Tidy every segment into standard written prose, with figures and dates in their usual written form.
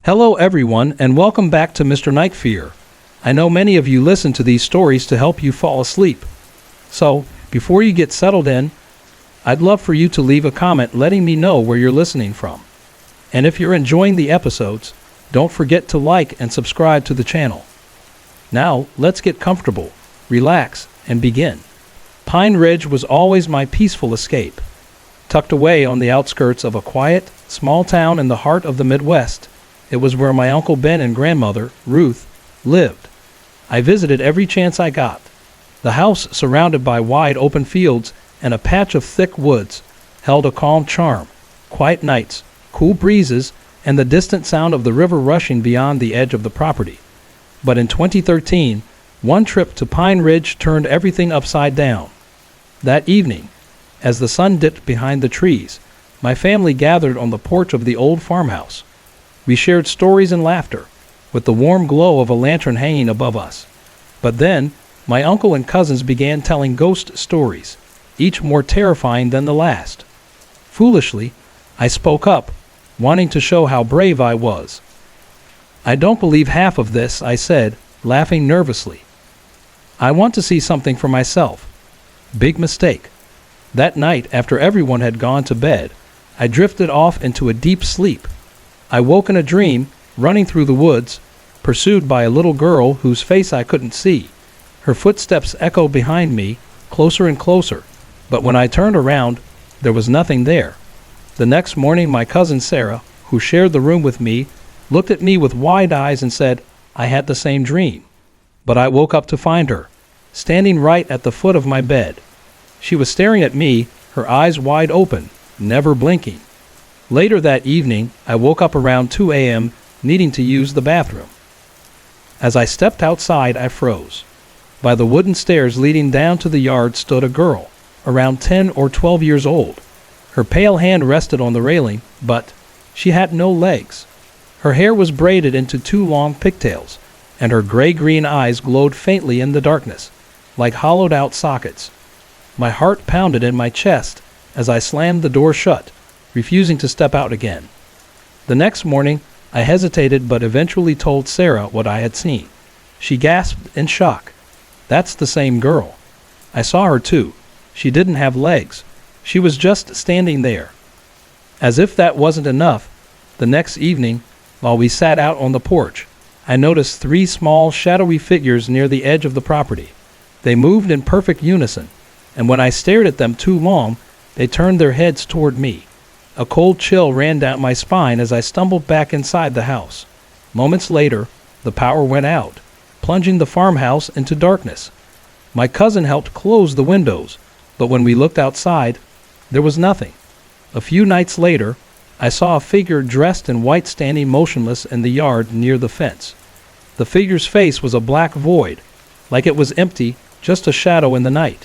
Hello everyone and welcome back to Mr. Night Fear. I know many of you listen to these stories to help you fall asleep. So, before you get settled in, I'd love for you to leave a comment letting me know where you're listening from. And if you're enjoying the episodes, don't forget to like and subscribe to the channel. Now, let's get comfortable, relax, and begin. Pine Ridge was always my peaceful escape. Tucked away on the outskirts of a quiet, small town in the heart of the Midwest, it was where my Uncle Ben and grandmother, Ruth, lived. I visited every chance I got. The house, surrounded by wide open fields and a patch of thick woods, held a calm charm. Quiet nights, cool breezes, and the distant sound of the river rushing beyond the edge of the property. But in 2013, one trip to Pine Ridge turned everything upside down. That evening, as the sun dipped behind the trees, my family gathered on the porch of the old farmhouse. We shared stories and laughter, with the warm glow of a lantern hanging above us. But then, my uncle and cousins began telling ghost stories, each more terrifying than the last. Foolishly, I spoke up, wanting to show how brave I was. "I don't believe half of this," I said, laughing nervously. "I want to see something for myself." Big mistake. That night, after everyone had gone to bed, I drifted off into a deep sleep. I woke in a dream, running through the woods, pursued by a little girl whose face I couldn't see. Her footsteps echoed behind me, closer and closer, but when I turned around, there was nothing there. The next morning, my cousin Sarah, who shared the room with me, looked at me with wide eyes and said I had the same dream. But I woke up to find her, standing right at the foot of my bed. She was staring at me, her eyes wide open, never blinking. Later that evening, I woke up around 2 a.m., needing to use the bathroom. As I stepped outside, I froze. By the wooden stairs leading down to the yard stood a girl, around 10 or 12 years old. Her pale hand rested on the railing, but she had no legs. Her hair was braided into 2 long pigtails, and her gray-green eyes glowed faintly in the darkness, like hollowed-out sockets. My heart pounded in my chest as I slammed the door shut, refusing to step out again. The next morning, I hesitated but eventually told Sarah what I had seen. She gasped in shock. "That's the same girl. I saw her too. She didn't have legs. She was just standing there." As if that wasn't enough, the next evening, while we sat out on the porch, I noticed 3 small, shadowy figures near the edge of the property. They moved in perfect unison, and when I stared at them too long, they turned their heads toward me. A cold chill ran down my spine as I stumbled back inside the house. Moments later, the power went out, plunging the farmhouse into darkness. My cousin helped close the windows, but when we looked outside, there was nothing. A few nights later, I saw a figure dressed in white standing motionless in the yard near the fence. The figure's face was a black void, like it was empty, just a shadow in the night.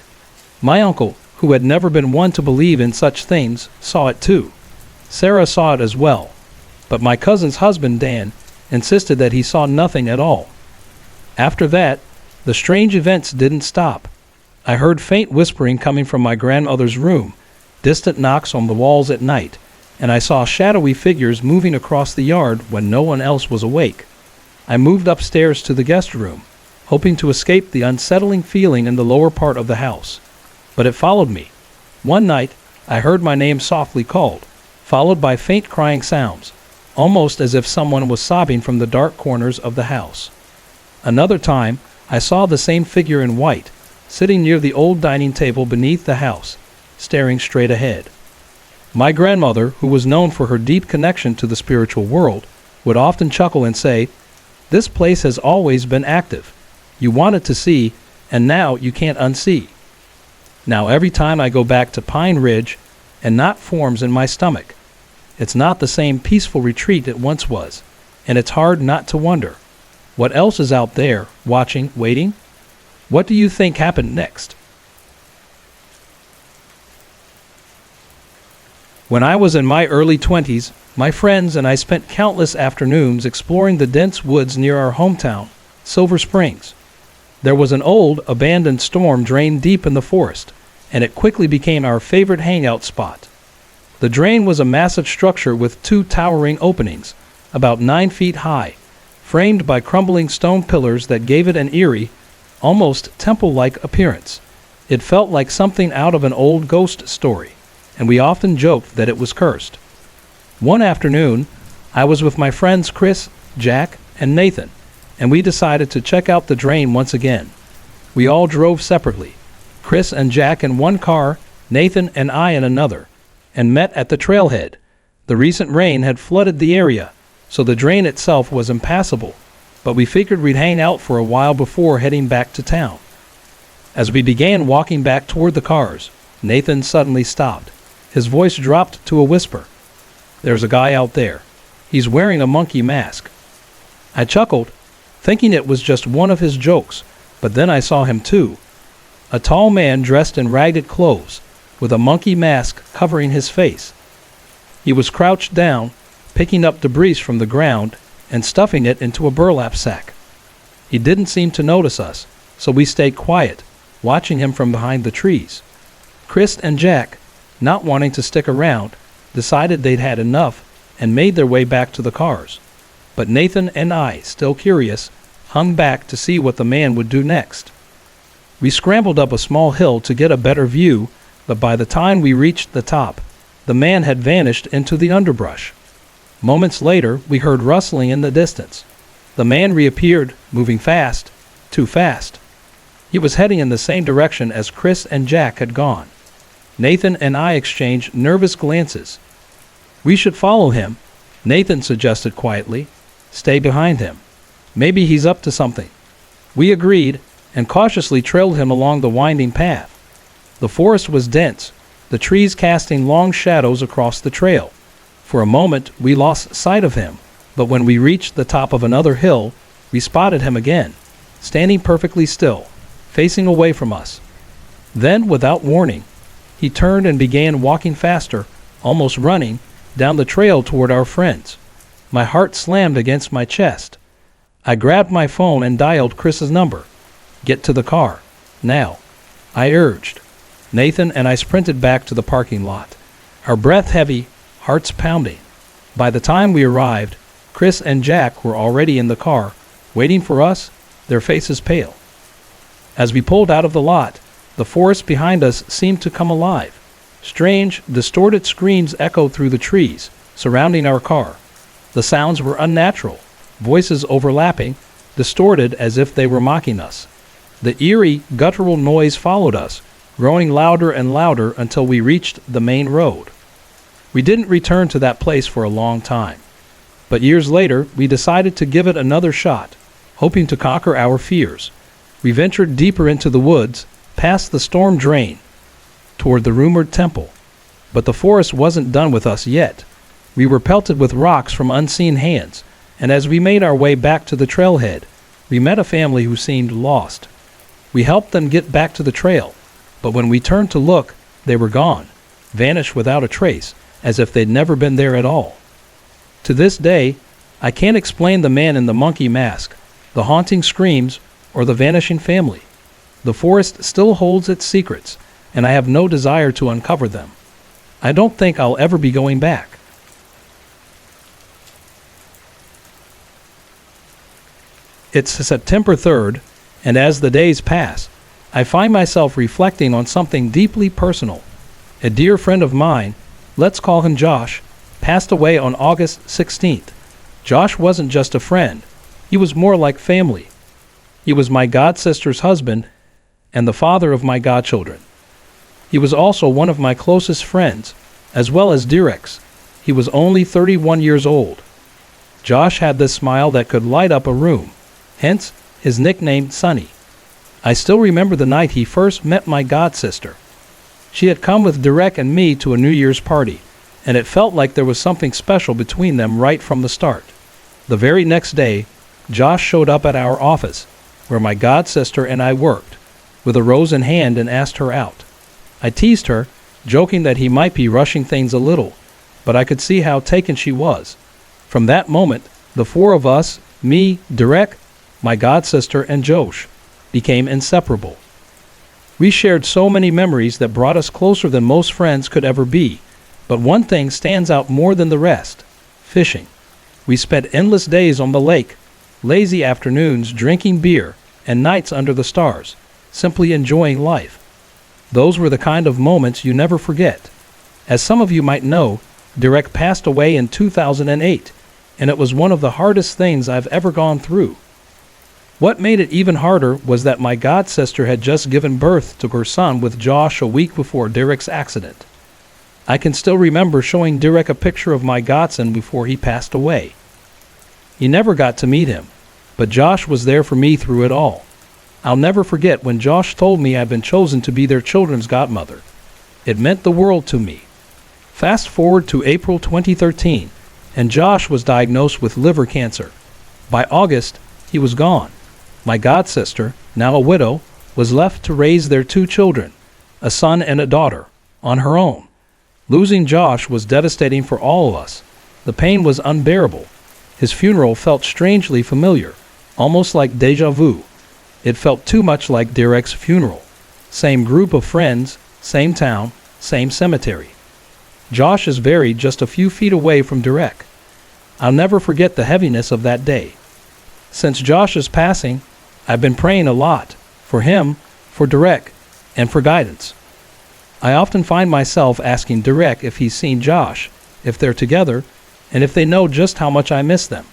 My uncle, who had never been one to believe in such things, saw it too. Sarah saw it as well, but my cousin's husband, Dan, insisted that he saw nothing at all. After that, the strange events didn't stop. I heard faint whispering coming from my grandmother's room, distant knocks on the walls at night, and I saw shadowy figures moving across the yard when no one else was awake. I moved upstairs to the guest room, hoping to escape the unsettling feeling in the lower part of the house. But it followed me. One night, I heard my name softly called, followed by faint crying sounds, almost as if someone was sobbing from the dark corners of the house. Another time, I saw the same figure in white, sitting near the old dining table beneath the house, staring straight ahead. My grandmother, who was known for her deep connection to the spiritual world, would often chuckle and say, "This place has always been active. You wanted to see, and now you can't unsee." Now every time I go back to Pine Ridge, a knot forms in my stomach. It's not the same peaceful retreat it once was, and it's hard not to wonder, what else is out there, watching, waiting? What do you think happened next? When I was in my early 20s, my friends and I spent countless afternoons exploring the dense woods near our hometown, Silver Springs. There was an old, abandoned storm drain deep in the forest, and it quickly became our favorite hangout spot. The drain was a massive structure with 2 towering openings, about 9 feet high, framed by crumbling stone pillars that gave it an eerie, almost temple-like appearance. It felt like something out of an old ghost story, and we often joked that it was cursed. One afternoon, I was with my friends Chris, Jack, and Nathan, and we decided to check out the drain once again. We all drove separately, Chris and Jack in one car, Nathan and I in another, and met at the trailhead. The recent rain had flooded the area, so the drain itself was impassable, but we figured we'd hang out for a while before heading back to town. As we began walking back toward the cars, Nathan suddenly stopped. His voice dropped to a whisper. "There's a guy out there. He's wearing a monkey mask." I chuckled, thinking it was just one of his jokes, but then I saw him too. A tall man dressed in ragged clothes, with a monkey mask covering his face. He was crouched down, picking up debris from the ground and stuffing it into a burlap sack. He didn't seem to notice us, so we stayed quiet, watching him from behind the trees. Chris and Jack, not wanting to stick around, decided they'd had enough and made their way back to the cars. But Nathan and I, still curious, hung back to see what the man would do next. We scrambled up a small hill to get a better view, but by the time we reached the top, the man had vanished into the underbrush. Moments later, we heard rustling in the distance. The man reappeared, moving fast, too fast. He was heading in the same direction as Chris and Jack had gone. Nathan and I exchanged nervous glances. "We should follow him," Nathan suggested quietly. "Stay behind him. Maybe he's up to something." We agreed and cautiously trailed him along the winding path. The forest was dense, the trees casting long shadows across the trail. For a moment, we lost sight of him, but when we reached the top of another hill, we spotted him again, standing perfectly still, facing away from us. Then, without warning, he turned and began walking faster, almost running, down the trail toward our friends. My heart slammed against my chest. I grabbed my phone and dialed Chris's number. "Get to the car. Now," I urged. Nathan and I sprinted back to the parking lot, our breath heavy, hearts pounding. By the time we arrived, Chris and Jack were already in the car, waiting for us, their faces pale. As we pulled out of the lot, the forest behind us seemed to come alive. Strange, distorted screams echoed through the trees, surrounding our car. The sounds were unnatural, voices overlapping, distorted as if they were mocking us. The eerie, guttural noise followed us, growing louder and louder until we reached the main road. We didn't return to that place for a long time. But years later, we decided to give it another shot, hoping to conquer our fears. We ventured deeper into the woods, past the storm drain, toward the rumored temple. But the forest wasn't done with us yet. We were pelted with rocks from unseen hands, and as we made our way back to the trailhead, we met a family who seemed lost. We helped them get back to the trail, but when we turned to look, they were gone, vanished without a trace, as if they'd never been there at all. To this day, I can't explain the man in the monkey mask, the haunting screams, or the vanishing family. The forest still holds its secrets, and I have no desire to uncover them. I don't think I'll ever be going back. It's September 3rd, and as the days pass, I find myself reflecting on something deeply personal. A dear friend of mine, let's call him Josh, passed away on August 16th. Josh wasn't just a friend. He was more like family. He was my godsister's husband and the father of my godchildren. He was also one of my closest friends, as well as Direx. He was only 31 years old. Josh had this smile that could light up a room, hence his nickname Sonny. I still remember the night he first met my godsister. She had come with Direk and me to a New Year's party, and it felt like there was something special between them right from the start. The very next day, Josh showed up at our office, where my godsister and I worked, with a rose in hand, and asked her out. I teased her, joking that he might be rushing things a little, but I could see how taken she was. From that moment, the four of us, me, Direk, my godsister, and Josh, became inseparable. We shared so many memories that brought us closer than most friends could ever be, but one thing stands out more than the rest: fishing. We spent endless days on the lake, lazy afternoons drinking beer, and nights under the stars, simply enjoying life. Those were the kind of moments you never forget. As some of you might know, Derek passed away in 2008, and it was one of the hardest things I've ever gone through. What made it even harder was that my godsister had just given birth to her son with Josh a week before Derek's accident. I can still remember showing Derek a picture of my godson before he passed away. He never got to meet him, but Josh was there for me through it all. I'll never forget when Josh told me I'd been chosen to be their children's godmother. It meant the world to me. Fast forward to April 2013, and Josh was diagnosed with liver cancer. By August, he was gone. My godsister, now a widow, was left to raise their 2 children, a son and a daughter, on her own. Losing Josh was devastating for all of us. The pain was unbearable. His funeral felt strangely familiar, almost like déjà vu. It felt too much like Derek's funeral. Same group of friends, same town, same cemetery. Josh is buried just a few feet away from Derek. I'll never forget the heaviness of that day. Since Josh's passing, I've been praying a lot, for him, for Derek, and for guidance. I often find myself asking Derek if he's seen Josh, if they're together, and if they know just how much I miss them.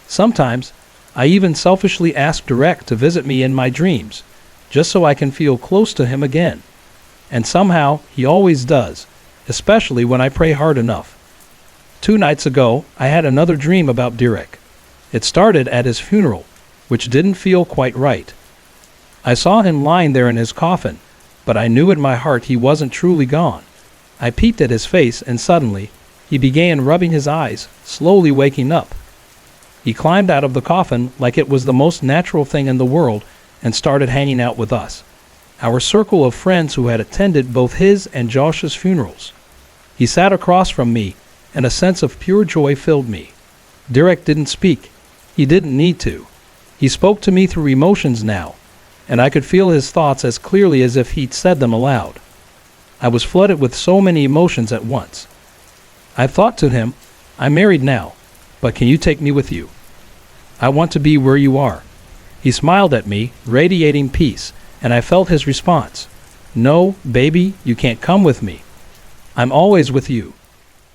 Sometimes, I even selfishly ask Derek to visit me in my dreams, just so I can feel close to him again. And somehow, he always does, especially when I pray hard enough. 2 nights ago, I had another dream about Derek. It started at his funeral, which didn't feel quite right. I saw him lying there in his coffin, but I knew in my heart he wasn't truly gone. I peeked at his face, and suddenly, he began rubbing his eyes, slowly waking up. He climbed out of the coffin like it was the most natural thing in the world and started hanging out with us, our circle of friends who had attended both his and Josh's funerals. He sat across from me, and a sense of pure joy filled me. Derek didn't speak. He didn't need to. He spoke to me through emotions now, and I could feel his thoughts as clearly as if he'd said them aloud. I was flooded with so many emotions at once. I thought to him, "I'm married now, but can you take me with you? I want to be where you are." He smiled at me, radiating peace, and I felt his response. "No, baby, you can't come with me. I'm always with you.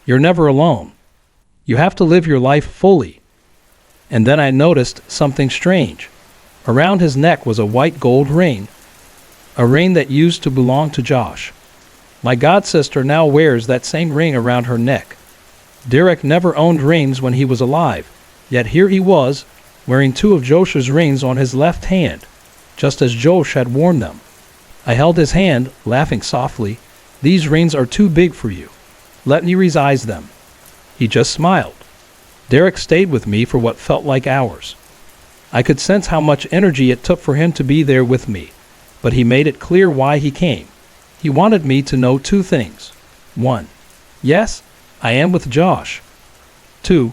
You're never alone. You have to live your life fully." And then I noticed something strange. Around his neck was a white gold ring, a ring that used to belong to Josh. My godsister now wears that same ring around her neck. Derek never owned rings when he was alive, yet here he was, wearing 2 of Josh's rings on his left hand, just as Josh had worn them. I held his hand, laughing softly. "These rings are too big for you. Let me resize them." He just smiled. Derek stayed with me for what felt like hours. I could sense how much energy it took for him to be there with me, but he made it clear why he came. He wanted me to know 2 things. 1. Yes, I am with Josh. 2.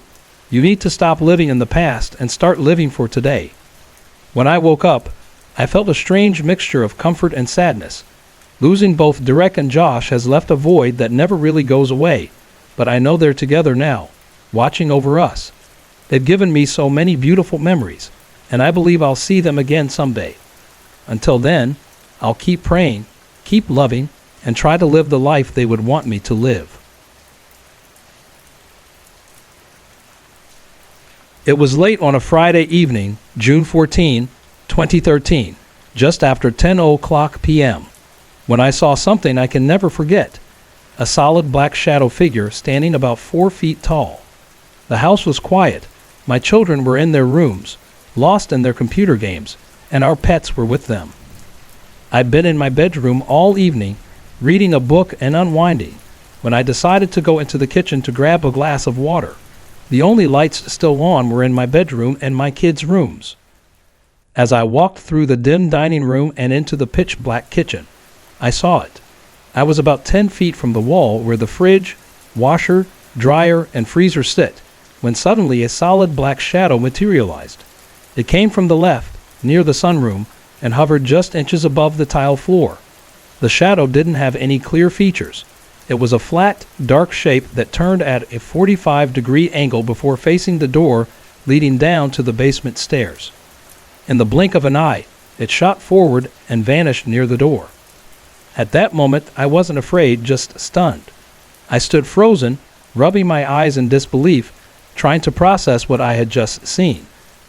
You need to stop living in the past and start living for today. When I woke up, I felt a strange mixture of comfort and sadness. Losing both Derek and Josh has left a void that never really goes away, but I know they're together now, watching over us. They've given me so many beautiful memories, and I believe I'll see them again someday. Until then, I'll keep praying, keep loving, and try to live the life they would want me to live. It was late on a Friday evening, June 14, 2013, just after 10:00 p.m., when I saw something I can never forget, a solid black shadow figure standing about 4 feet tall. The house was quiet. My children were in their rooms, lost in their computer games, and our pets were with them. I'd been in my bedroom all evening, reading a book and unwinding, when I decided to go into the kitchen to grab a glass of water. The only lights still on were in my bedroom and my kids' rooms. As I walked through the dim dining room and into the pitch-black kitchen, I saw it. I was about 10 feet from the wall where the fridge, washer, dryer, and freezer sit, when suddenly a solid black shadow materialized. It came from the left, near the sunroom, and hovered just inches above the tile floor. The shadow didn't have any clear features. It was a flat, dark shape that turned at a 45-degree angle before facing the door leading down to the basement stairs. In the blink of an eye, it shot forward and vanished near the door. At that moment, I wasn't afraid, just stunned. I stood frozen, rubbing my eyes in disbelief, trying to process what I had just seen.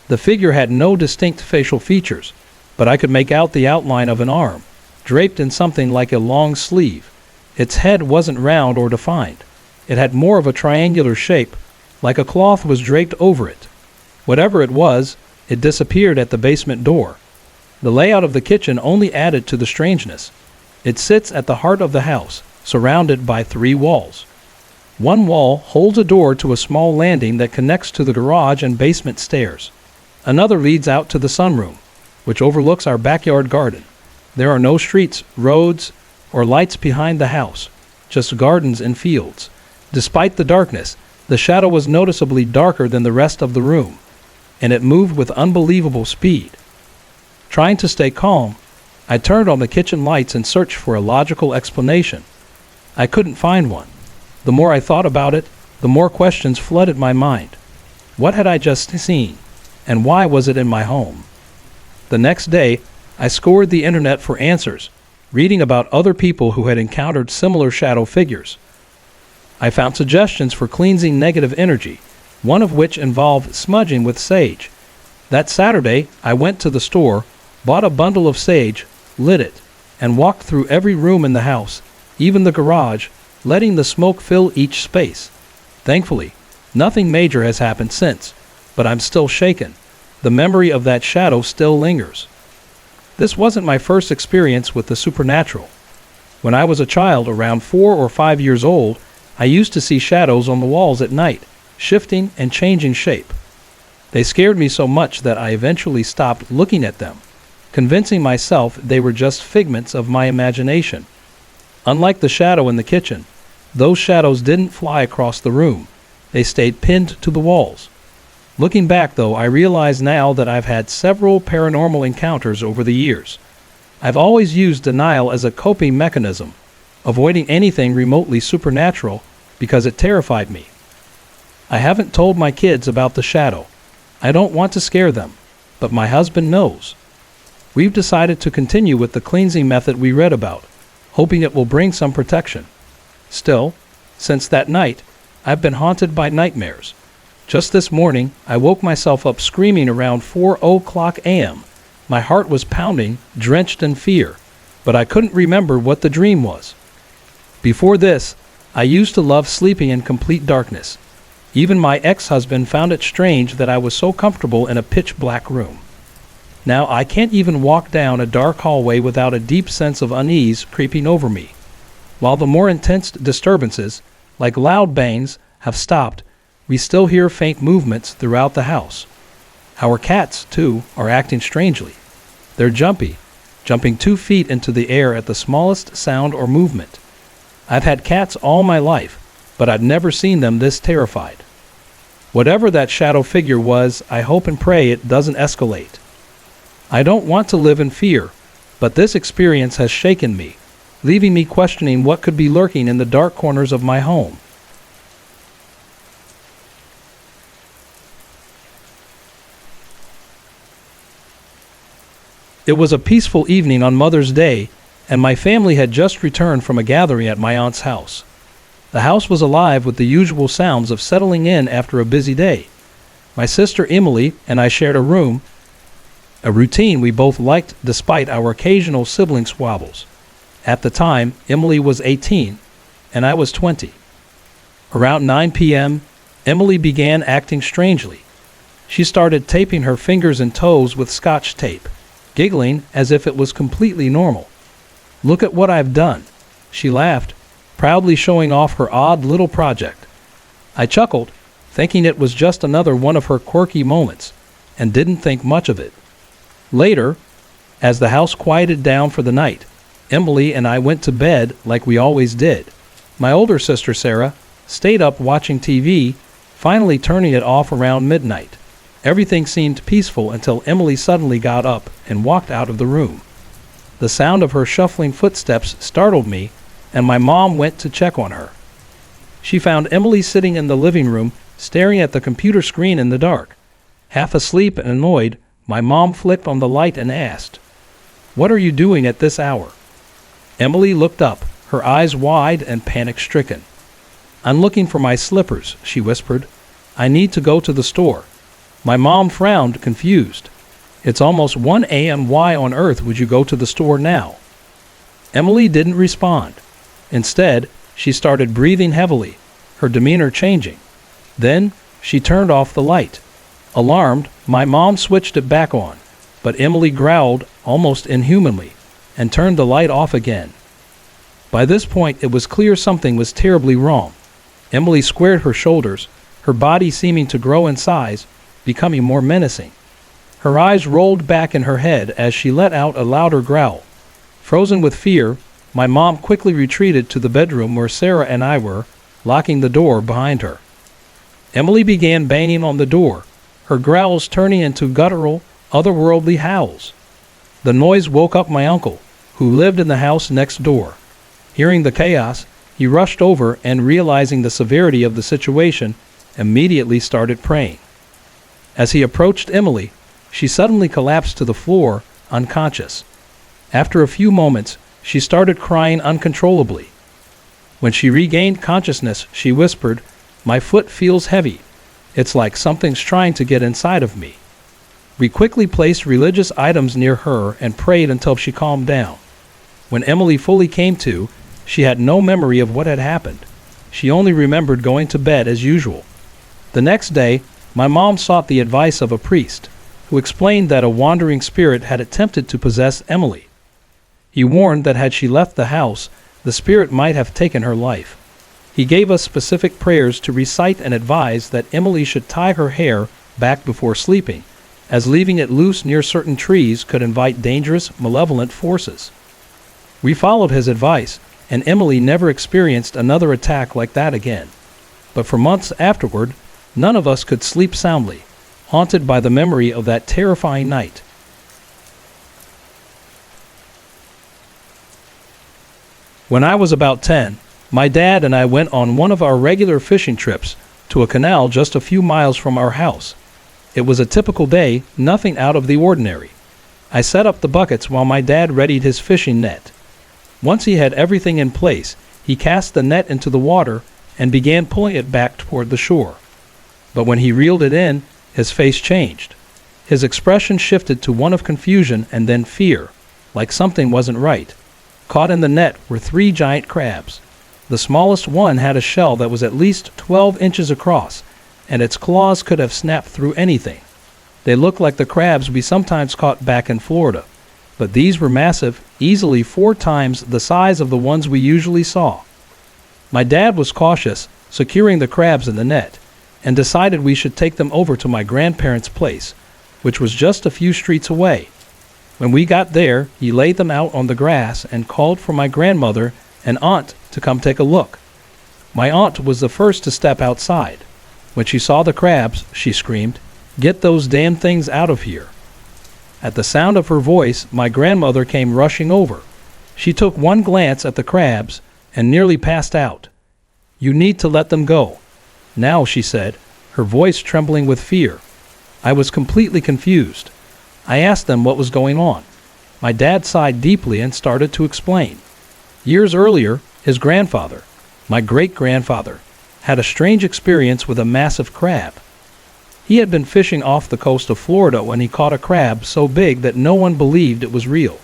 The figure had no distinct facial features, but I could make out the outline of an arm, draped in something like a long sleeve. Its head wasn't round or defined. It had more of a triangular shape, like a cloth was draped over it. Whatever it was, it disappeared at the basement door. The layout of the kitchen only added to the strangeness. It sits at the heart of the house, surrounded by 3 walls. One wall holds a door to a small landing that connects to the garage and basement stairs. Another leads out to the sunroom, which overlooks our backyard garden. There are no streets, roads, or lights behind the house, just gardens and fields. Despite the darkness, the shadow was noticeably darker than the rest of the room, and it moved with unbelievable speed. Trying to stay calm, I turned on the kitchen lights and searched for a logical explanation. I couldn't find one. The more I thought about it, the more questions flooded my mind. What had I just seen, and why was it in my home? The next day, I scoured the internet for answers, reading about other people who had encountered similar shadow figures. I found suggestions for cleansing negative energy, one of which involved smudging with sage. That Saturday, I went to the store, bought a bundle of sage, lit it, and walked through every room in the house, even the garage, letting the smoke fill each space. Thankfully, nothing major has happened since, but I'm still shaken. The memory of that shadow still lingers. This wasn't my first experience with the supernatural. When I was a child, around 4 or 5 years old, I used to see shadows on the walls at night, shifting and changing shape. They scared me so much that I eventually stopped looking at them, convincing myself they were just figments of my imagination. Unlike the shadow in the kitchen, those shadows didn't fly across the room. They stayed pinned to the walls. Looking back, though, I realize now that I've had several paranormal encounters over the years. I've always used denial as a coping mechanism, avoiding anything remotely supernatural because it terrified me. I haven't told my kids about the shadow. I don't want to scare them, but my husband knows. We've decided to continue with the cleansing method we read about, hoping it will bring some protection. Still, since that night, I've been haunted by nightmares. Just this morning, I woke myself up screaming around 4:00 a.m. My heart was pounding, drenched in fear, but I couldn't remember what the dream was. Before this, I used to love sleeping in complete darkness. Even my ex-husband found it strange that I was so comfortable in a pitch-black room. Now I can't even walk down a dark hallway without a deep sense of unease creeping over me. While the more intense disturbances, like loud bangs, have stopped, we still hear faint movements throughout the house. Our cats, too, are acting strangely. They're jumping 2 feet into the air at the smallest sound or movement. I've had cats all my life, but I've never seen them this terrified. Whatever that shadow figure was, I hope and pray it doesn't escalate. I don't want to live in fear, but this experience has shaken me, leaving me questioning what could be lurking in the dark corners of my home. It was a peaceful evening on Mother's Day, and my family had just returned from a gathering at my aunt's house. The house was alive with the usual sounds of settling in after a busy day. My sister Emily and I shared a room, a routine we both liked despite our occasional sibling squabbles. At the time, Emily was 18 and I was 20. Around 9 p.m., Emily began acting strangely. She started taping her fingers and toes with Scotch tape, giggling as if it was completely normal. "Look at what I've done," she laughed, proudly showing off her odd little project. I chuckled, thinking it was just another one of her quirky moments, and didn't think much of it. Later, as the house quieted down for the night, Emily and I went to bed like we always did. My older sister Sarah stayed up watching TV, finally turning it off around midnight. Everything seemed peaceful until Emily suddenly got up and walked out of the room. The sound of her shuffling footsteps startled me, and my mom went to check on her. She found Emily sitting in the living room, staring at the computer screen in the dark. Half asleep and annoyed, my mom flicked on the light and asked, "What are you doing at this hour?" Emily looked up, her eyes wide and panic-stricken. "I'm looking for my slippers," she whispered. "I need to go to the store." My mom frowned, confused. "It's almost 1 a.m. Why on earth would you go to the store now?" Emily didn't respond. Instead, she started breathing heavily, her demeanor changing. Then, she turned off the light. Alarmed, my mom switched it back on, but Emily growled, almost inhumanly, and turned the light off again. By this point, it was clear something was terribly wrong. Emily squared her shoulders, her body seeming to grow in size, becoming more menacing. Her eyes rolled back in her head as she let out a louder growl. Frozen with fear, my mom quickly retreated to the bedroom where Sarah and I were, locking the door behind her. Emily began banging on the door, her growls turning into guttural, otherworldly howls. The noise woke up my uncle, who lived in the house next door. Hearing the chaos, he rushed over and, realizing the severity of the situation, immediately started praying. As he approached Emily, she suddenly collapsed to the floor, unconscious. After a few moments, she started crying uncontrollably. When she regained consciousness, she whispered, "My foot feels heavy. It's like something's trying to get inside of me." We quickly placed religious items near her and prayed until she calmed down. When Emily fully came to, she had no memory of what had happened. She only remembered going to bed as usual. The next day, my mom sought the advice of a priest, who explained that a wandering spirit had attempted to possess Emily. He warned that had she left the house, the spirit might have taken her life. He gave us specific prayers to recite and advised that Emily should tie her hair back before sleeping, as leaving it loose near certain trees could invite dangerous, malevolent forces. We followed his advice, and Emily never experienced another attack like that again. But for months afterward, none of us could sleep soundly, haunted by the memory of that terrifying night. When I was about 10, my dad and I went on one of our regular fishing trips to a canal just a few miles from our house. It was a typical day, nothing out of the ordinary. I set up the buckets while my dad readied his fishing net. Once he had everything in place, he cast the net into the water and began pulling it back toward the shore. But when he reeled it in, his face changed. His expression shifted to one of confusion and then fear, like something wasn't right. Caught in the net were 3 giant crabs. The smallest one had a shell that was at least 12 inches across, and its claws could have snapped through anything. They looked like the crabs we sometimes caught back in Florida, but these were massive, easily 4 times the size of the ones we usually saw. My dad was cautious, securing the crabs in the net, and decided we should take them over to my grandparents' place, which was just a few streets away. When we got there, he laid them out on the grass and called for my grandmother and aunt to come take a look. My aunt was the first to step outside. When she saw the crabs, she screamed, "Get those damn things out of here." At the sound of her voice, my grandmother came rushing over. She took one glance at the crabs and nearly passed out. "You need to let them go now," she said, her voice trembling with fear. I was completely confused. I asked them what was going on. My dad sighed deeply and started to explain. Years earlier, his grandfather, my great-grandfather, had a strange experience with a massive crab. He had been fishing off the coast of Florida when he caught a crab so big that no one believed it was real.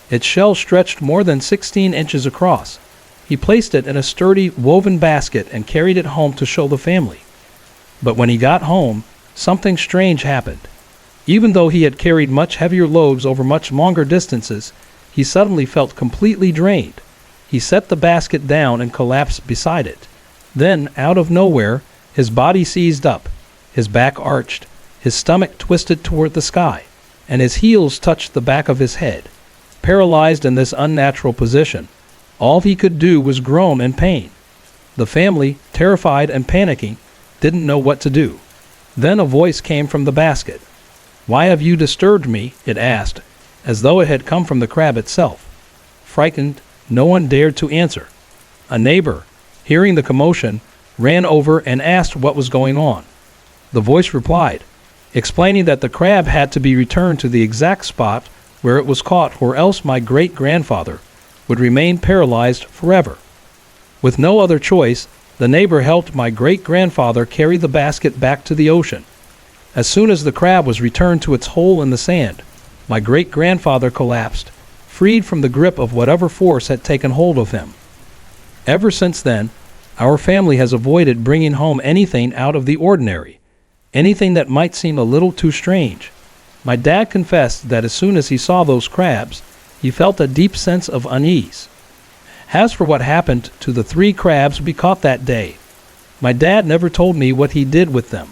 Its shell stretched more than 16 inches across. He placed it in a sturdy woven basket and carried it home to show the family. But when he got home, something strange happened. Even though he had carried much heavier loads over much longer distances, he suddenly felt completely drained. He set the basket down and collapsed beside it. Then, out of nowhere, his body seized up, his back arched, his stomach twisted toward the sky, and his heels touched the back of his head. Paralyzed in this unnatural position, all he could do was groan in pain. The family, terrified and panicking, didn't know what to do. Then a voice came from the basket. "Why have you disturbed me?" it asked, as though it had come from the crab itself. Frightened, no one dared to answer. A neighbor, hearing the commotion, ran over and asked what was going on. The voice replied, explaining that the crab had to be returned to the exact spot where it was caught, or else my great-grandfather would remain paralyzed forever. With no other choice, the neighbor helped my great-grandfather carry the basket back to the ocean. As soon as the crab was returned to its hole in the sand, my great-grandfather collapsed, freed from the grip of whatever force had taken hold of him. Ever since then, our family has avoided bringing home anything out of the ordinary, anything that might seem a little too strange. My dad confessed that as soon as he saw those crabs, he felt a deep sense of unease. As for what happened to the 3 crabs we caught that day, my dad never told me what he did with them,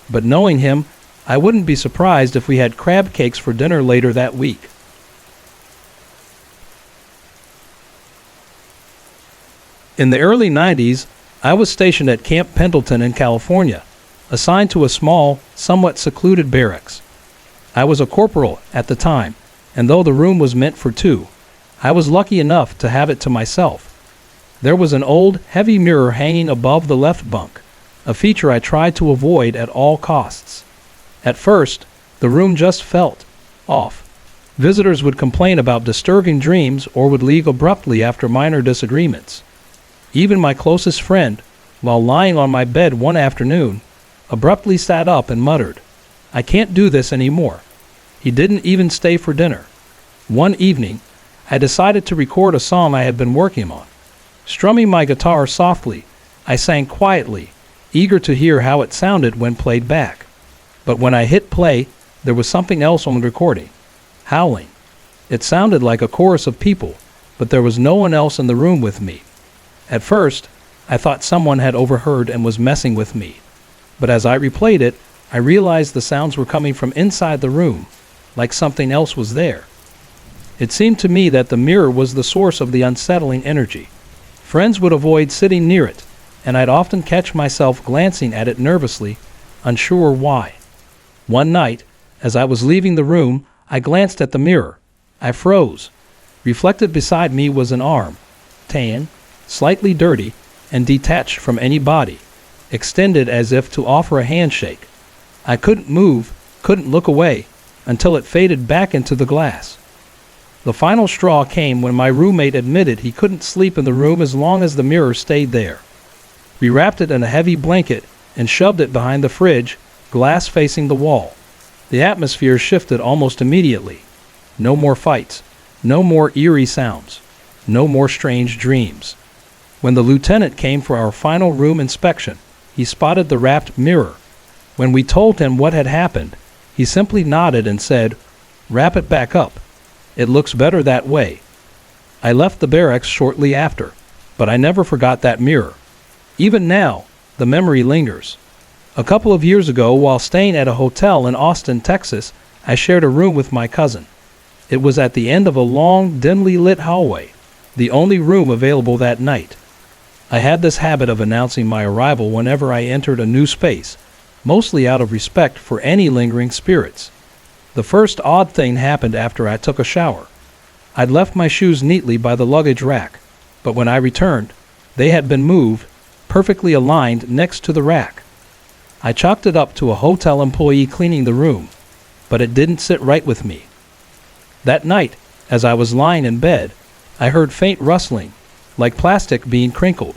but knowing him, I wouldn't be surprised if we had crab cakes for dinner later that week. In the early 90s, I was stationed at Camp Pendleton in California, assigned to a small, somewhat secluded barracks. I was a corporal at the time, and though the room was meant for 2, I was lucky enough to have it to myself. There was an old, heavy mirror hanging above the left bunk, a feature I tried to avoid at all costs. At first, the room just felt off. Visitors would complain about disturbing dreams or would leave abruptly after minor disagreements. Even my closest friend, while lying on my bed one afternoon, abruptly sat up and muttered, "I can't do this anymore." He didn't even stay for dinner. One evening, I decided to record a song I had been working on. Strumming my guitar softly, I sang quietly, eager to hear how it sounded when played back. But when I hit play, there was something else on the recording. Howling. It sounded like a chorus of people, but there was no one else in the room with me. At first, I thought someone had overheard and was messing with me. But as I replayed it, I realized the sounds were coming from inside the room, like something else was there. It seemed to me that the mirror was the source of the unsettling energy. Friends would avoid sitting near it, and I'd often catch myself glancing at it nervously, unsure why. One night, as I was leaving the room, I glanced at the mirror. I froze. Reflected beside me was an arm, tan, slightly dirty, and detached from any body, extended as if to offer a handshake. I couldn't move, couldn't look away, until it faded back into the glass. The final straw came when my roommate admitted he couldn't sleep in the room as long as the mirror stayed there. We wrapped it in a heavy blanket and shoved it behind the fridge, glass facing the wall. The atmosphere shifted almost immediately. No more fights, no more eerie sounds, no more strange dreams. When the lieutenant came for our final room inspection, he spotted the wrapped mirror. When we told him what had happened, he simply nodded and said, "Wrap it back up. It looks better that way." I left the barracks shortly after, but I never forgot that mirror. Even now, the memory lingers. A couple of years ago, while staying at a hotel in Austin, Texas, I shared a room with my cousin. It was at the end of a long, dimly lit hallway, the only room available that night. I had this habit of announcing my arrival whenever I entered a new space, mostly out of respect for any lingering spirits. The first odd thing happened after I took a shower. I'd left my shoes neatly by the luggage rack, but when I returned, they had been moved, perfectly aligned next to the rack. I chalked it up to a hotel employee cleaning the room, but it didn't sit right with me. That night, as I was lying in bed, I heard faint rustling, like plastic being crinkled.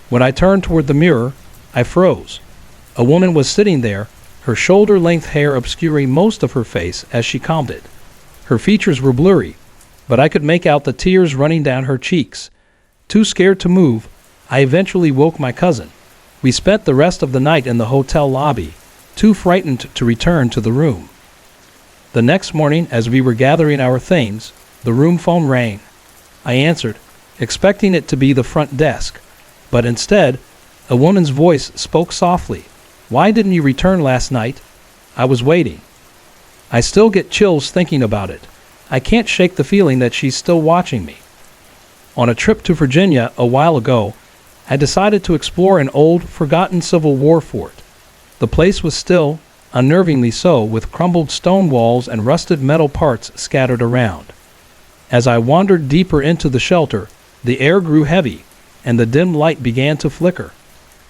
When I turned toward the mirror, I froze. A woman was sitting there, her shoulder-length hair obscuring most of her face as she combed it. Her features were blurry, but I could make out the tears running down her cheeks. Too scared to move, I eventually woke my cousin. We spent the rest of the night in the hotel lobby, too frightened to return to the room. The next morning, as we were gathering our things, the room phone rang. I answered, expecting it to be the front desk, but instead, a woman's voice spoke softly. "Why didn't you return last night?" I was waiting. I still get chills thinking about it. I can't shake the feeling that she's still watching me. On a trip to Virginia a while ago, I decided to explore an old, forgotten Civil War fort. The place was still, unnervingly so, with crumbled stone walls and rusted metal parts scattered around. As I wandered deeper into the shelter, the air grew heavy, and the dim light began to flicker.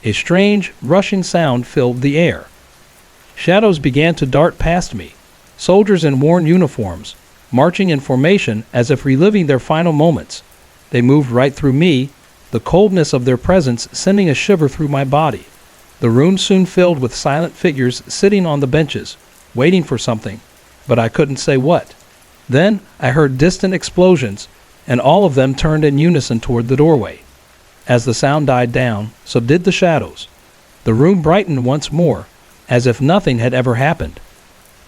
A strange, rushing sound filled the air. Shadows began to dart past me, soldiers in worn uniforms, marching in formation as if reliving their final moments. They moved right through me, the coldness of their presence sending a shiver through my body. The room soon filled with silent figures sitting on the benches, waiting for something, but I couldn't say what. Then I heard distant explosions, and all of them turned in unison toward the doorway. As the sound died down, so did the shadows. The room brightened once more, as if nothing had ever happened.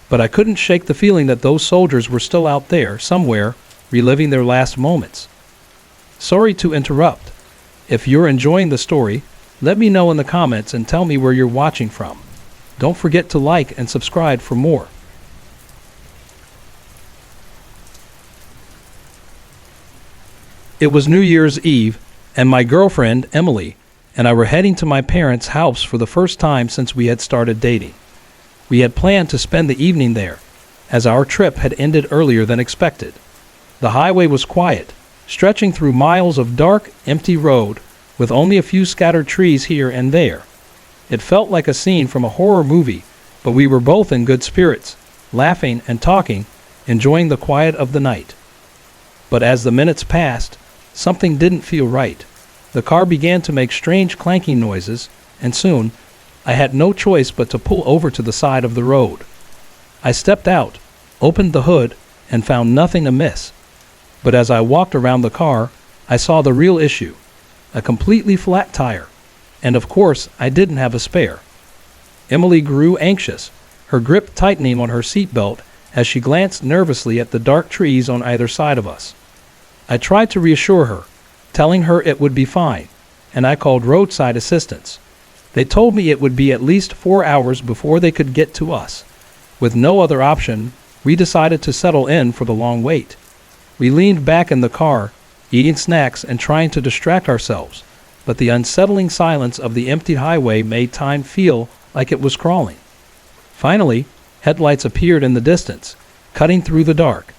But I couldn't shake the feeling that those soldiers were still out there, somewhere, reliving their last moments. Sorry to interrupt. If you're enjoying the story, let me know in the comments and tell me where you're watching from. Don't forget to like and subscribe for more. It was New Year's Eve, and my girlfriend, Emily, and I were heading to my parents' house for the first time since we had started dating. We had planned to spend the evening there, as our trip had ended earlier than expected. The highway was quiet, stretching through miles of dark, empty road, with only a few scattered trees here and there. It felt like a scene from a horror movie, but we were both in good spirits, laughing and talking, enjoying the quiet of the night. But as the minutes passed, something didn't feel right. The car began to make strange clanking noises, and soon, I had no choice but to pull over to the side of the road. I stepped out, opened the hood, and found nothing amiss. But as I walked around the car, I saw the real issue. A completely flat tire. And of course, I didn't have a spare. Emily grew anxious, her grip tightening on her seatbelt as she glanced nervously at the dark trees on either side of us. I tried to reassure her, telling her it would be fine, and I called roadside assistance. They told me it would be at least 4 hours before they could get to us. With no other option, we decided to settle in for the long wait. We leaned back in the car, eating snacks and trying to distract ourselves, but the unsettling silence of the empty highway made time feel like it was crawling. Finally, headlights appeared in the distance, cutting through the dark.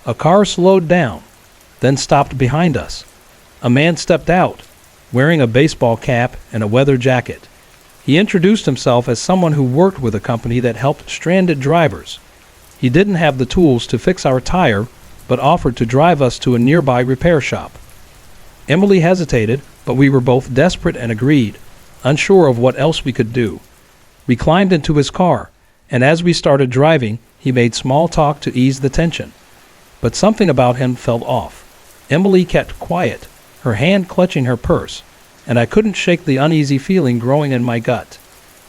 A car slowed down, then stopped behind us. A man stepped out, wearing a baseball cap and a weather jacket. He introduced himself as someone who worked with a company that helped stranded drivers. He didn't have the tools to fix our tire, but offered to drive us to a nearby repair shop. Emily hesitated, but we were both desperate and agreed, unsure of what else we could do. We climbed into his car, and as we started driving, he made small talk to ease the tension. But something about him felt off. Emily kept quiet, her hand clutching her purse, and I couldn't shake the uneasy feeling growing in my gut.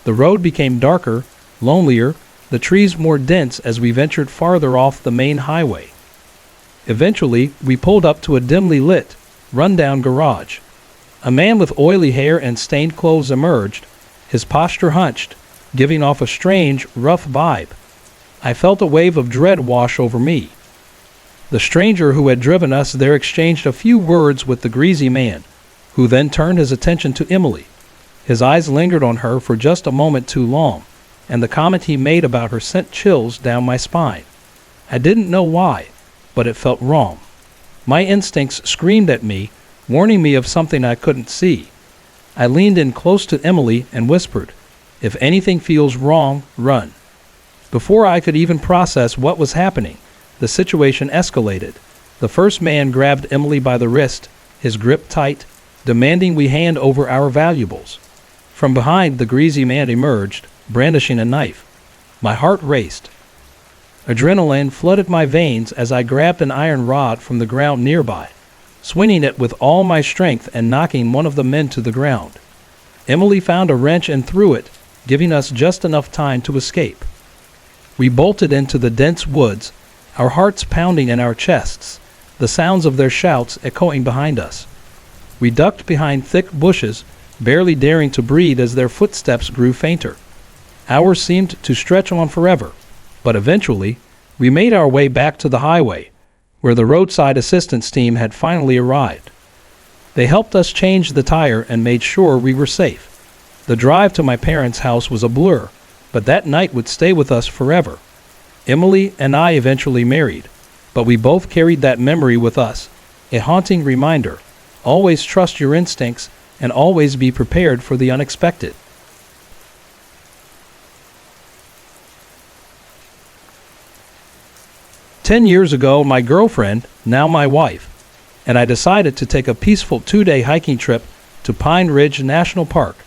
The road became darker, lonelier, the trees more dense as we ventured farther off the main highway. Eventually, we pulled up to a dimly lit, run-down garage. A man with oily hair and stained clothes emerged, his posture hunched, giving off a strange, rough vibe. I felt a wave of dread wash over me. The stranger who had driven us there exchanged a few words with the greasy man, who then turned his attention to Emily. His eyes lingered on her for just a moment too long, and the comment he made about her sent chills down my spine. I didn't know why, but it felt wrong. My instincts screamed at me, warning me of something I couldn't see. I leaned in close to Emily and whispered, "If anything feels wrong, run." Before I could even process what was happening, the situation escalated. The first man grabbed Emily by the wrist, his grip tight, demanding we hand over our valuables. From behind, the greasy man emerged, brandishing a knife. My heart raced. Adrenaline flooded my veins as I grabbed an iron rod from the ground nearby, swinging it with all my strength and knocking one of the men to the ground. Emily found a wrench and threw it, giving us just enough time to escape. We bolted into the dense woods, our hearts pounding in our chests, the sounds of their shouts echoing behind us. We ducked behind thick bushes, barely daring to breathe as their footsteps grew fainter. Hours seemed to stretch on forever, but eventually, we made our way back to the highway, where the roadside assistance team had finally arrived. They helped us change the tire and made sure we were safe. The drive to my parents' house was a blur, but that night would stay with us forever. Emily and I eventually married, but we both carried that memory with us, a haunting reminder Always trust your instincts and always be prepared for the unexpected. "10 years ago, my girlfriend, now my wife, and I decided to take a peaceful 2-day hiking trip to Pine Ridge National Park,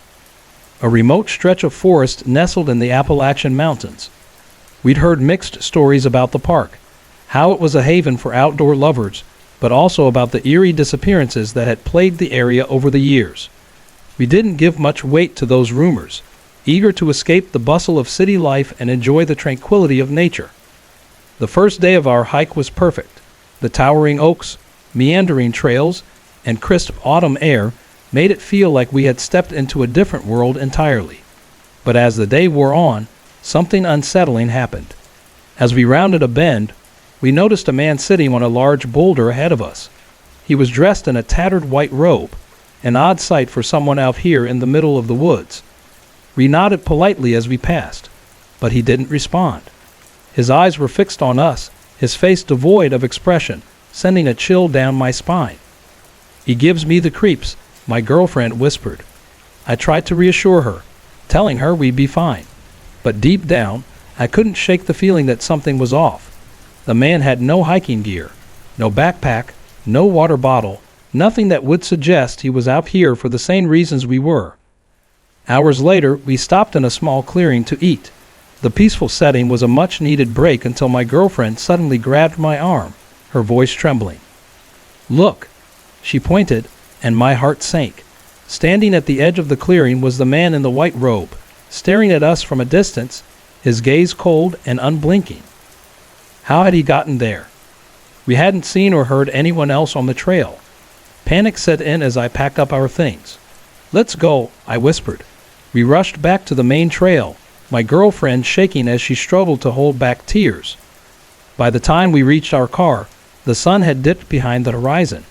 a remote stretch of forest nestled in the Appalachian Mountains. We'd heard mixed stories about the park, how it was a haven for outdoor lovers, but also about the eerie disappearances that had plagued the area over the years. We didn't give much weight to those rumors, eager to escape the bustle of city life and enjoy the tranquility of nature. The first day of our hike was perfect. The towering oaks, meandering trails, and crisp autumn air made it feel like we had stepped into a different world entirely. But as the day wore on, something unsettling happened. As we rounded a bend, we noticed a man sitting on a large boulder ahead of us. He was dressed in a tattered white robe, an odd sight for someone out here in the middle of the woods. We nodded politely as we passed, but he didn't respond. His eyes were fixed on us, his face devoid of expression, sending a chill down my spine. "He gives me the creeps," my girlfriend whispered. I tried to reassure her, telling her we'd be fine. But deep down, I couldn't shake the feeling that something was off. The man had no hiking gear, no backpack, no water bottle, nothing that would suggest he was out here for the same reasons we were. Hours later, we stopped in a small clearing to eat. The peaceful setting was a much-needed break until my girlfriend suddenly grabbed my arm, her voice trembling. "Look!" She pointed, and my heart sank. Standing at the edge of the clearing was the man in the white robe, staring at us from a distance, his gaze cold and unblinking. How had he gotten there? We hadn't seen or heard anyone else on the trail. Panic set in as I packed up our things. "Let's go," I whispered. We rushed back to the main trail, my girlfriend shaking as she struggled to hold back tears. By the time we reached our car, the sun had dipped behind the horizon,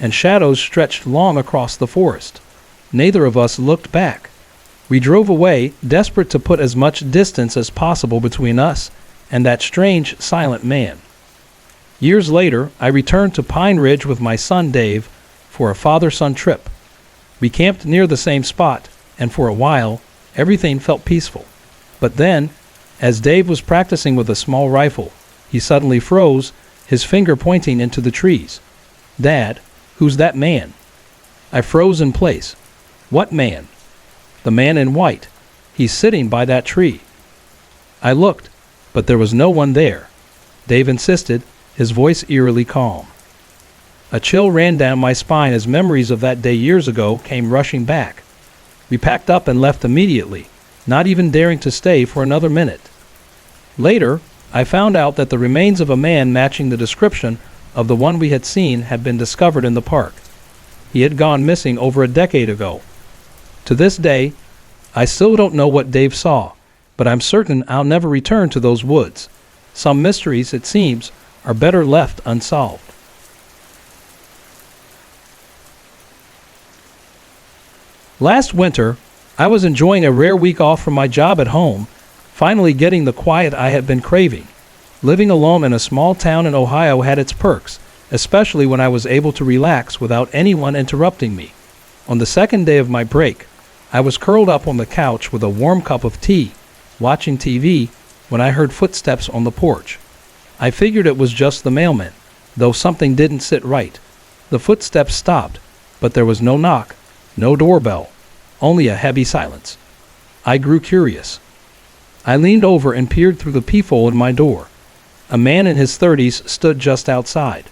and shadows stretched long across the forest. Neither of us looked back. We drove away, desperate to put as much distance as possible between us and that strange, silent man. Years later, I returned to Pine Ridge with my son Dave for a father-son trip. We camped near the same spot, and for a while, everything felt peaceful. But then, as Dave was practicing with a small rifle, he suddenly froze, his finger pointing into the trees. "Dad, who's that man?" I froze in place. "What man?" "The man in white. He's sitting by that tree." I looked, but there was no one there. Dave insisted, his voice eerily calm. A chill ran down my spine as memories of that day years ago came rushing back. We packed up and left immediately, not even daring to stay for another minute. Later, I found out that the remains of a man matching the description of the one we had seen had been discovered in the park. He had gone missing over a decade ago. To this day, I still don't know what Dave saw, but I'm certain I'll never return to those woods. Some mysteries, it seems, are better left unsolved. Last winter, I was enjoying a rare week off from my job at home, finally getting the quiet I had been craving. Living alone in a small town in Ohio had its perks, especially when I was able to relax without anyone interrupting me. On the second day of my break, I was curled up on the couch with a warm cup of tea, watching TV, when I heard footsteps on the porch. I figured it was just the mailman, though something didn't sit right. The footsteps stopped, but there was no knock, no doorbell, only a heavy silence. I grew curious. I leaned over and peered through the peephole in my door. A man in his 30s stood just outside.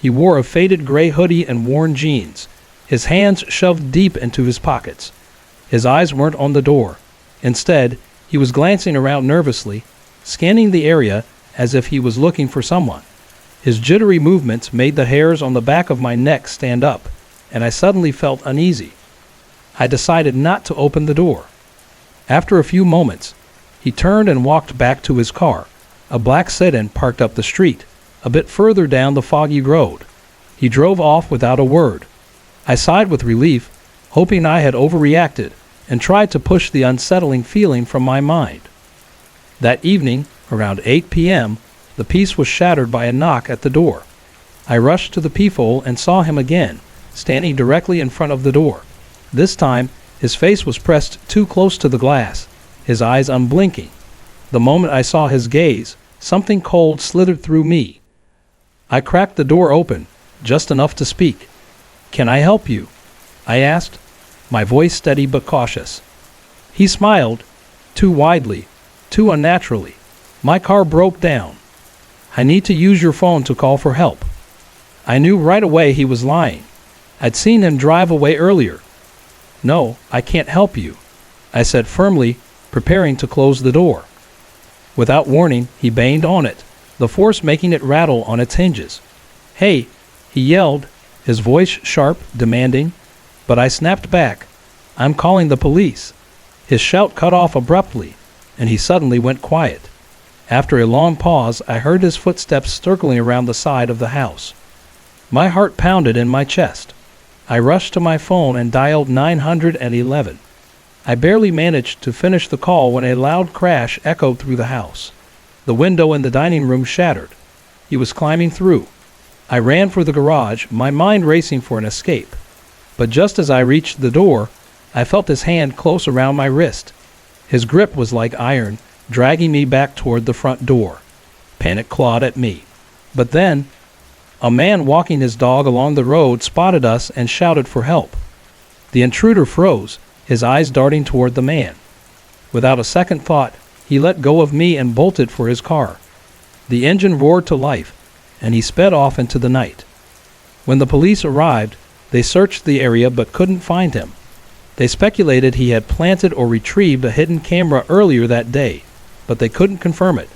He wore a faded gray hoodie and worn jeans, his hands shoved deep into his pockets. His eyes weren't on the door. Instead, he was glancing around nervously, scanning the area as if he was looking for someone. His jittery movements made the hairs on the back of my neck stand up, and I suddenly felt uneasy. I decided not to open the door. After a few moments, he turned and walked back to his car, a black sedan parked up the street, a bit further down the foggy road. He drove off without a word. I sighed with relief, hoping I had overreacted, and tried to push the unsettling feeling from my mind. That evening, around 8 p.m., the peace was shattered by a knock at the door. I rushed to the peephole and saw him again, standing directly in front of the door. This time, his face was pressed too close to the glass, his eyes unblinking. The moment I saw his gaze, something cold slithered through me. I cracked the door open, just enough to speak. "Can I help you?" I asked, my voice steady but cautious. He smiled, too widely, too unnaturally. "My car broke down. I need to use your phone to call for help." I knew right away he was lying. I'd seen him drive away earlier. "No, I can't help you," I said firmly, preparing to close the door. Without warning, he banged on it, the force making it rattle on its hinges. "Hey," he yelled, his voice sharp, demanding, but I snapped back. "I'm calling the police." His shout cut off abruptly, and he suddenly went quiet. After a long pause, I heard his footsteps circling around the side of the house. My heart pounded in my chest. I rushed to my phone and dialed 911. I barely managed to finish the call when a loud crash echoed through the house. The window in the dining room shattered. He was climbing through. I ran for the garage, my mind racing for an escape. But just as I reached the door, I felt his hand close around my wrist. His grip was like iron, dragging me back toward the front door. Panic clawed at me. But then, a man walking his dog along the road spotted us and shouted for help. The intruder froze, his eyes darting toward the man. Without a second thought, he let go of me and bolted for his car. The engine roared to life, and he sped off into the night. When the police arrived, they searched the area but couldn't find him. They speculated he had planted or retrieved a hidden camera earlier that day, but they couldn't confirm it.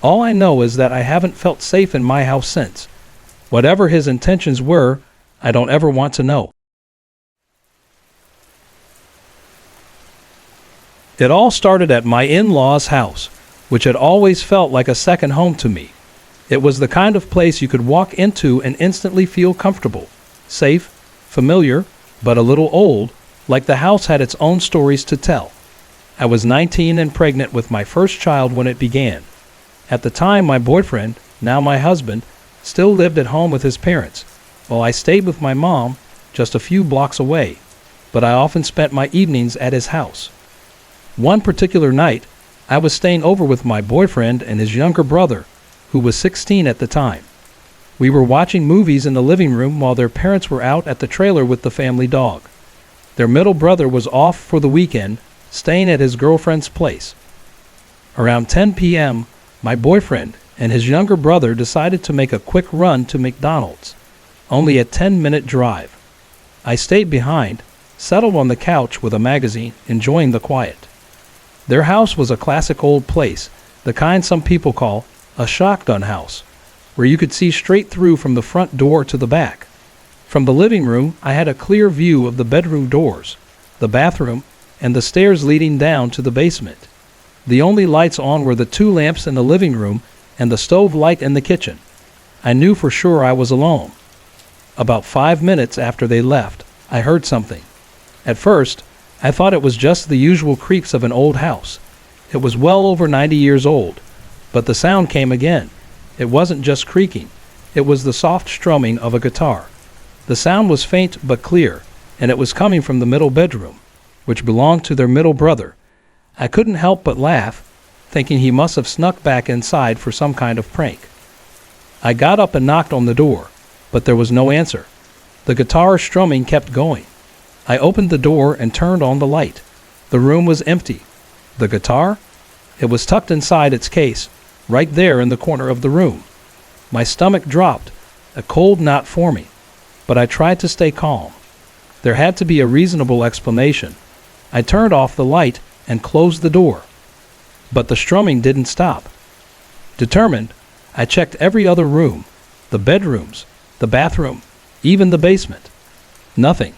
All I know is that I haven't felt safe in my house since. Whatever his intentions were, I don't ever want to know. It all started at my in-laws' house, which had always felt like a second home to me. It was the kind of place you could walk into and instantly feel comfortable, safe, familiar, but a little old, like the house had its own stories to tell. I was 19 and pregnant with my first child when it began. At the time, my boyfriend, now my husband, still lived at home with his parents, while I stayed with my mom just a few blocks away, but I often spent my evenings at his house. One particular night, I was staying over with my boyfriend and his younger brother, who was 16 at the time. We were watching movies in the living room while their parents were out at the trailer with the family dog. Their middle brother was off for the weekend, staying at his girlfriend's place. Around 10 p.m., my boyfriend and his younger brother decided to make a quick run to McDonald's, only a 10-minute drive. I stayed behind, settled on the couch with a magazine, enjoying the quiet. Their house was a classic old place, the kind some people call a shotgun house, where you could see straight through from the front door to the back. From the living room, I had a clear view of the bedroom doors, the bathroom, and the stairs leading down to the basement. The only lights on were the 2 lamps in the living room and the stove light in the kitchen. I knew for sure I was alone. About 5 minutes after they left, I heard something. At first, I thought it was just the usual creaks of an old house. It was well over 90 years old, but the sound came again. It wasn't just creaking. It was the soft strumming of a guitar. The sound was faint but clear, and it was coming from the middle bedroom, which belonged to their middle brother. I couldn't help but laugh, thinking he must have snuck back inside for some kind of prank. I got up and knocked on the door, but there was no answer. The guitar strumming kept going. I opened the door and turned on the light. The room was empty. The guitar? It was tucked inside its case, right there in the corner of the room. My stomach dropped, a cold knot forming, but I tried to stay calm. There had to be a reasonable explanation. I turned off the light and closed the door. But the strumming didn't stop. Determined, I checked every other room, the bedrooms, the bathroom, even the basement. Nothing.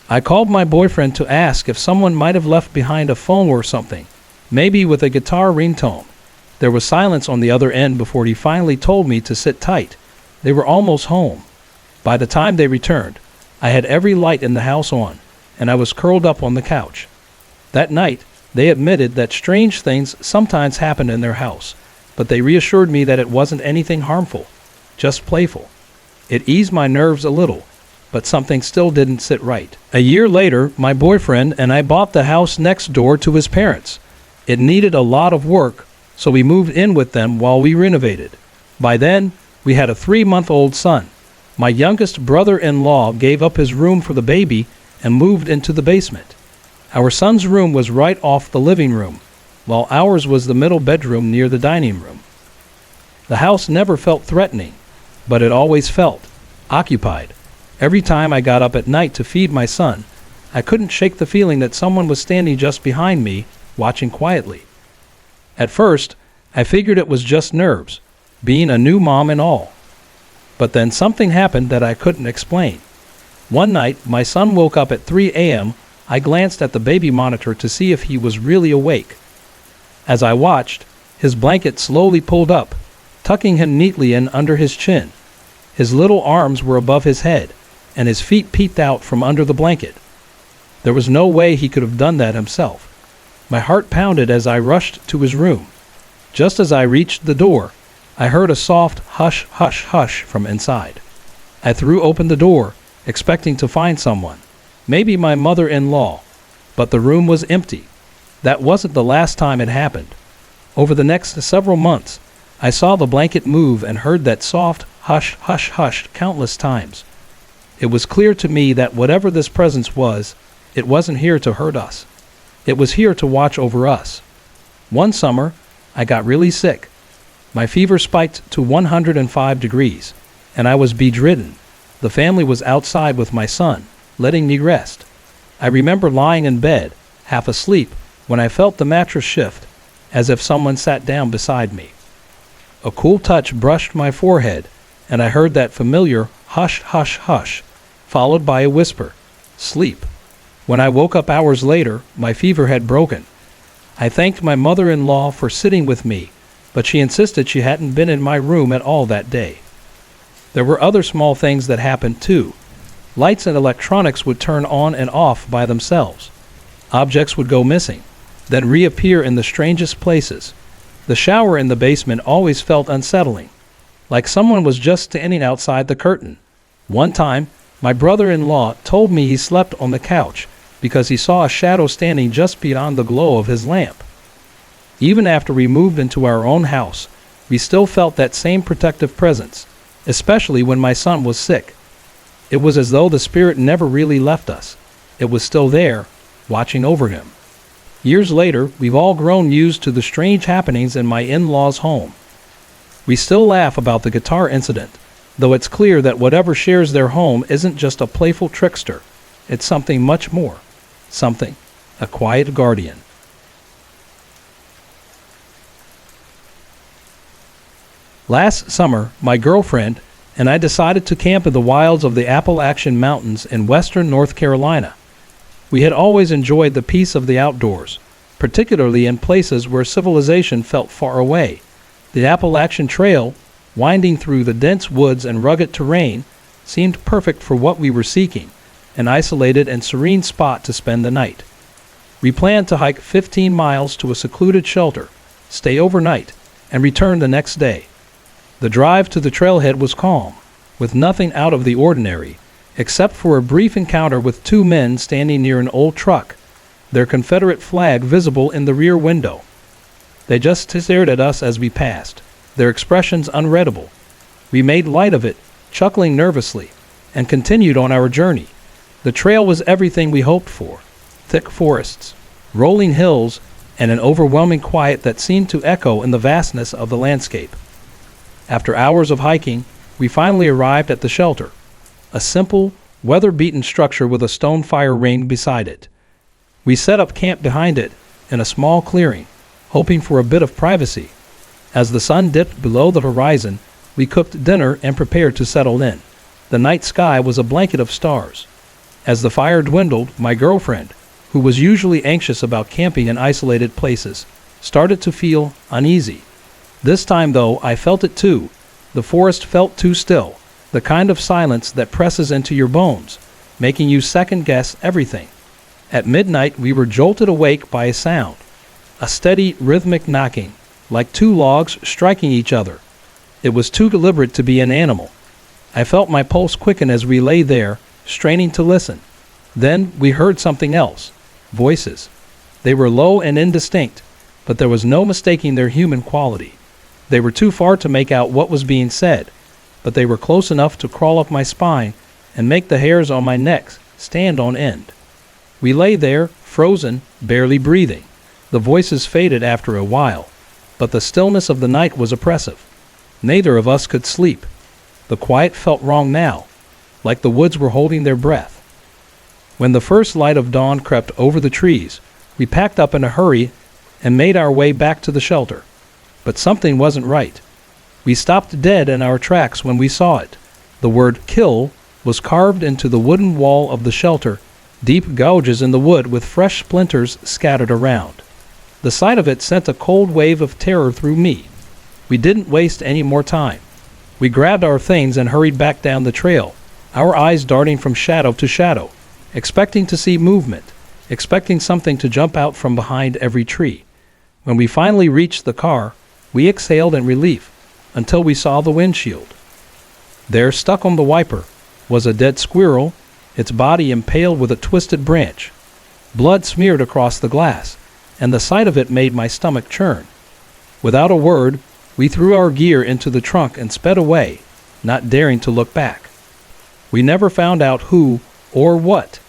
I called my boyfriend to ask if someone might have left behind a phone or something, maybe with a guitar ringtone. There was silence on the other end before he finally told me to sit tight. They were almost home. By the time they returned, I had every light in the house on, and I was curled up on the couch. That night, they admitted that strange things sometimes happened in their house, but they reassured me that it wasn't anything harmful, just playful. It eased my nerves a little, but something still didn't sit right. A year later, my boyfriend and I bought the house next door to his parents. It needed a lot of work, so we moved in with them while we renovated. By then, we had a 3-month-old son. My youngest brother-in-law gave up his room for the baby and moved into the basement. Our son's room was right off the living room, while ours was the middle bedroom near the dining room. The house never felt threatening, but it always felt occupied. Every time I got up at night to feed my son, I couldn't shake the feeling that someone was standing just behind me, watching quietly. At first, I figured it was just nerves, being a new mom and all. But then something happened that I couldn't explain. One night, my son woke up at 3 a.m. I glanced at the baby monitor to see if he was really awake. As I watched, his blanket slowly pulled up, tucking him neatly in under his chin. His little arms were above his head, and his feet peeked out from under the blanket. There was no way he could have done that himself. My heart pounded as I rushed to his room. Just as I reached the door, I heard a soft hush, hush, hush from inside. I threw open the door, expecting to find someone, maybe my mother-in-law, but the room was empty. That wasn't the last time it happened. Over the next several months, I saw the blanket move and heard that soft hush, hush, hush countless times. It was clear to me that whatever this presence was, it wasn't here to hurt us. It was here to watch over us. One summer, I got really sick. My fever spiked to 105 degrees, and I was bedridden. The family was outside with my son, letting me rest. I remember lying in bed, half asleep, when I felt the mattress shift, as if someone sat down beside me. A cool touch brushed my forehead, and I heard that familiar hush, hush, hush, followed by a whisper, "Sleep." When I woke up hours later, my fever had broken. I thanked my mother-in-law for sitting with me, but she insisted she hadn't been in my room at all that day. There were other small things that happened too. Lights and electronics would turn on and off by themselves. Objects would go missing, then reappear in the strangest places. The shower in the basement always felt unsettling, like someone was just standing outside the curtain. One time, my brother-in-law told me he slept on the couch because he saw a shadow standing just beyond the glow of his lamp. Even after we moved into our own house, we still felt that same protective presence, especially when my son was sick. It was as though the spirit never really left us. It was still there, watching over him. Years later, we've all grown used to the strange happenings in my in-laws' home. We still laugh about the guitar incident, though it's clear that whatever shares their home isn't just a playful trickster. It's something much more. Something, a quiet guardian. Last summer, my girlfriend and I decided to camp in the wilds of the Appalachian Mountains in western North Carolina. We had always enjoyed the peace of the outdoors, particularly in places where civilization felt far away. The Appalachian Trail, winding through the dense woods and rugged terrain, seemed perfect for what we were seeking, an isolated and serene spot to spend the night. We planned to hike 15 miles to a secluded shelter, stay overnight, and return the next day. The drive to the trailhead was calm, with nothing out of the ordinary, except for a brief encounter with two men standing near an old truck, their Confederate flag visible in the rear window. They just stared at us as we passed, their expressions unreadable. We made light of it, chuckling nervously, and continued on our journey. The trail was everything we hoped for: thick forests, rolling hills, and an overwhelming quiet that seemed to echo in the vastness of the landscape. After hours of hiking, we finally arrived at the shelter, a simple, weather-beaten structure with a stone fire ring beside it. We set up camp behind it in a small clearing, hoping for a bit of privacy. As the sun dipped below the horizon, we cooked dinner and prepared to settle in. The night sky was a blanket of stars. As the fire dwindled, my girlfriend, who was usually anxious about camping in isolated places, started to feel uneasy. This time, though, I felt it too. The forest felt too still, the kind of silence that presses into your bones, making you second-guess everything. At midnight, we were jolted awake by a sound, a steady, rhythmic knocking, like two logs striking each other. It was too deliberate to be an animal. I felt my pulse quicken as we lay there, straining to listen. Then we heard something else. Voices. They were low and indistinct, but there was no mistaking their human quality. They were too far to make out what was being said, but they were close enough to crawl up my spine and make the hairs on my neck stand on end. We lay there, frozen, barely breathing. The voices faded after a while, but the stillness of the night was oppressive. Neither of us could sleep. The quiet felt wrong now, like the woods were holding their breath. When the first light of dawn crept over the trees, we packed up in a hurry and made our way back to the shelter. But something wasn't right. We stopped dead in our tracks when we saw it. The word "kill" was carved into the wooden wall of the shelter, deep gouges in the wood with fresh splinters scattered around. The sight of it sent a cold wave of terror through me. We didn't waste any more time. We grabbed our things and hurried back down the trail, our eyes darting from shadow to shadow, expecting to see movement, expecting something to jump out from behind every tree. When we finally reached the car, we exhaled in relief until we saw the windshield. There, stuck on the wiper, was a dead squirrel, its body impaled with a twisted branch. Blood smeared across the glass, and the sight of it made my stomach churn. Without a word, we threw our gear into the trunk and sped away, not daring to look back. We never found out who or what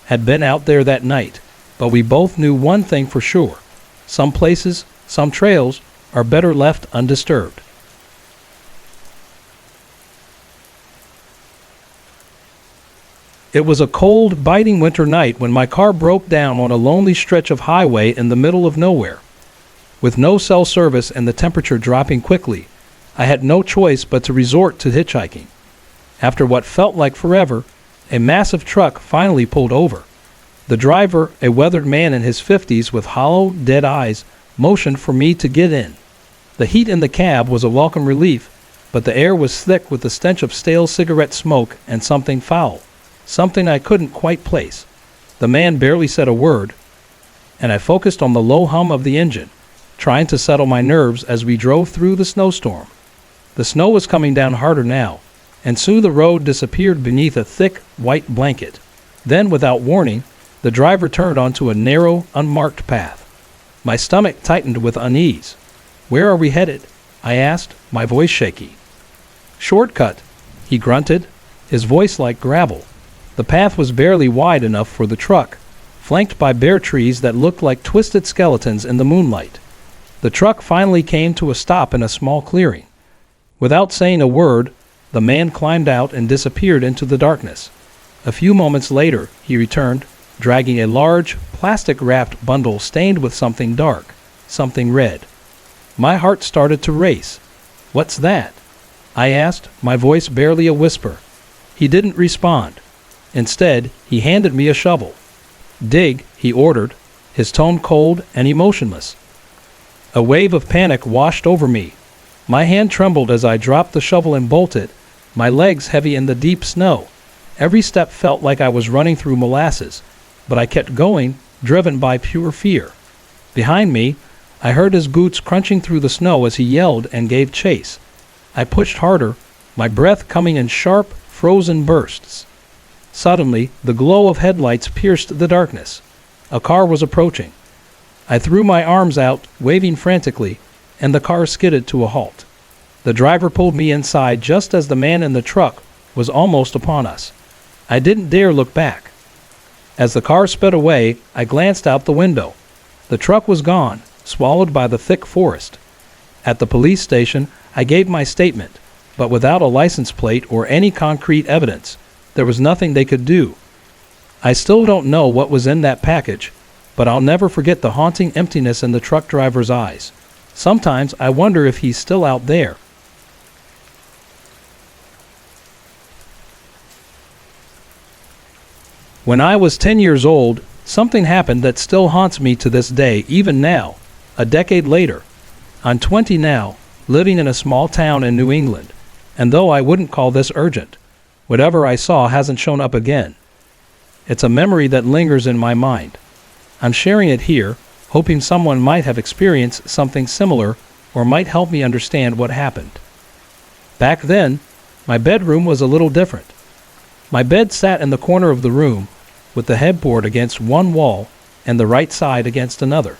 had been out there that night, but we both knew one thing for sure. Some places, some trails, are better left undisturbed. It was a cold, biting winter night when my car broke down on a lonely stretch of highway in the middle of nowhere. With no cell service and the temperature dropping quickly, I had no choice but to resort to hitchhiking. After what felt like forever, a massive truck finally pulled over. The driver, a weathered man in his 50s with hollow, dead eyes, motioned for me to get in. The heat in the cab was a welcome relief, but the air was thick with the stench of stale cigarette smoke and something foul, something I couldn't quite place. The man barely said a word, and I focused on the low hum of the engine, trying to settle my nerves as we drove through the snowstorm. The snow was coming down harder now, and soon the road disappeared beneath a thick, white blanket. Then, without warning, the driver turned onto a narrow, unmarked path. My stomach tightened with unease. "Where are we headed?" I asked, my voice shaky. "Shortcut," he grunted, his voice like gravel. The path was barely wide enough for the truck, flanked by bare trees that looked like twisted skeletons in the moonlight. The truck finally came to a stop in a small clearing. Without saying a word, the man climbed out and disappeared into the darkness. A few moments later, he returned, dragging a large, plastic-wrapped bundle stained with something dark, something red. My heart started to race. "What's that?" I asked, my voice barely a whisper. He didn't respond. Instead, he handed me a shovel. "Dig," he ordered, his tone cold and emotionless. A wave of panic washed over me. My hand trembled as I dropped the shovel and bolted, my legs heavy in the deep snow. Every step felt like I was running through molasses, but I kept going, driven by pure fear. Behind me, I heard his boots crunching through the snow as he yelled and gave chase. I pushed harder, my breath coming in sharp, frozen bursts. Suddenly, the glow of headlights pierced the darkness. A car was approaching. I threw my arms out, waving frantically, and the car skidded to a halt. The driver pulled me inside just as the man in the truck was almost upon us. I didn't dare look back. As the car sped away, I glanced out the window. The truck was gone, swallowed by the thick forest. At the police station, I gave my statement, but without a license plate or any concrete evidence, there was nothing they could do. I still don't know what was in that package, but I'll never forget the haunting emptiness in the truck driver's eyes. Sometimes I wonder if he's still out there. When I was 10 years old, something happened that still haunts me to this day, even now, a decade later. I'm 20 now, living in a small town in New England, and though I wouldn't call this urgent, whatever I saw hasn't shown up again. It's a memory that lingers in my mind. I'm sharing it here, hoping someone might have experienced something similar or might help me understand what happened. Back then, my bedroom was a little different. My bed sat in the corner of the room, with the headboard against one wall and the right side against another.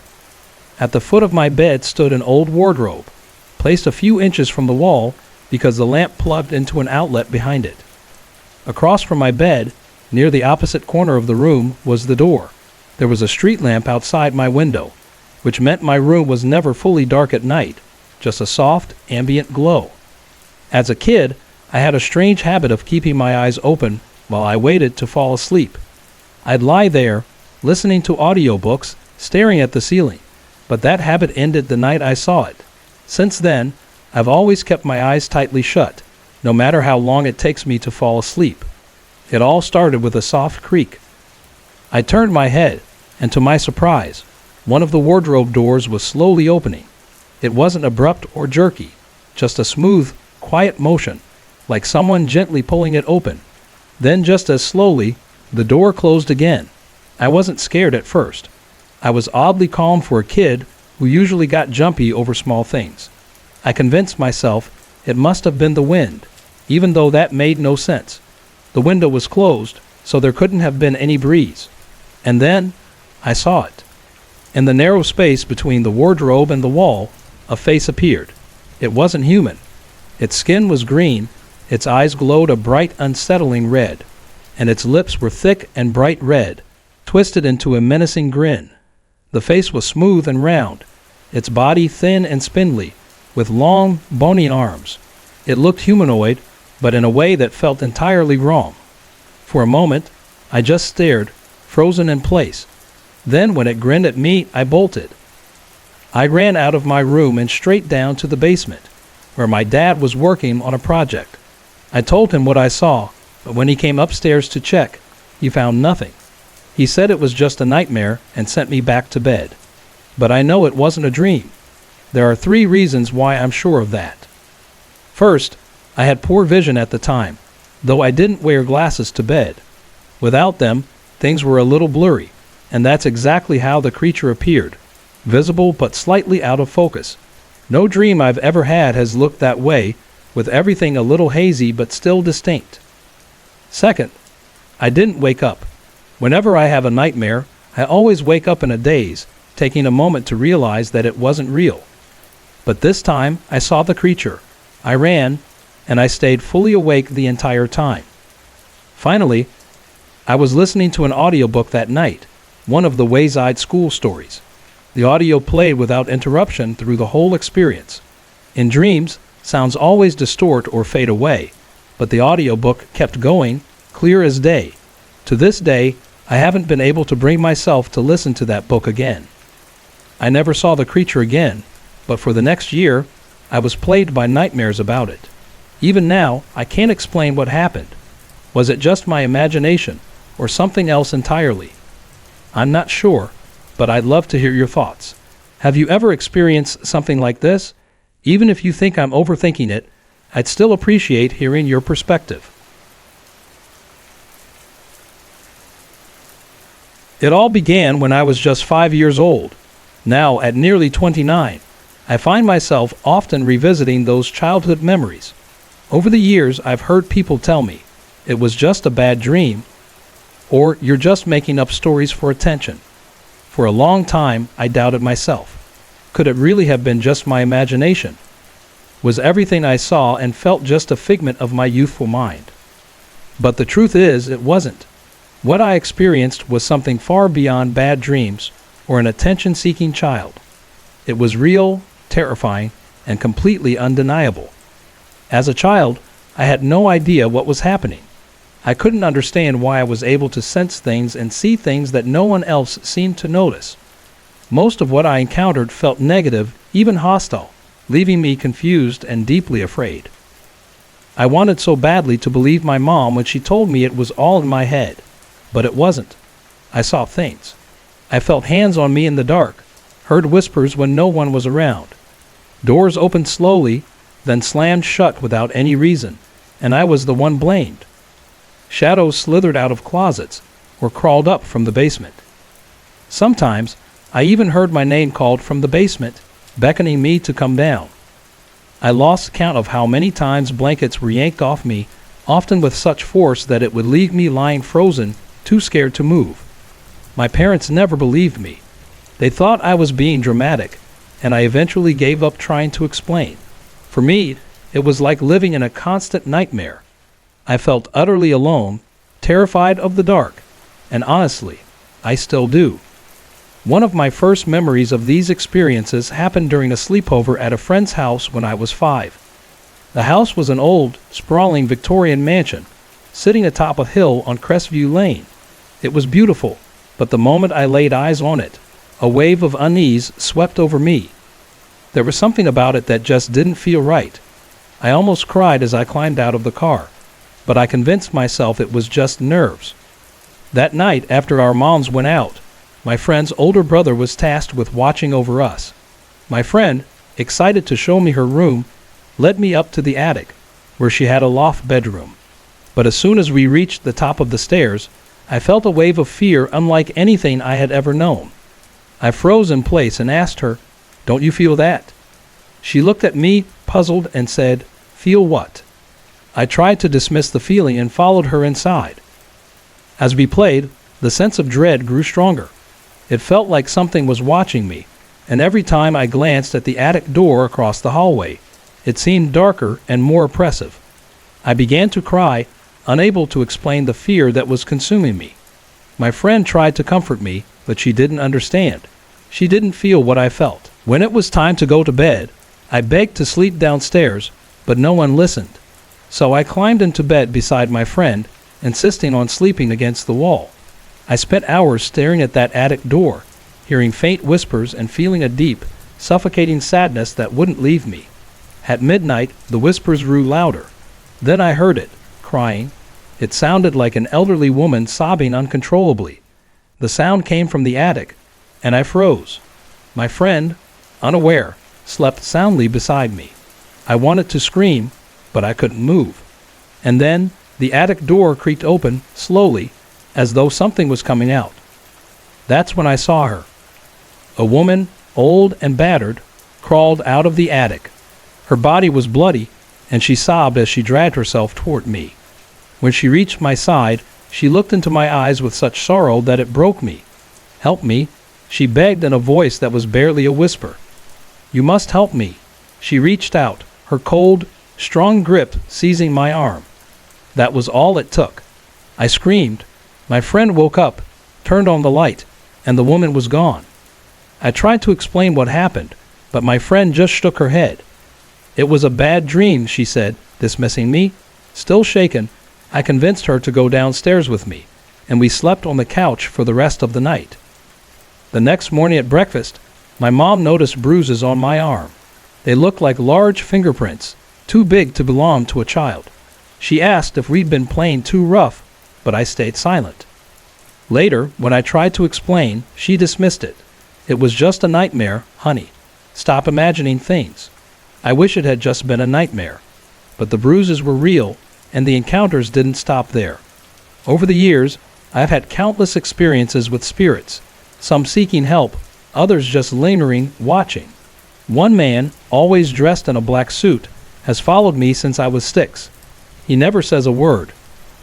At the foot of my bed stood an old wardrobe, placed a few inches from the wall because the lamp plugged into an outlet behind it. Across from my bed, near the opposite corner of the room, was the door. There was a street lamp outside my window, which meant my room was never fully dark at night, just a soft, ambient glow. As a kid, I had a strange habit of keeping my eyes open while I waited to fall asleep. I'd lie there, listening to audiobooks, staring at the ceiling, but that habit ended the night I saw it. Since then, I've always kept my eyes tightly shut, no matter how long it takes me to fall asleep. It all started with a soft creak. I turned my head, and to my surprise, one of the wardrobe doors was slowly opening. It wasn't abrupt or jerky, just a smooth, quiet motion, like someone gently pulling it open. Then just as slowly, the door closed again. I wasn't scared at first. I was oddly calm for a kid who usually got jumpy over small things. I convinced myself it must have been the wind, even though that made no sense. The window was closed, so there couldn't have been any breeze. And then, I saw it. In the narrow space between the wardrobe and the wall, a face appeared. It wasn't human. Its skin was green, its eyes glowed a bright, unsettling red, and its lips were thick and bright red, twisted into a menacing grin. The face was smooth and round, its body thin and spindly, with long, bony arms. It looked humanoid, but in a way that felt entirely wrong. For a moment, I just stared, frozen in place. Then, when it grinned at me, I bolted. I ran out of my room and straight down to the basement, where my dad was working on a project. I told him what I saw, but when he came upstairs to check, he found nothing. He said it was just a nightmare and sent me back to bed. But I know it wasn't a dream. There are 3 reasons why I'm sure of that. First, I had poor vision at the time, though I didn't wear glasses to bed. Without them, things were a little blurry, and that's exactly how the creature appeared, visible but slightly out of focus. No dream I've ever had has looked that way, with everything a little hazy but still distinct. Second, I didn't wake up. Whenever I have a nightmare, I always wake up in a daze, taking a moment to realize that it wasn't real. But this time, I saw the creature. I ran, and I stayed fully awake the entire time. Finally, I was listening to an audiobook that night, one of the Wayside School stories. The audio played without interruption through the whole experience. In dreams, sounds always distort or fade away, but the audiobook kept going, clear as day. To this day, I haven't been able to bring myself to listen to that book again. I never saw the creature again, but for the next year, I was plagued by nightmares about it. Even now, I can't explain what happened. Was it just my imagination, or something else entirely? I'm not sure, but I'd love to hear your thoughts. Have you ever experienced something like this? Even if you think I'm overthinking it, I'd still appreciate hearing your perspective. It all began when I was just 5 years old. Now, at nearly 29, I find myself often revisiting those childhood memories. Over the years, I've heard people tell me, it was just a bad dream, or you're just making up stories for attention. For a long time, I doubted myself. Could it really have been just my imagination? Was everything I saw and felt just a figment of my youthful mind? But the truth is, it wasn't. What I experienced was something far beyond bad dreams or an attention-seeking child. It was real, terrifying, and completely undeniable. As a child, I had no idea what was happening. I couldn't understand why I was able to sense things and see things that no one else seemed to notice. Most of what I encountered felt negative, even hostile, leaving me confused and deeply afraid. I wanted so badly to believe my mom when she told me it was all in my head, but it wasn't. I saw things. I felt hands on me in the dark, heard whispers when no one was around. Doors opened slowly, then slammed shut without any reason, and I was the one blamed. Shadows slithered out of closets or crawled up from the basement. Sometimes, I even heard my name called from the basement, beckoning me to come down. I lost count of how many times blankets were yanked off me often with such force that it would leave me lying frozen, too scared to move. My parents never believed me. They thought I was being dramatic, and I eventually gave up trying to explain. For me, it was like living in a constant nightmare. I felt utterly alone, terrified of the dark, and honestly, I still do. One of my first memories of these experiences happened during a sleepover at a friend's house when I was 5. The house was an old, sprawling Victorian mansion, sitting atop a hill on Crestview Lane. It was beautiful, but the moment I laid eyes on it, a wave of unease swept over me. There was something about it that just didn't feel right. I almost cried as I climbed out of the car, but I convinced myself it was just nerves. That night, after our moms went out, my friend's older brother was tasked with watching over us. My friend, excited to show me her room, led me up to the attic, where she had a loft bedroom. But as soon as we reached the top of the stairs, I felt a wave of fear unlike anything I had ever known. I froze in place and asked her, "Don't you feel that?" She looked at me, puzzled, and said, "Feel what?" I tried to dismiss the feeling and followed her inside. As we played, the sense of dread grew stronger. It felt like something was watching me, and every time I glanced at the attic door across the hallway, it seemed darker and more oppressive. I began to cry, unable to explain the fear that was consuming me. My friend tried to comfort me, but she didn't understand. She didn't feel what I felt. When it was time to go to bed, I begged to sleep downstairs, but no one listened. So I climbed into bed beside my friend, insisting on sleeping against the wall. I spent hours staring at that attic door, hearing faint whispers and feeling a deep, suffocating sadness that wouldn't leave me. At midnight, the whispers grew louder. Then I heard it, crying. It sounded like an elderly woman sobbing uncontrollably. The sound came from the attic, and I froze. My friend, unaware, slept soundly beside me. I wanted to scream, but I couldn't move. And then, the attic door creaked open, slowly, as though something was coming out. That's when I saw her. A woman, old and battered, crawled out of the attic. Her body was bloody, and she sobbed as she dragged herself toward me. When she reached my side, she looked into my eyes with such sorrow that it broke me. "Help me," she begged in a voice that was barely a whisper. "You must help me." She reached out, her cold, strong grip seizing my arm. That was all it took. I screamed. My friend woke up, turned on the light, and the woman was gone. I tried to explain what happened, but my friend just shook her head. "It was a bad dream," she said, dismissing me. Still shaken, I convinced her to go downstairs with me, and we slept on the couch for the rest of the night. The next morning at breakfast, my mom noticed bruises on my arm. They looked like large fingerprints, too big to belong to a child. She asked if we'd been playing too rough, but I stayed silent. Later, when I tried to explain, she dismissed it. "It was just a nightmare, honey. Stop imagining things." I wish it had just been a nightmare. But the bruises were real, and the encounters didn't stop there. Over the years, I've had countless experiences with spirits, some seeking help, others just lingering, watching. One man, always dressed in a black suit, has followed me since I was 6. He never says a word.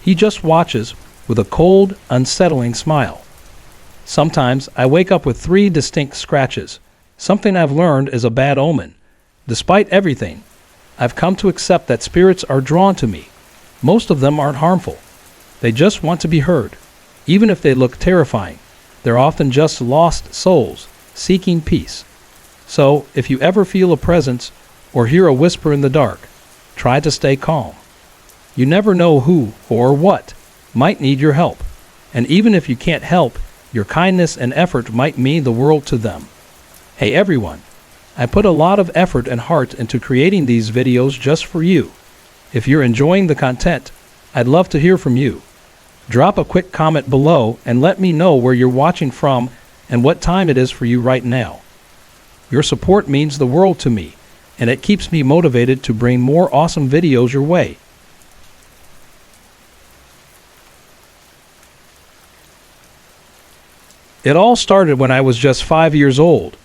He just watches with a cold, unsettling smile. Sometimes I wake up with 3 distinct scratches, something I've learned is a bad omen. Despite everything, I've come to accept that spirits are drawn to me. Most of them aren't harmful. They just want to be heard. Even if they look terrifying, they're often just lost souls, seeking peace. So, if you ever feel a presence or hear a whisper in the dark, try to stay calm. You never know who or what might need your help, and even if you can't help, your kindness and effort might mean the world to them. Hey everyone, I put a lot of effort and heart into creating these videos just for you. If you're enjoying the content, I'd love to hear from you. Drop a quick comment below and let me know where you're watching from and what time it is for you right now. Your support means the world to me, and it keeps me motivated to bring more awesome videos your way. It all started when I was just 5 years old.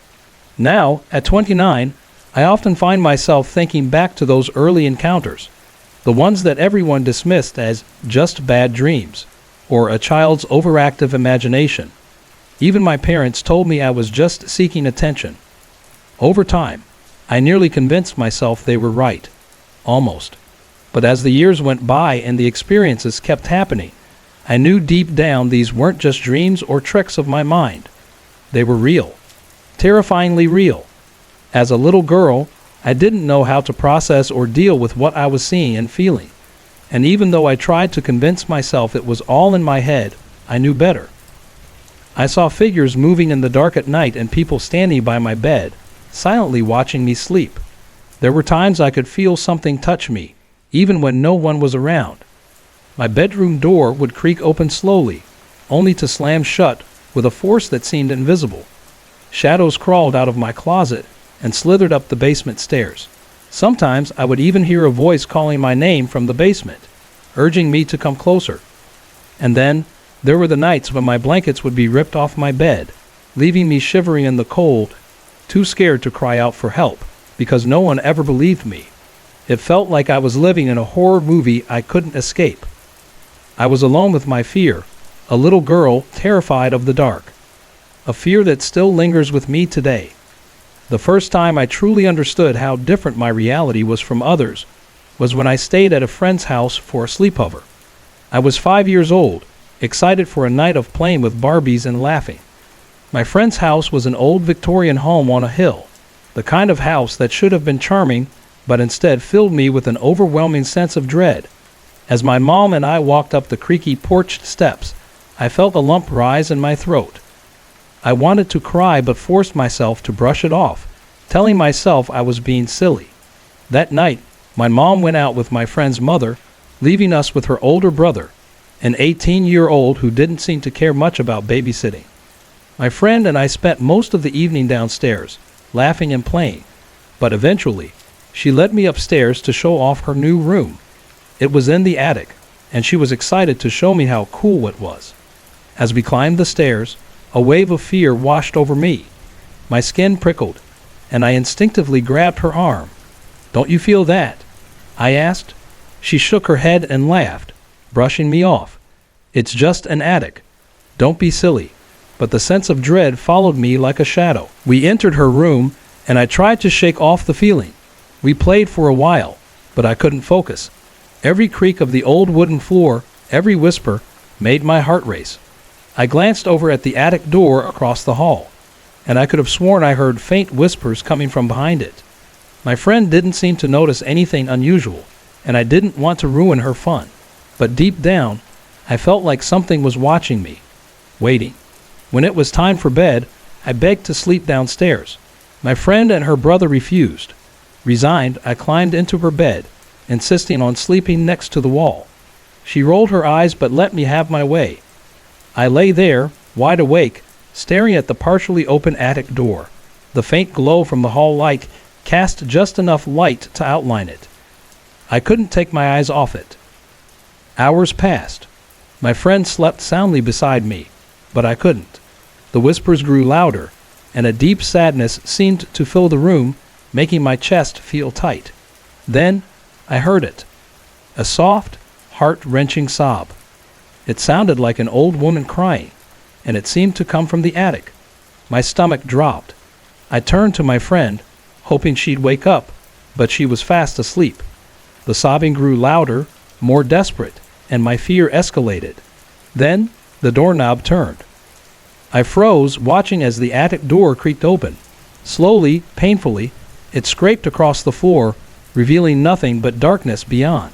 Now, at 29, I often find myself thinking back to those early encounters. The ones that everyone dismissed as just bad dreams, or a child's overactive imagination. Even my parents told me I was just seeking attention. Over time, I nearly convinced myself they were right. Almost. But as the years went by and the experiences kept happening, I knew deep down these weren't just dreams or tricks of my mind. They were real. Terrifyingly real. As a little girl, I didn't know how to process or deal with what I was seeing and feeling. And even though I tried to convince myself it was all in my head, I knew better. I saw figures moving in the dark at night and people standing by my bed, silently watching me sleep. There were times I could feel something touch me, even when no one was around. My bedroom door would creak open slowly, only to slam shut with a force that seemed invisible. Shadows crawled out of my closet and slithered up the basement stairs. Sometimes I would even hear a voice calling my name from the basement, urging me to come closer. And then there were the nights when my blankets would be ripped off my bed, leaving me shivering in the cold, too scared to cry out for help, because no one ever believed me. It felt like I was living in a horror movie I couldn't escape. I was alone with my fear, a little girl terrified of the dark. A fear that still lingers with me today. The first time I truly understood how different my reality was from others was when I stayed at a friend's house for a sleepover. I was 5 years old, excited for a night of playing with Barbies and laughing. My friend's house was an old Victorian home on a hill, the kind of house that should have been charming, but instead filled me with an overwhelming sense of dread. As my mom and I walked up the creaky porched steps, I felt a lump rise in my throat. I wanted to cry but forced myself to brush it off, telling myself I was being silly. That night, my mom went out with my friend's mother, leaving us with her older brother, an 18-year-old who didn't seem to care much about babysitting. My friend and I spent most of the evening downstairs, laughing and playing, but eventually, she led me upstairs to show off her new room. It was in the attic, and she was excited to show me how cool it was. As we climbed the stairs, a wave of fear washed over me. My skin prickled, and I instinctively grabbed her arm. "Don't you feel that?" I asked. She shook her head and laughed, brushing me off. "It's just an attic. Don't be silly." But the sense of dread followed me like a shadow. We entered her room, and I tried to shake off the feeling. We played for a while, but I couldn't focus. Every creak of the old wooden floor, every whisper, made my heart race. I glanced over at the attic door across the hall, and I could have sworn I heard faint whispers coming from behind it. My friend didn't seem to notice anything unusual, and I didn't want to ruin her fun. But deep down, I felt like something was watching me, waiting. When it was time for bed, I begged to sleep downstairs. My friend and her brother refused. Resigned, I climbed into her bed, insisting on sleeping next to the wall. She rolled her eyes but let me have my way. I lay there, wide awake, staring at the partially open attic door. The faint glow from the hall light cast just enough light to outline it. I couldn't take my eyes off it. Hours passed. My friend slept soundly beside me, but I couldn't. The whispers grew louder, and a deep sadness seemed to fill the room, making my chest feel tight. Then I heard it. A soft, heart-wrenching sob. It sounded like an old woman crying, and it seemed to come from the attic. My stomach dropped. I turned to my friend, hoping she'd wake up, but she was fast asleep. The sobbing grew louder, more desperate, and my fear escalated. Then the doorknob turned. I froze, watching as the attic door creaked open. Slowly, painfully, it scraped across the floor, revealing nothing but darkness beyond.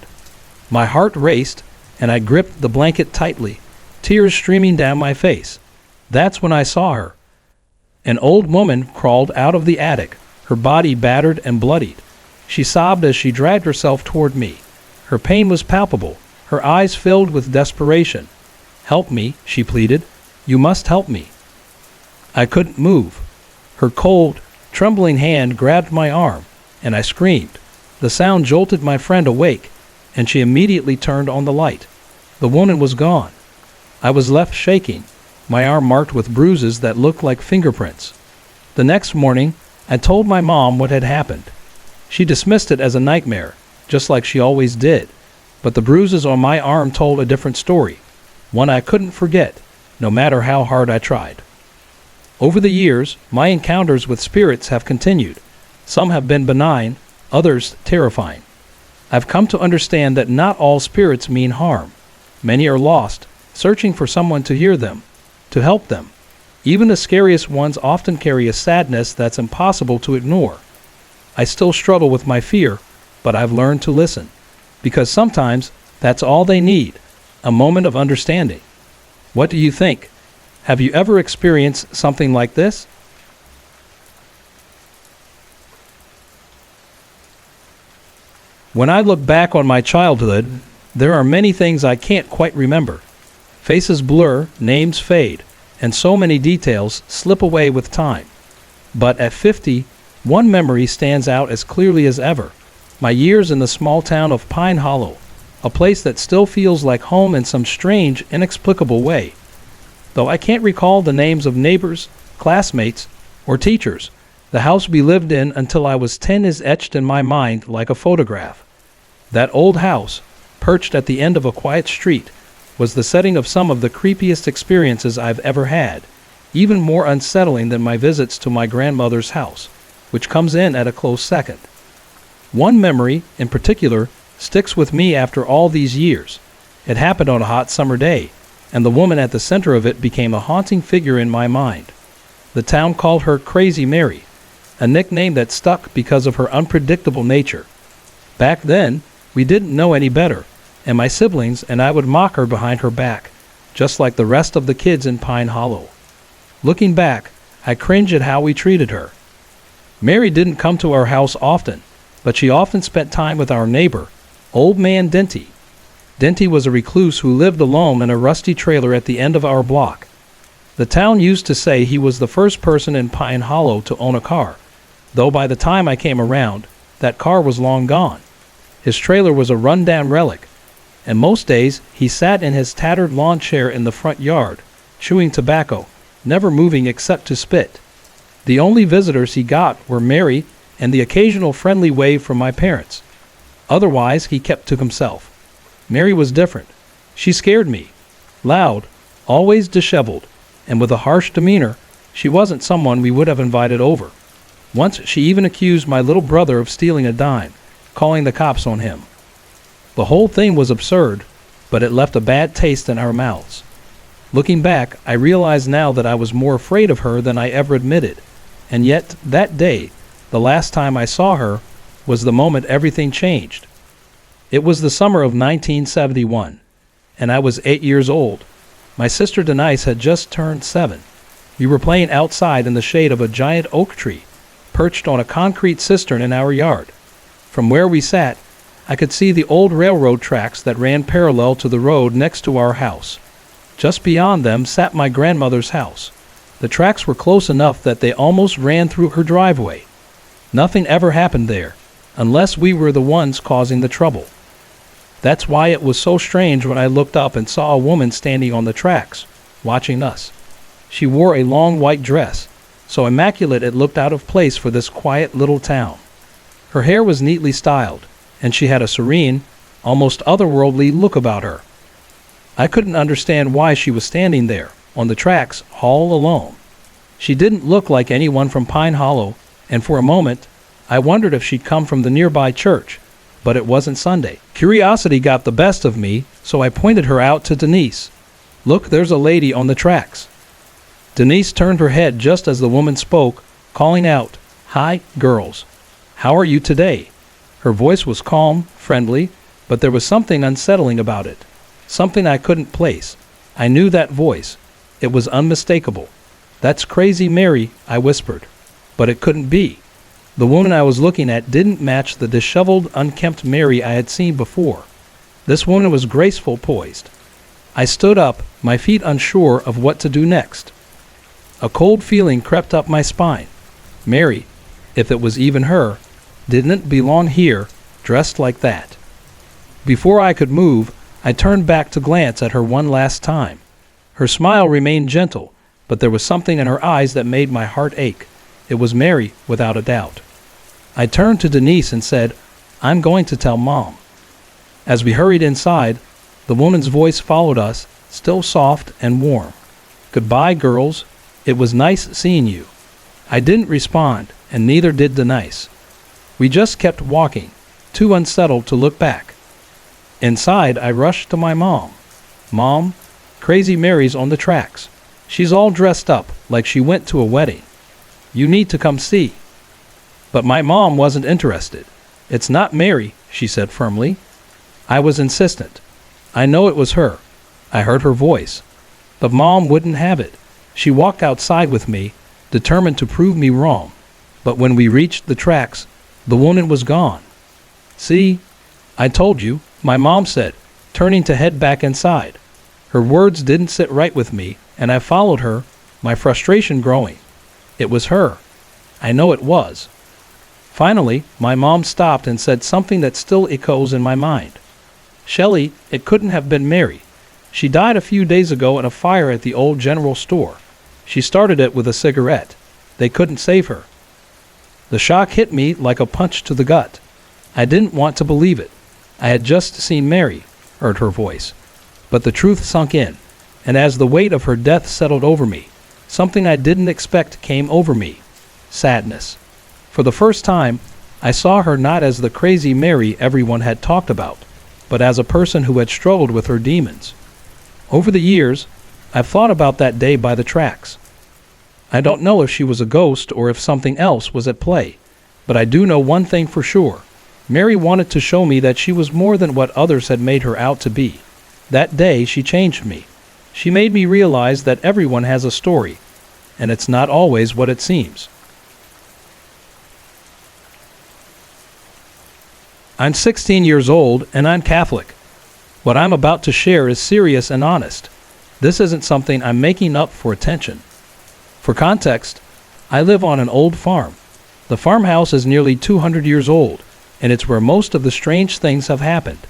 My heart raced, and I gripped the blanket tightly, tears streaming down my face. That's when I saw her. An old woman crawled out of the attic, her body battered and bloodied. She sobbed as she dragged herself toward me. Her pain was palpable, her eyes filled with desperation. "Help me," she pleaded. "You must help me." I couldn't move. Her cold, trembling hand grabbed my arm, and I screamed. The sound jolted my friend awake, and she immediately turned on the light. The woman was gone. I was left shaking, my arm marked with bruises that looked like fingerprints. The next morning, I told my mom what had happened. She dismissed it as a nightmare, just like she always did, but the bruises on my arm told a different story, one I couldn't forget, no matter how hard I tried. Over the years, my encounters with spirits have continued. Some have been benign, others terrifying. I've come to understand that not all spirits mean harm. Many are lost, searching for someone to hear them, to help them. Even the scariest ones often carry a sadness that's impossible to ignore. I still struggle with my fear, but I've learned to listen, because sometimes that's all they need, a moment of understanding. What do you think? Have you ever experienced something like this? When I look back on my childhood, there are many things I can't quite remember. Faces blur, names fade, and so many details slip away with time. But at 50, one memory stands out as clearly as ever. My years in the small town of Pine Hollow, a place that still feels like home in some strange, inexplicable way. Though I can't recall the names of neighbors, classmates, or teachers, the house we lived in until I was 10 is etched in my mind like a photograph. That old house, perched at the end of a quiet street, was the setting of some of the creepiest experiences I've ever had, even more unsettling than my visits to my grandmother's house, which comes in at a close second. One memory, in particular, sticks with me after all these years. It happened on a hot summer day, and the woman at the center of it became a haunting figure in my mind. The town called her Crazy Mary, a nickname that stuck because of her unpredictable nature. Back then, we didn't know any better, and my siblings and I would mock her behind her back, just like the rest of the kids in Pine Hollow. Looking back, I cringe at how we treated her. Mary didn't come to our house often, but she often spent time with our neighbor, Old Man Denty. Denty was a recluse who lived alone in a rusty trailer at the end of our block. The town used to say he was the first person in Pine Hollow to own a car, though by the time I came around, that car was long gone. His trailer was a run-down relic, and most days he sat in his tattered lawn chair in the front yard, chewing tobacco, never moving except to spit. The only visitors he got were Mary and the occasional friendly wave from my parents. Otherwise, he kept to himself. Mary was different. She scared me. Loud, always disheveled, and with a harsh demeanor, she wasn't someone we would have invited over. Once she even accused my little brother of stealing a dime, calling the cops on him. The whole thing was absurd, but it left a bad taste in our mouths. Looking back, I realize now that I was more afraid of her than I ever admitted, and yet that day, the last time I saw her, was the moment everything changed. It was the summer of 1971, and I was 8 years old. My sister Denise had just turned 7. We were playing outside in the shade of a giant oak tree, perched on a concrete cistern in our yard. From where we sat, I could see the old railroad tracks that ran parallel to the road next to our house. Just beyond them sat my grandmother's house. The tracks were close enough that they almost ran through her driveway. Nothing ever happened there, unless we were the ones causing the trouble. That's why it was so strange when I looked up and saw a woman standing on the tracks, watching us. She wore a long white dress, so immaculate it looked out of place for this quiet little town. Her hair was neatly styled, and she had a serene, almost otherworldly look about her. I couldn't understand why she was standing there, on the tracks, all alone. She didn't look like anyone from Pine Hollow, and for a moment, I wondered if she'd come from the nearby church, but it wasn't Sunday. Curiosity got the best of me, so I pointed her out to Denise. "Look, there's a lady on the tracks." Denise turned her head just as the woman spoke, calling out, "Hi, girls. How are you today?" Her voice was calm, friendly, but there was something unsettling about it. Something I couldn't place. I knew that voice. It was unmistakable. "That's Crazy Mary," I whispered. But it couldn't be. The woman I was looking at didn't match the disheveled, unkempt Mary I had seen before. This woman was graceful, poised. I stood up, my feet unsure of what to do next. A cold feeling crept up my spine. Mary, if it was even her, didn't belong here, dressed like that. Before I could move, I turned back to glance at her one last time. Her smile remained gentle, but there was something in her eyes that made my heart ache. It was Mary, without a doubt. I turned to Denise and said, "I'm going to tell Mom." As we hurried inside, the woman's voice followed us, still soft and warm. "Goodbye, girls. It was nice seeing you." I didn't respond, and neither did Denise. We just kept walking, too unsettled to look back. Inside, I rushed to my mom. "Mom, Crazy Mary's on the tracks. She's all dressed up like she went to a wedding. You need to come see." But my mom wasn't interested. "It's not Mary," she said firmly. I was insistent. "I know it was her. I heard her voice." But Mom wouldn't have it. She walked outside with me, determined to prove me wrong. But when we reached the tracks, the woman was gone. "See, I told you," my mom said, turning to head back inside. Her words didn't sit right with me, and I followed her, my frustration growing. It was her. I know it was. Finally, my mom stopped and said something that still echoes in my mind. "Shelley, it couldn't have been Mary. She died a few days ago in a fire at the old general store. She started it with a cigarette. They couldn't save her." The shock hit me like a punch to the gut. I didn't want to believe it. I had just seen Mary, heard her voice. But the truth sunk in, and as the weight of her death settled over me, something I didn't expect came over me. Sadness. For the first time, I saw her not as the crazy Mary everyone had talked about, but as a person who had struggled with her demons. Over the years, I've thought about that day by the tracks. I don't know if she was a ghost or if something else was at play, but I do know one thing for sure. Mary wanted to show me that she was more than what others had made her out to be. That day, she changed me. She made me realize that everyone has a story, and it's not always what it seems. I'm 16 years old, and I'm Catholic. What I'm about to share is serious and honest. This isn't something I'm making up for attention. For context, I live on an old farm. The farmhouse is nearly 200 years old, and it's where most of the strange things have happened.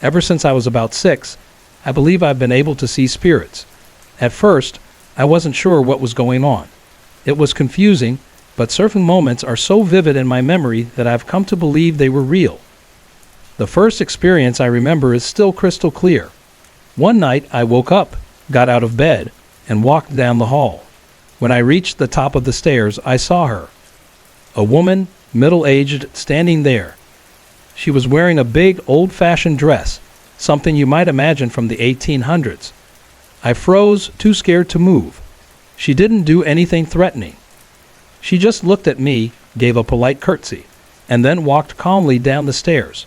Ever since I was about 6, I believe I've been able to see spirits. At first, I wasn't sure what was going on. It was confusing, but certain moments are so vivid in my memory that I've come to believe they were real. The first experience I remember is still crystal clear. One night I woke up, got out of bed, and walked down the hall. When I reached the top of the stairs, I saw her. A woman, middle-aged, standing there. She was wearing a big, old-fashioned dress, something you might imagine from the 1800s. I froze, too scared to move. She didn't do anything threatening. She just looked at me, gave a polite curtsy, and then walked calmly down the stairs.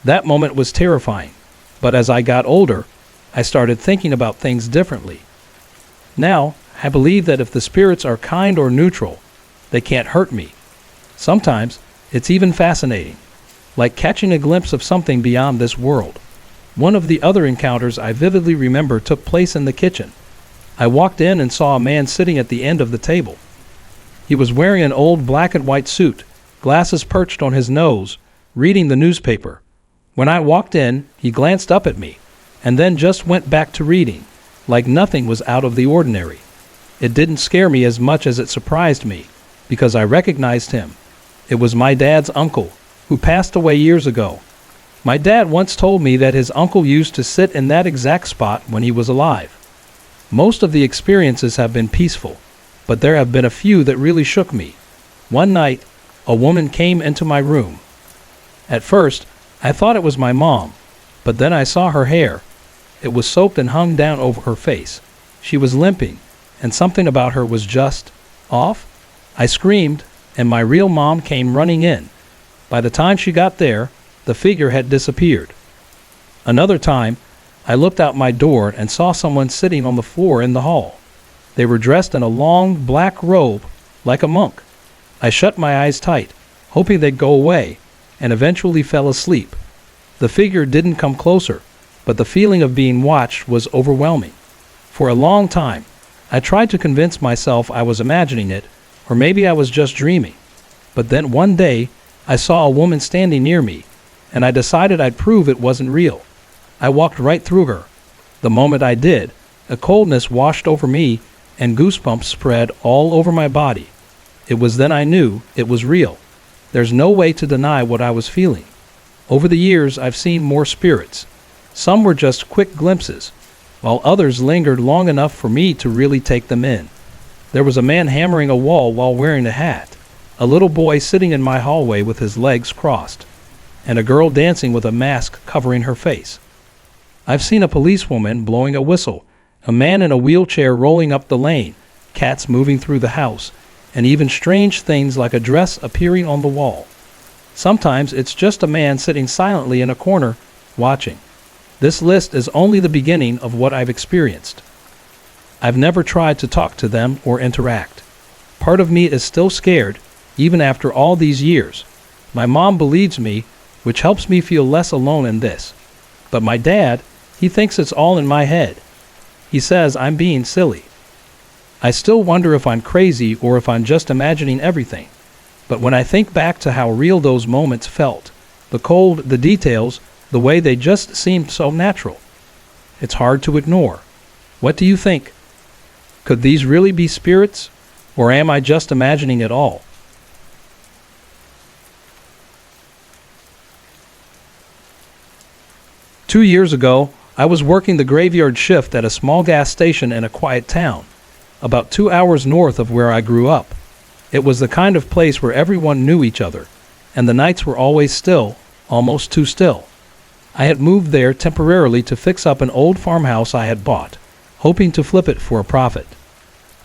That moment was terrifying, but as I got older, I started thinking about things differently. Now, I believe that if the spirits are kind or neutral, they can't hurt me. Sometimes, it's even fascinating, like catching a glimpse of something beyond this world. One of the other encounters I vividly remember took place in the kitchen. I walked in and saw a man sitting at the end of the table. He was wearing an old black and white suit, glasses perched on his nose, reading the newspaper. When I walked in, he glanced up at me, and then just went back to reading, like nothing was out of the ordinary. It didn't scare me as much as it surprised me, because I recognized him. It was my dad's uncle, who passed away years ago. My dad once told me that his uncle used to sit in that exact spot when he was alive. Most of the experiences have been peaceful, but there have been a few that really shook me. One night, a woman came into my room. At first, I thought it was my mom, but then I saw her hair. It was soaked and hung down over her face. She was limping, and something about her was just off. I screamed, and my real mom came running in. By the time she got there, the figure had disappeared. Another time, I looked out my door and saw someone sitting on the floor in the hall. They were dressed in a long black robe, like a monk. I shut my eyes tight, hoping they'd go away, and eventually fell asleep. The figure didn't come closer, but the feeling of being watched was overwhelming. For a long time, I tried to convince myself I was imagining it, or maybe I was just dreaming. But then one day, I saw a woman standing near me, and I decided I'd prove it wasn't real. I walked right through her. The moment I did, a coldness washed over me, and goosebumps spread all over my body. It was then I knew it was real. There's no way to deny what I was feeling. Over the years, I've seen more spirits. Some were just quick glimpses, while others lingered long enough for me to really take them in. There was a man hammering a wall while wearing a hat, a little boy sitting in my hallway with his legs crossed, and a girl dancing with a mask covering her face. I've seen a policewoman blowing a whistle, a man in a wheelchair rolling up the lane, cats moving through the house, and even strange things like a dress appearing on the wall. Sometimes it's just a man sitting silently in a corner, watching. This list is only the beginning of what I've experienced. I've never tried to talk to them or interact. Part of me is still scared, even after all these years. My mom believes me, which helps me feel less alone in this. But my dad, he thinks it's all in my head. He says I'm being silly. I still wonder if I'm crazy or if I'm just imagining everything. But when I think back to how real those moments felt, the cold, the details, the way they just seemed so natural, it's hard to ignore. What do you think? Could these really be spirits? Or am I just imagining it all? Two years ago, I was working the graveyard shift at a small gas station in a quiet town, about 2 hours north of where I grew up. It was the kind of place where everyone knew each other, and the nights were always still, almost too still. I had moved there temporarily to fix up an old farmhouse I had bought, hoping to flip it for a profit.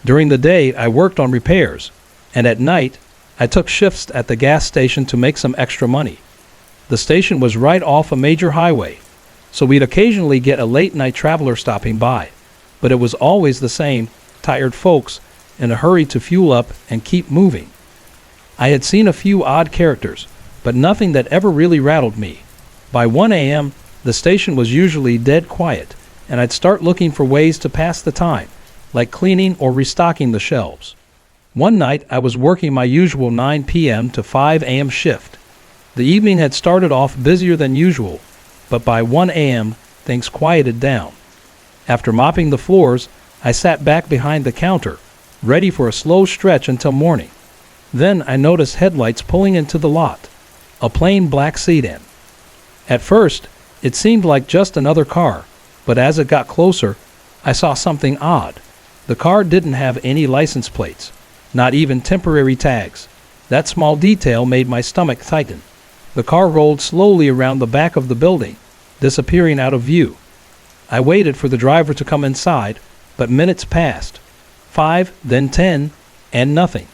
During the day, I worked on repairs, and at night, I took shifts at the gas station to make some extra money. The station was right off a major highway, so we'd occasionally get a late-night traveler stopping by, but it was always the same, tired folks in a hurry to fuel up and keep moving. I had seen a few odd characters, but nothing that ever really rattled me. By 1 a.m., the station was usually dead quiet, and I'd start looking for ways to pass the time, like cleaning or restocking the shelves. One night, I was working my usual 9 p.m. to 5 a.m. shift. The evening had started off busier than usual, but by 1 a.m., things quieted down. After mopping the floors, I sat back behind the counter, ready for a slow stretch until morning. Then I noticed headlights pulling into the lot, a plain black sedan. At first, it seemed like just another car, but as it got closer, I saw something odd. The car didn't have any license plates, not even temporary tags. That small detail made my stomach tighten. The car rolled slowly around the back of the building, disappearing out of view. I waited for the driver to come inside, but minutes passed. 5, then 10, and nothing.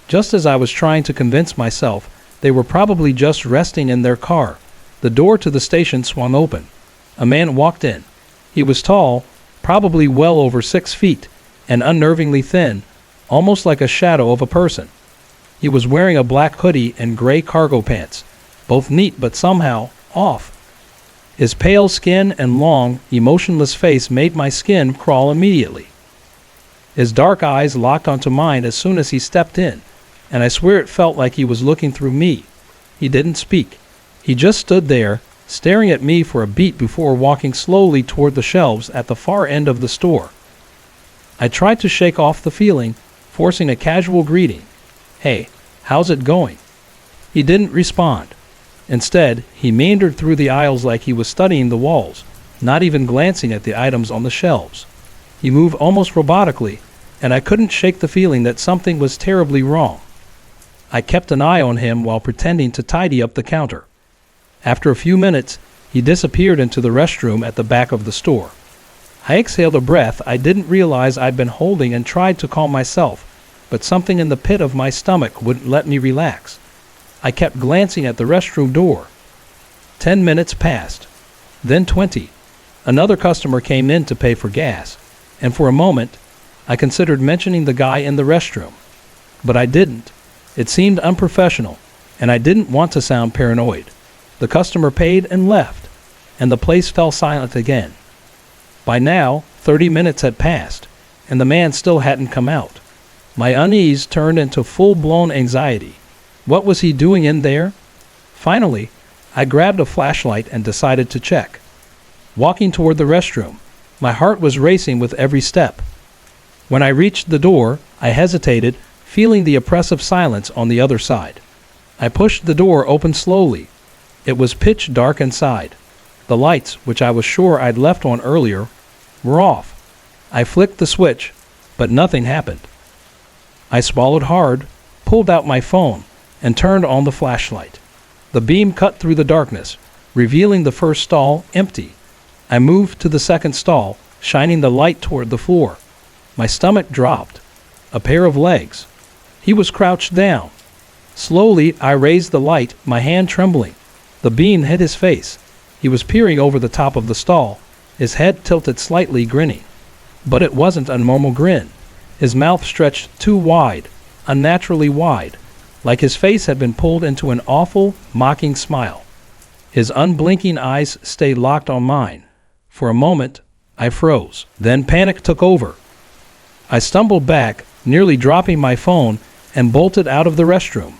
Just as I was trying to convince myself they were probably just resting in their car, the door to the station swung open. A man walked in. He was tall, probably well over 6 feet, and unnervingly thin, almost like a shadow of a person. He was wearing a black hoodie and gray cargo pants, both neat but somehow off. His pale skin and long, emotionless face made my skin crawl immediately. His dark eyes locked onto mine as soon as he stepped in, and I swear it felt like he was looking through me. He didn't speak. He just stood there, staring at me for a beat before walking slowly toward the shelves at the far end of the store. I tried to shake off the feeling, forcing a casual greeting. "Hey, how's it going?" He didn't respond. Instead, he meandered through the aisles like he was studying the walls, not even glancing at the items on the shelves. He moved almost robotically, and I couldn't shake the feeling that something was terribly wrong. I kept an eye on him while pretending to tidy up the counter. After a few minutes, he disappeared into the restroom at the back of the store. I exhaled a breath I didn't realize I'd been holding and tried to calm myself, but something in the pit of my stomach wouldn't let me relax. I kept glancing at the restroom door. 10 minutes passed, then 20. Another customer came in to pay for gas, and for a moment, I considered mentioning the guy in the restroom. But I didn't. It seemed unprofessional, and I didn't want to sound paranoid. The customer paid and left, and the place fell silent again. By now, 30 minutes had passed, and the man still hadn't come out. My unease turned into full-blown anxiety. What was he doing in there? Finally, I grabbed a flashlight and decided to check. Walking toward the restroom, my heart was racing with every step. When I reached the door, I hesitated, feeling the oppressive silence on the other side. I pushed the door open slowly. It was pitch dark inside. The lights, which I was sure I'd left on earlier, were off. I flicked the switch, but nothing happened. I swallowed hard, pulled out my phone, and turned on the flashlight. The beam cut through the darkness, revealing the first stall empty. I moved to the second stall, shining the light toward the floor. My stomach dropped. A pair of legs. He was crouched down. Slowly, I raised the light, my hand trembling. The beam hit his face. He was peering over the top of the stall, his head tilted slightly, grinning. But it wasn't a normal grin. His mouth stretched too wide, unnaturally wide, like his face had been pulled into an awful, mocking smile. His unblinking eyes stayed locked on mine. For a moment, I froze. Then panic took over. I stumbled back, nearly dropping my phone, and bolted out of the restroom.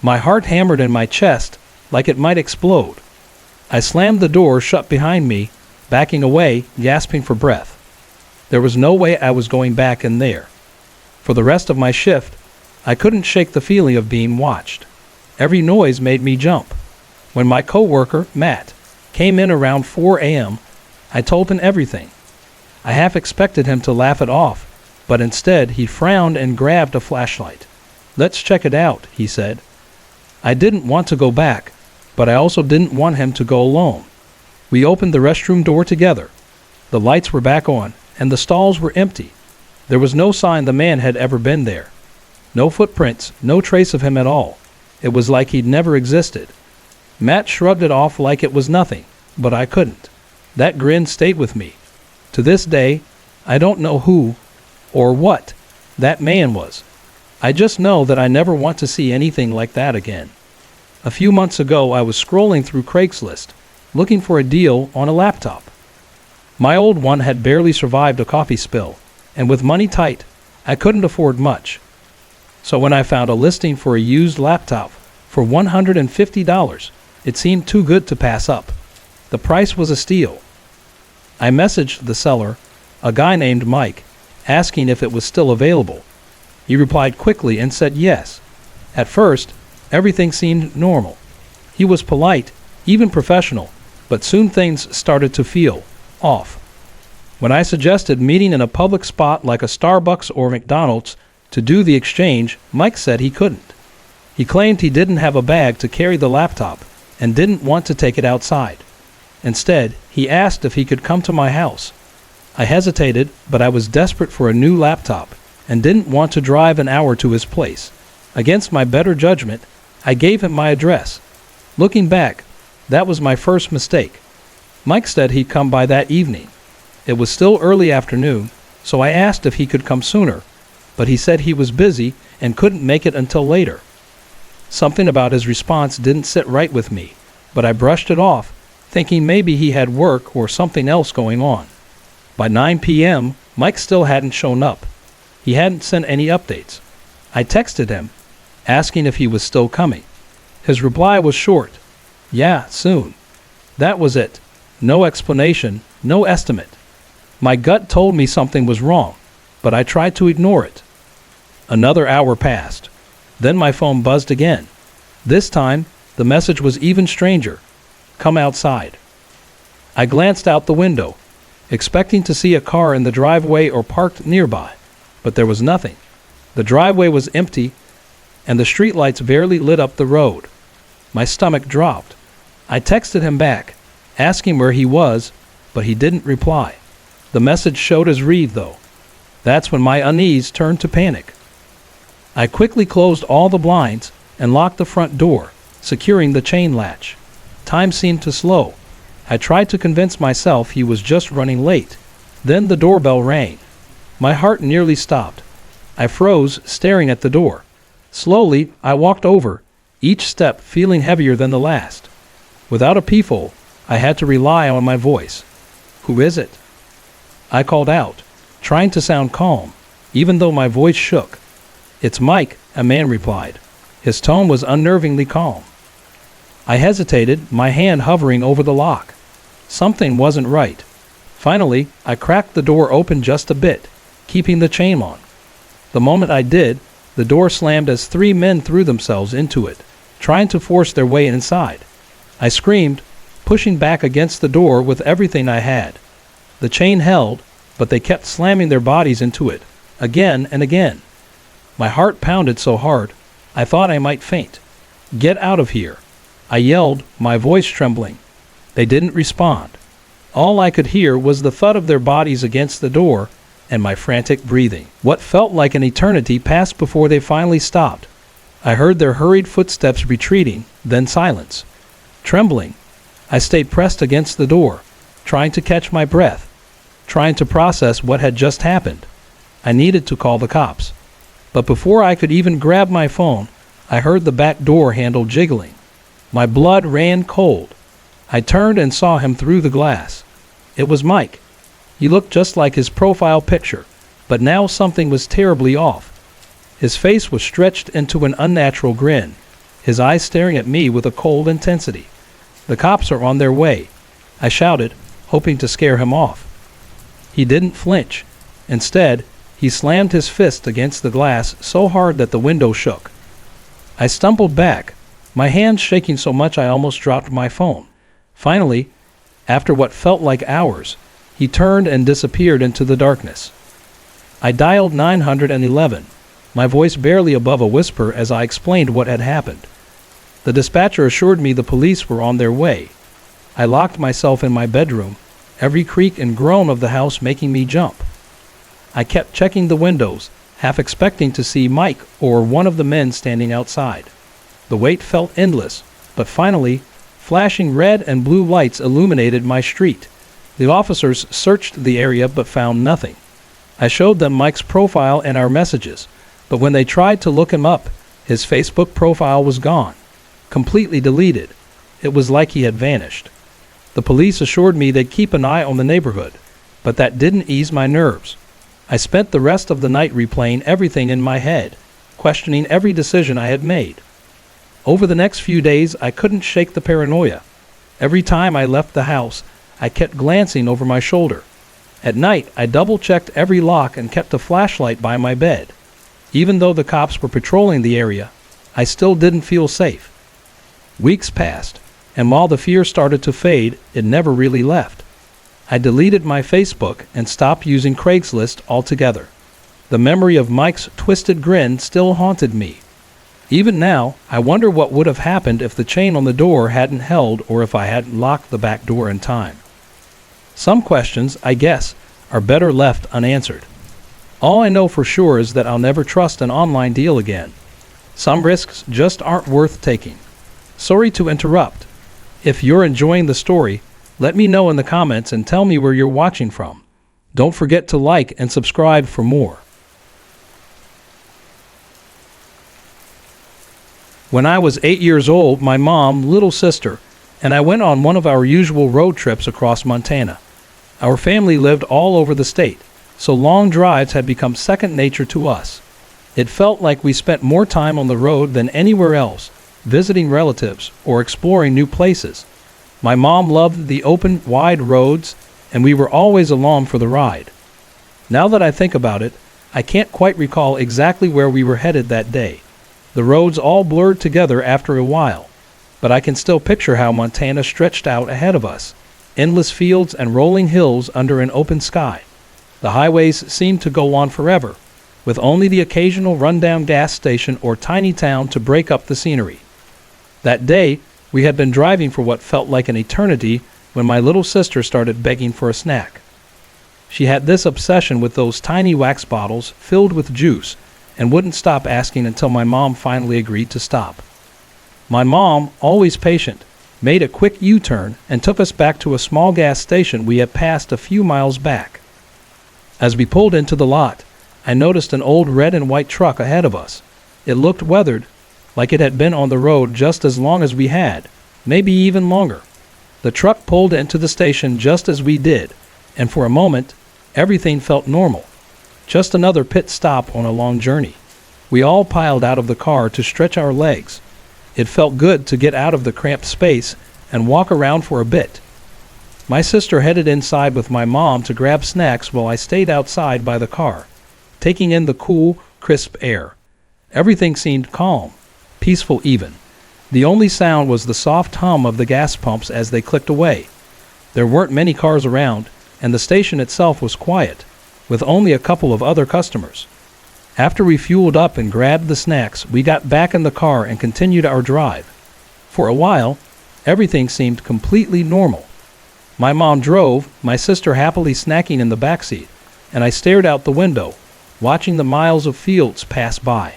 My heart hammered in my chest like it might explode. I slammed the door shut behind me, backing away, gasping for breath. There was no way I was going back in there. For the rest of my shift, I couldn't shake the feeling of being watched. Every noise made me jump. When my coworker, Matt, came in around 4 a.m., I told him everything. I half expected him to laugh it off, but instead he frowned and grabbed a flashlight. "Let's check it out," he said. I didn't want to go back, but I also didn't want him to go alone. We opened the restroom door together. The lights were back on, and the stalls were empty. There was no sign the man had ever been there. No footprints, no trace of him at all. It was like he'd never existed. Matt shrugged it off like it was nothing, but I couldn't. That grin stayed with me. To this day, I don't know who or what that man was. I just know that I never want to see anything like that again. A few months ago, I was scrolling through Craigslist, looking for a deal on a laptop. My old one had barely survived a coffee spill, and with money tight, I couldn't afford much. So when I found a listing for a used laptop for $150, it seemed too good to pass up. The price was a steal. I messaged the seller, a guy named Mike, asking if it was still available. He replied quickly and said yes. At first, everything seemed normal. He was polite, even professional, but soon things started to feel off. When I suggested meeting in a public spot like a Starbucks or McDonald's to do the exchange, Mike said he couldn't. He claimed he didn't have a bag to carry the laptop and didn't want to take it outside. Instead, he asked if he could come to my house. I hesitated, but I was desperate for a new laptop and didn't want to drive an hour to his place. Against my better judgment, I gave him my address. Looking back, that was my first mistake. Mike said he'd come by that evening. It was still early afternoon, so I asked if he could come sooner, but he said he was busy and couldn't make it until later. Something about his response didn't sit right with me, but I brushed it off, thinking maybe he had work or something else going on. By 9 p.m., Mike still hadn't shown up. He hadn't sent any updates. I texted him, asking if he was still coming. His reply was short. "Yeah, soon." That was it. No explanation, no estimate. My gut told me something was wrong, but I tried to ignore it. Another hour passed. Then my phone buzzed again. This time, the message was even stranger. "Come outside." I glanced out the window, expecting to see a car in the driveway or parked nearby, but there was nothing. The driveway was empty, and the streetlights barely lit up the road. My stomach dropped. I texted him back, asking where he was, but he didn't reply. The message showed as read, though. That's when my unease turned to panic. I quickly closed all the blinds and locked the front door, securing the chain latch. Time seemed to slow. I tried to convince myself he was just running late. Then the doorbell rang. My heart nearly stopped. I froze, staring at the door. Slowly, I walked over, each step feeling heavier than the last. Without a peephole, I had to rely on my voice. "Who is it?" I called out, trying to sound calm, even though my voice shook. "It's Mike," a man replied. His tone was unnervingly calm. I hesitated, my hand hovering over the lock. Something wasn't right. Finally, I cracked the door open just a bit, keeping the chain on. The moment I did, the door slammed as 3 men threw themselves into it, trying to force their way inside. I screamed, pushing back against the door with everything I had. The chain held, but they kept slamming their bodies into it, again and again. My heart pounded so hard, I thought I might faint. "Get out of here," I yelled, my voice trembling. They didn't respond. All I could hear was the thud of their bodies against the door and my frantic breathing. What felt like an eternity passed before they finally stopped. I heard their hurried footsteps retreating, then silence. Trembling, I stayed pressed against the door, trying to catch my breath, trying to process what had just happened. I needed to call the cops. But before I could even grab my phone, I heard the back door handle jiggling. My blood ran cold. I turned and saw him through the glass. It was Mike. He looked just like his profile picture, but now something was terribly off. His face was stretched into an unnatural grin, his eyes staring at me with a cold intensity. "The cops are on their way," I shouted, hoping to scare him off. He didn't flinch. Instead, he slammed his fist against the glass so hard that the window shook. I stumbled back, my hands shaking so much I almost dropped my phone. Finally, after what felt like hours, he turned and disappeared into the darkness. I dialed 911, my voice barely above a whisper as I explained what had happened. The dispatcher assured me the police were on their way. I locked myself in my bedroom, every creak and groan of the house making me jump. I kept checking the windows, half expecting to see Mike or one of the men standing outside. The wait felt endless, but finally, flashing red and blue lights illuminated my street. The officers searched the area but found nothing. I showed them Mike's profile and our messages, but when they tried to look him up, his Facebook profile was gone, completely deleted. It was like he had vanished. The police assured me they'd keep an eye on the neighborhood, but that didn't ease my nerves. I spent the rest of the night replaying everything in my head, questioning every decision I had made. Over the next few days, I couldn't shake the paranoia. Every time I left the house, I kept glancing over my shoulder. At night, I double-checked every lock and kept a flashlight by my bed. Even though the cops were patrolling the area, I still didn't feel safe. Weeks passed, and while the fear started to fade, it never really left. I deleted my Facebook and stopped using Craigslist altogether. The memory of Mike's twisted grin still haunted me. Even now, I wonder what would have happened if the chain on the door hadn't held or if I hadn't locked the back door in time. Some questions, I guess, are better left unanswered. All I know for sure is that I'll never trust an online deal again. Some risks just aren't worth taking. Sorry to interrupt. If you're enjoying the story, let me know in the comments and tell me where you're watching from. Don't forget to like and subscribe for more. When I was 8 years old, my mom, little sister, and I went on one of our usual road trips across Montana. Our family lived all over the state, so long drives had become second nature to us. It felt like we spent more time on the road than anywhere else, visiting relatives or exploring new places. My mom loved the open, wide roads, and we were always along for the ride. Now that I think about it, I can't quite recall exactly where we were headed that day. The roads all blurred together after a while, but I can still picture how Montana stretched out ahead of us, endless fields and rolling hills under an open sky. The highways seemed to go on forever, with only the occasional rundown gas station or tiny town to break up the scenery. That day, we had been driving for what felt like an eternity when my little sister started begging for a snack. She had this obsession with those tiny wax bottles filled with juice and wouldn't stop asking until my mom finally agreed to stop. My mom, always patient, made a quick U-turn and took us back to a small gas station we had passed a few miles back. As we pulled into the lot, I noticed an old red and white truck ahead of us. It looked weathered, like it had been on the road just as long as we had, maybe even longer. The truck pulled into the station just as we did, and for a moment, everything felt normal. Just another pit stop on a long journey. We all piled out of the car to stretch our legs. It felt good to get out of the cramped space and walk around for a bit. My sister headed inside with my mom to grab snacks while I stayed outside by the car, taking in the cool, crisp air. Everything seemed calm, peaceful even. The only sound was the soft hum of the gas pumps as they clicked away. There weren't many cars around, and the station itself was quiet, with only a couple of other customers. After we fueled up and grabbed the snacks, we got back in the car and continued our drive. For a while, everything seemed completely normal. My mom drove, my sister happily snacking in the backseat, and I stared out the window, watching the miles of fields pass by.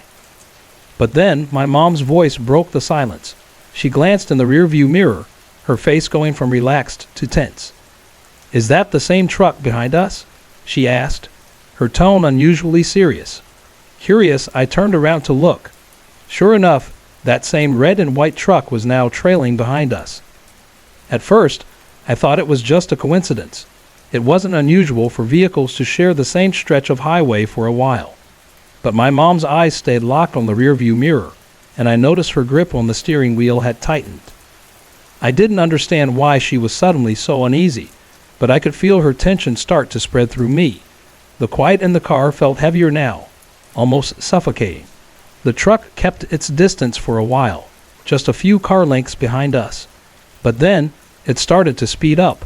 But then my mom's voice broke the silence. She glanced in the rearview mirror, her face going from relaxed to tense. "Is that the same truck behind us?" she asked, her tone unusually serious. Curious, I turned around to look. Sure enough, that same red and white truck was now trailing behind us. At first, I thought it was just a coincidence. It wasn't unusual for vehicles to share the same stretch of highway for a while. But my mom's eyes stayed locked on the rearview mirror, and I noticed her grip on the steering wheel had tightened. I didn't understand why she was suddenly so uneasy, but I could feel her tension start to spread through me. The quiet in the car felt heavier now, almost suffocating. The truck kept its distance for a while, just a few car lengths behind us. But then, it started to speed up.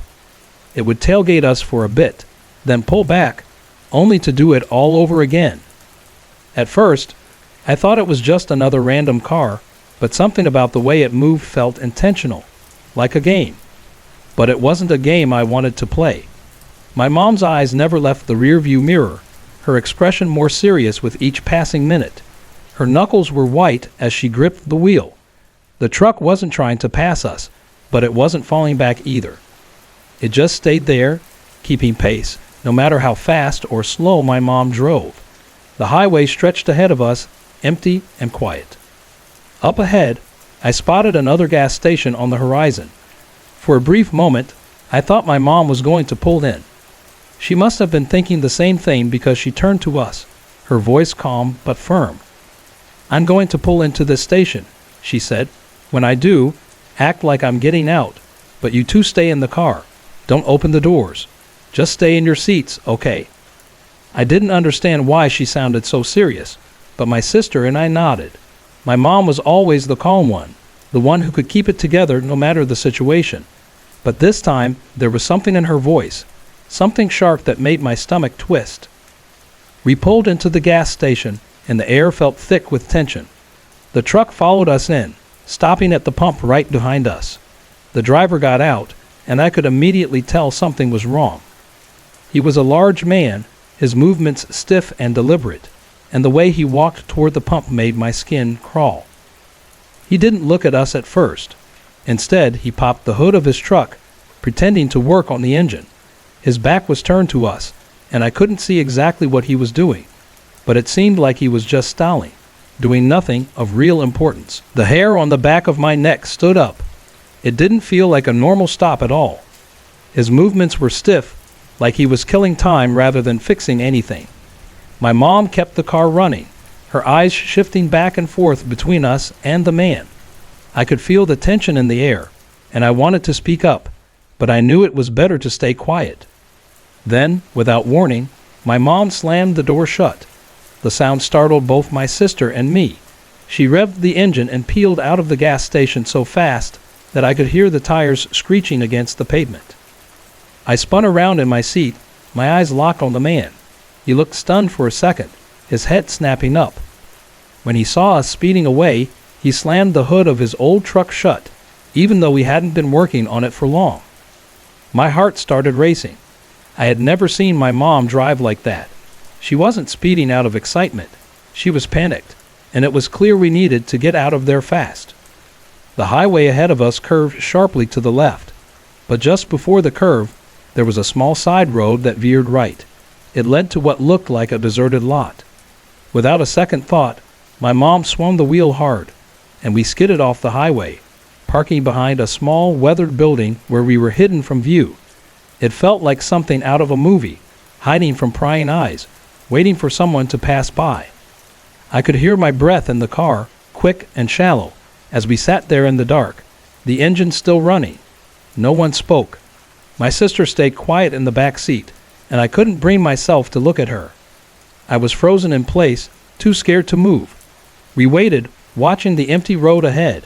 It would tailgate us for a bit, then pull back, only to do it all over again. At first, I thought it was just another random car, but something about the way it moved felt intentional, like a game. But it wasn't a game I wanted to play. My mom's eyes never left the rearview mirror, her expression more serious with each passing minute. Her knuckles were white as she gripped the wheel. The truck wasn't trying to pass us, but it wasn't falling back either. It just stayed there, keeping pace, no matter how fast or slow my mom drove. The highway stretched ahead of us, empty and quiet. Up ahead, I spotted another gas station on the horizon. For a brief moment, I thought my mom was going to pull in. She must have been thinking the same thing because she turned to us, her voice calm but firm. "I'm going to pull into this station," she said. "When I do, act like I'm getting out, but you two stay in the car. Don't open the doors. Just stay in your seats, okay?" I didn't understand why she sounded so serious, but my sister and I nodded. My mom was always the calm one, the one who could keep it together no matter the situation. But this time, there was something in her voice, something sharp that made my stomach twist. We pulled into the gas station, and the air felt thick with tension. The truck followed us in, stopping at the pump right behind us. The driver got out, and I could immediately tell something was wrong. He was a large man, his movements stiff and deliberate, and the way he walked toward the pump made my skin crawl. He didn't look at us at first. Instead, he popped the hood of his truck, pretending to work on the engine. His back was turned to us, and I couldn't see exactly what he was doing, but it seemed like he was just stalling, doing nothing of real importance. The hair on the back of my neck stood up. It didn't feel like a normal stop at all. His movements were stiff, like he was killing time rather than fixing anything. My mom kept the car running, her eyes shifting back and forth between us and the man. I could feel the tension in the air, and I wanted to speak up, but I knew it was better to stay quiet. Then, without warning, my mom slammed the door shut. The sound startled both my sister and me. She revved the engine and peeled out of the gas station so fast that I could hear the tires screeching against the pavement. I spun around in my seat, my eyes locked on the man. He looked stunned for a second, his head snapping up. When he saw us speeding away, he slammed the hood of his old truck shut, even though we hadn't been working on it for long. My heart started racing. I had never seen my mom drive like that. She wasn't speeding out of excitement. She was panicked, and it was clear we needed to get out of there fast. The highway ahead of us curved sharply to the left, but just before the curve, there was a small side road that veered right. It led to what looked like a deserted lot. Without a second thought, my mom swung the wheel hard, and we skidded off the highway, parking behind a small, weathered building where we were hidden from view. It felt like something out of a movie, hiding from prying eyes, waiting for someone to pass by. I could hear my breath in the car, quick and shallow, as we sat there in the dark, the engine still running. No one spoke. My sister stayed quiet in the back seat, and I couldn't bring myself to look at her. I was frozen in place, too scared to move. We waited, watching the empty road ahead,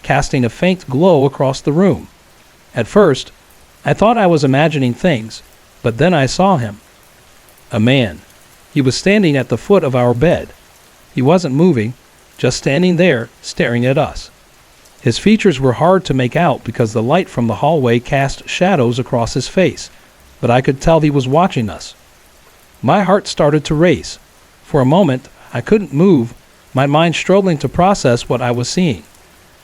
casting a faint glow across the room. At first, I thought I was imagining things, but then I saw him. A man. He was standing at the foot of our bed. He wasn't moving, just standing there, staring at us. His features were hard to make out because the light from the hallway cast shadows across his face, but I could tell he was watching us. My heart started to race. For a moment, I couldn't move, my mind struggling to process what I was seeing.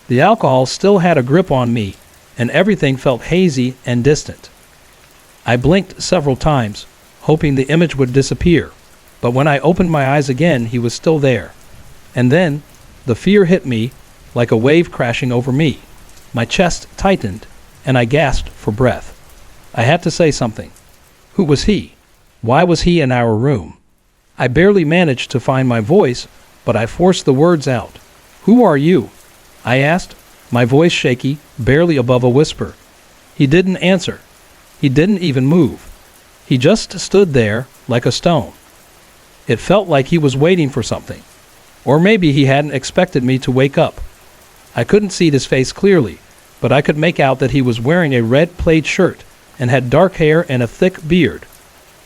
The alcohol still had a grip on me, and everything felt hazy and distant. I blinked several times, hoping the image would disappear, but when I opened my eyes again, he was still there. And then, the fear hit me like a wave crashing over me. My chest tightened, and I gasped for breath. I had to say something. Who was he? Why was he in our room? I barely managed to find my voice, but I forced the words out. Who are you? I asked, my voice shaky, barely above a whisper. He didn't answer. He didn't even move. He just stood there like a stone. It felt like he was waiting for something. Or maybe he hadn't expected me to wake up. I couldn't see his face clearly, but I could make out that he was wearing a red plaid shirt and had dark hair and a thick beard.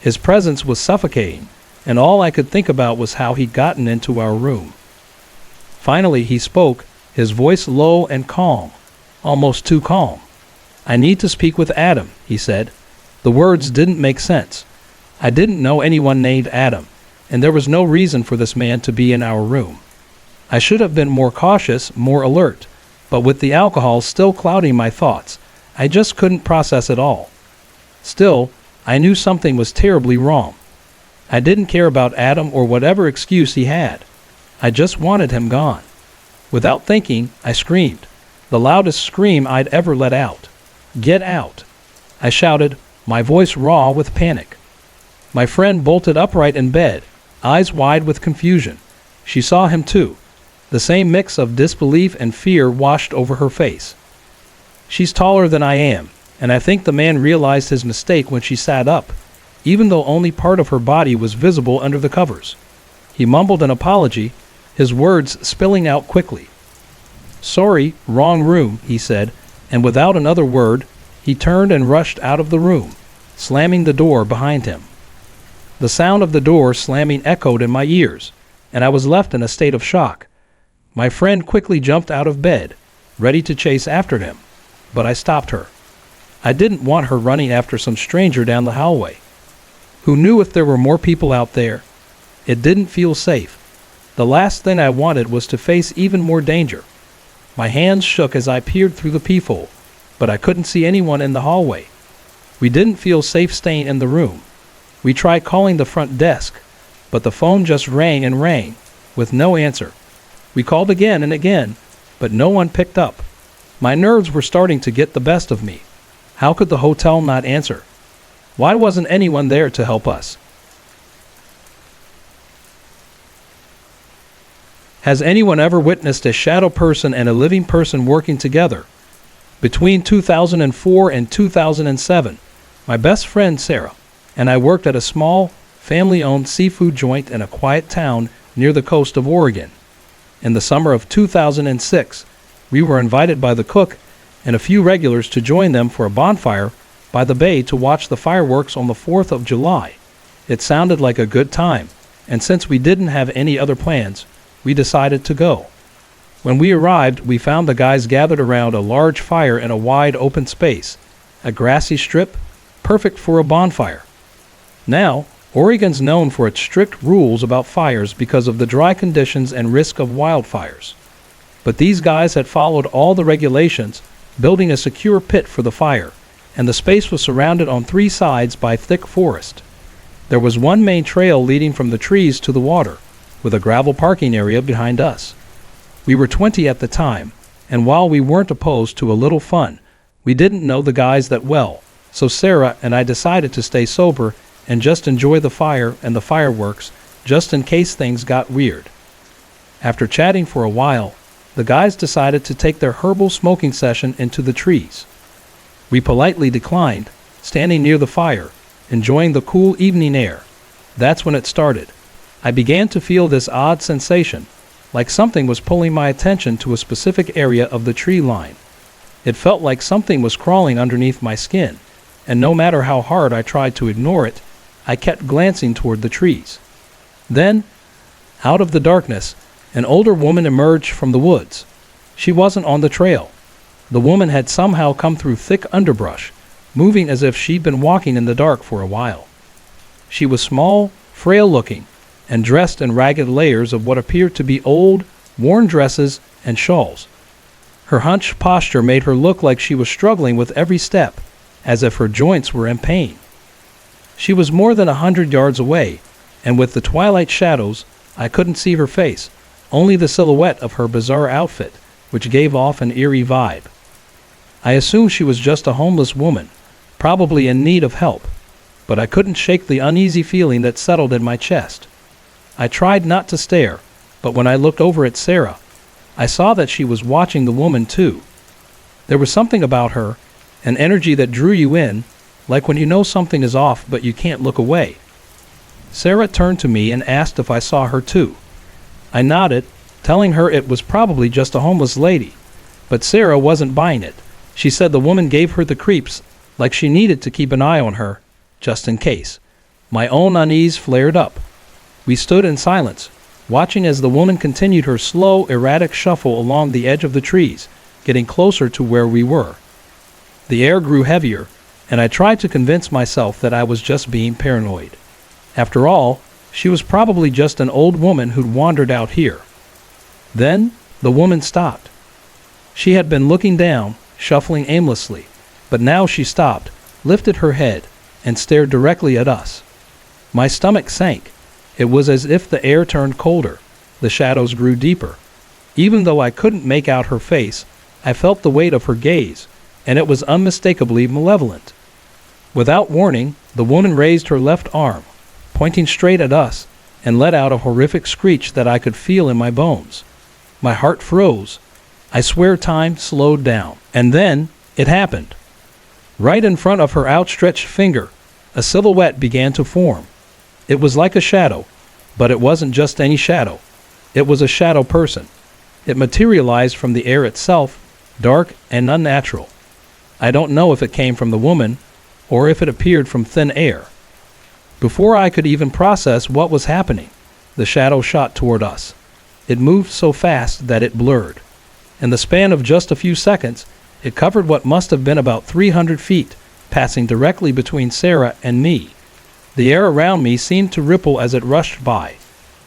His presence was suffocating, and all I could think about was how he'd gotten into our room. Finally he spoke, his voice low and calm, almost too calm. I need to speak with Adam, he said. The words didn't make sense. I didn't know anyone named Adam, and there was no reason for this man to be in our room. I should have been more cautious, more alert, but with the alcohol still clouding my thoughts, I just couldn't process it all. Still, I knew something was terribly wrong. I didn't care about Adam or whatever excuse he had. I just wanted him gone. Without thinking, I screamed, the loudest scream I'd ever let out. Get out! I shouted, my voice raw with panic. My friend bolted upright in bed, eyes wide with confusion. She saw him too. The same mix of disbelief and fear washed over her face. She's taller than I am, and I think the man realized his mistake when she sat up, even though only part of her body was visible under the covers. He mumbled an apology, his words spilling out quickly. Sorry, wrong room, he said, and without another word, he turned and rushed out of the room, slamming the door behind him. The sound of the door slamming echoed in my ears, and I was left in a state of shock. My friend quickly jumped out of bed, ready to chase after him, but I stopped her. I didn't want her running after some stranger down the hallway. Who knew if there were more people out there? It didn't feel safe. The last thing I wanted was to face even more danger. My hands shook as I peered through the peephole, but I couldn't see anyone in the hallway. We didn't feel safe staying in the room. We tried calling the front desk, but the phone just rang and rang, with no answer. We called again and again, but no one picked up. My nerves were starting to get the best of me. How could the hotel not answer? Why wasn't anyone there to help us? Has anyone ever witnessed a shadow person and a living person working together? Between 2004 and 2007, my best friend Sarah and I worked at a small, family-owned seafood joint in a quiet town near the coast of Oregon. In the summer of 2006, we were invited by the cook and a few regulars to join them for a bonfire by the bay to watch the fireworks on the 4th of July. It sounded like a good time, and since we didn't have any other plans, we decided to go. When we arrived, we found the guys gathered around a large fire in a wide open space, a grassy strip, perfect for a bonfire. Now, Oregon's known for its strict rules about fires because of the dry conditions and risk of wildfires. But these guys had followed all the regulations, building a secure pit for the fire, and the space was surrounded on 3 sides by thick forest. There was one main trail leading from the trees to the water, with a gravel parking area behind us. We were 20 at the time, and while we weren't opposed to a little fun, we didn't know the guys that well, so Sarah and I decided to stay sober and just enjoy the fire and the fireworks, just in case things got weird. After chatting for a while, the guys decided to take their herbal smoking session into the trees. We politely declined, standing near the fire, enjoying the cool evening air. That's when it started. I began to feel this odd sensation, like something was pulling my attention to a specific area of the tree line. It felt like something was crawling underneath my skin, and no matter how hard I tried to ignore it, I kept glancing toward the trees. Then, out of the darkness, an older woman emerged from the woods. She wasn't on the trail. The woman had somehow come through thick underbrush, moving as if she'd been walking in the dark for a while. She was small, frail-looking, and dressed in ragged layers of what appeared to be old, worn dresses and shawls. Her hunched posture made her look like she was struggling with every step, as if her joints were in pain. She was more than 100 yards away, and with the twilight shadows, I couldn't see her face, only the silhouette of her bizarre outfit, which gave off an eerie vibe. I assumed she was just a homeless woman, probably in need of help, but I couldn't shake the uneasy feeling that settled in my chest. I tried not to stare, but when I looked over at Sarah, I saw that she was watching the woman too. There was something about her, an energy that drew you in, like when you know something is off but you can't look away. Sarah turned to me and asked if I saw her too. I nodded, telling her it was probably just a homeless lady, but Sarah wasn't buying it. She said the woman gave her the creeps, like she needed to keep an eye on her, just in case. My own unease flared up. We stood in silence, watching as the woman continued her slow, erratic shuffle along the edge of the trees, getting closer to where we were. The air grew heavier, and I tried to convince myself that I was just being paranoid. After all, she was probably just an old woman who'd wandered out here. Then, the woman stopped. She had been looking down, shuffling aimlessly, but now she stopped, lifted her head, and stared directly at us. My stomach sank. It was as if the air turned colder. The shadows grew deeper. Even though I couldn't make out her face, I felt the weight of her gaze, and it was unmistakably malevolent. Without warning, the woman raised her left arm, pointing straight at us, and let out a horrific screech that I could feel in my bones. My heart froze. I swear time slowed down. And then, it happened. Right in front of her outstretched finger, a silhouette began to form. It was like a shadow, but it wasn't just any shadow. It was a shadow person. It materialized from the air itself, dark and unnatural. I don't know if it came from the woman, or if it appeared from thin air. Before I could even process what was happening, the shadow shot toward us. It moved so fast that it blurred. In the span of just a few seconds, it covered what must have been about 300 feet, passing directly between Sarah and me. The air around me seemed to ripple as it rushed by,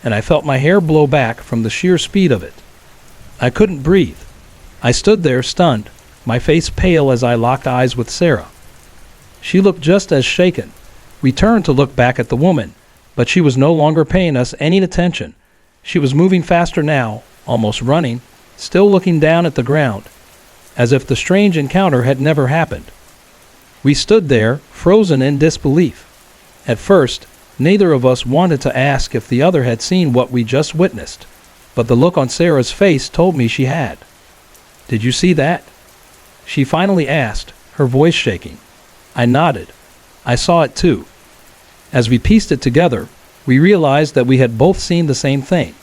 and I felt my hair blow back from the sheer speed of it. I couldn't breathe. I stood there stunned, my face pale as I locked eyes with Sarah. She looked just as shaken. We turned to look back at the woman, but she was no longer paying us any attention. She was moving faster now, almost running, still looking down at the ground, as if the strange encounter had never happened. We stood there, frozen in disbelief. At first, neither of us wanted to ask if the other had seen what we just witnessed, but the look on Sarah's face told me she had. "Did you see that?" She finally asked, her voice shaking. I nodded. I saw it too. As we pieced it together, we realized that we had both seen the same thing.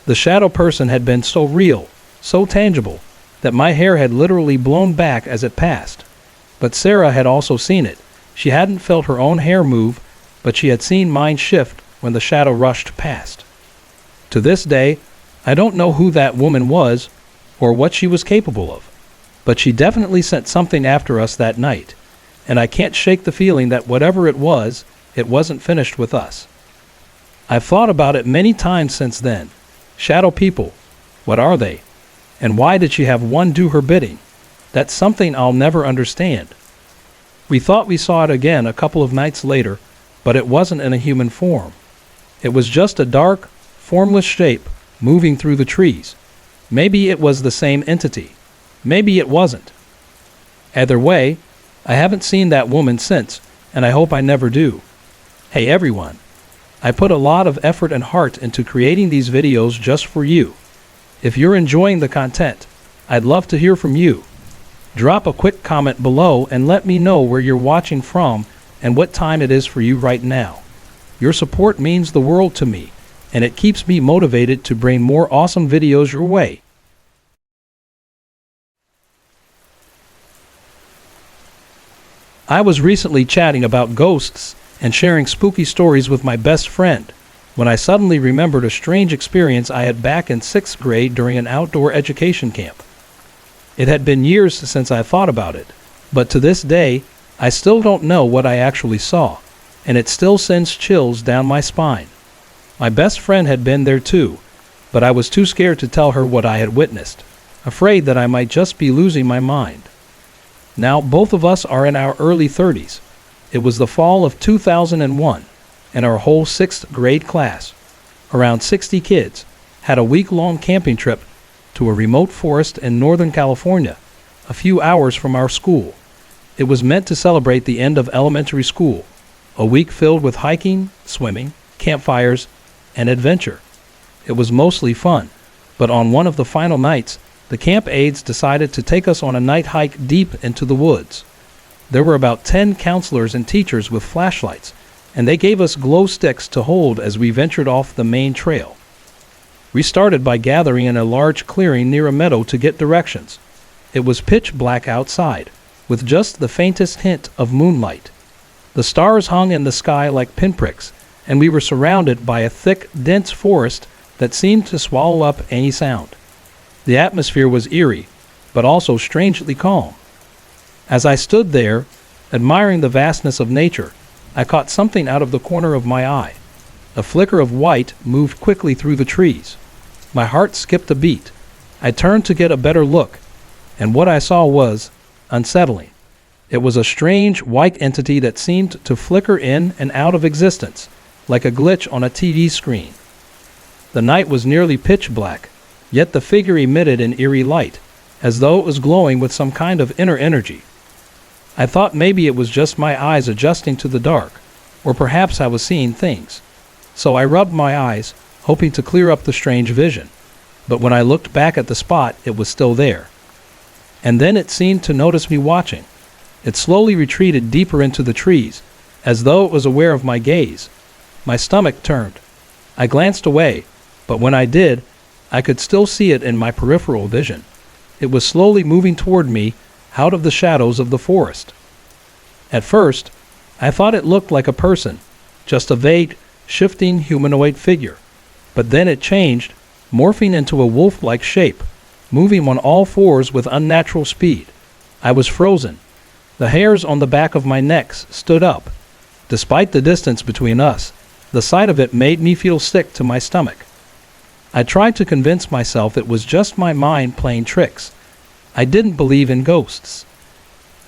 The shadow person had been so real, so tangible, that my hair had literally blown back as it passed. But Sarah had also seen it. She hadn't felt her own hair move, but she had seen mine shift when the shadow rushed past. To this day, I don't know who that woman was or what she was capable of, but she definitely sent something after us that night, and I can't shake the feeling that whatever it wasn't finished with us. I've thought about it many times since then. Shadow people, what are they? And why did she have one do her bidding? That's something I'll never understand. We thought we saw it again a couple of nights later, but it wasn't in a human form. It was just a dark, formless shape moving through the trees. Maybe it was the same entity. Maybe it wasn't. Either way, I haven't seen that woman since, and I hope I never do. Hey everyone, I put a lot of effort and heart into creating these videos just for you. If you're enjoying the content, I'd love to hear from you. Drop a quick comment below and let me know where you're watching from and what time it is for you right now. Your support means the world to me, and it keeps me motivated to bring more awesome videos your way. I was recently chatting about ghosts and sharing spooky stories with my best friend when I suddenly remembered a strange experience I had back in 6th grade during an outdoor education camp. It had been years since I thought about it, but to this day, I still don't know what I actually saw, and it still sends chills down my spine. My best friend had been there too, but I was too scared to tell her what I had witnessed, afraid that I might just be losing my mind. Now, both of us are in our early 30s. It was the fall of 2001, and our whole 6th grade class, around 60 kids, had a week-long camping trip to a remote forest in Northern California, a few hours from our school. It was meant to celebrate the end of elementary school, a week filled with hiking, swimming, campfires, and adventure. It was mostly fun, but on one of the final nights, the camp aides decided to take us on a night hike deep into the woods. There were about 10 counselors and teachers with flashlights, and they gave us glow sticks to hold as we ventured off the main trail. We started by gathering in a large clearing near a meadow to get directions. It was pitch black outside, with just the faintest hint of moonlight. The stars hung in the sky like pinpricks, and we were surrounded by a thick, dense forest that seemed to swallow up any sound. The atmosphere was eerie, but also strangely calm. As I stood there, admiring the vastness of nature, I caught something out of the corner of my eye. A flicker of white moved quickly through the trees. My heart skipped a beat. I turned to get a better look, and what I saw was unsettling. It was a strange white entity that seemed to flicker in and out of existence, like a glitch on a TV screen. The night was nearly pitch black, yet the figure emitted an eerie light, as though it was glowing with some kind of inner energy. I thought maybe it was just my eyes adjusting to the dark, or perhaps I was seeing things. So I rubbed my eyes, hoping to clear up the strange vision. But when I looked back at the spot, it was still there. And then it seemed to notice me watching. It slowly retreated deeper into the trees, as though it was aware of my gaze. My stomach turned. I glanced away, but when I did, I could still see it in my peripheral vision. It was slowly moving toward me, out of the shadows of the forest. At first, I thought it looked like a person, just a vague, shifting humanoid figure. But then it changed, morphing into a wolf-like shape, moving on all fours with unnatural speed. I was frozen. The hairs on the back of my neck stood up. Despite the distance between us, the sight of it made me feel sick to my stomach. I tried to convince myself it was just my mind playing tricks. I didn't believe in ghosts.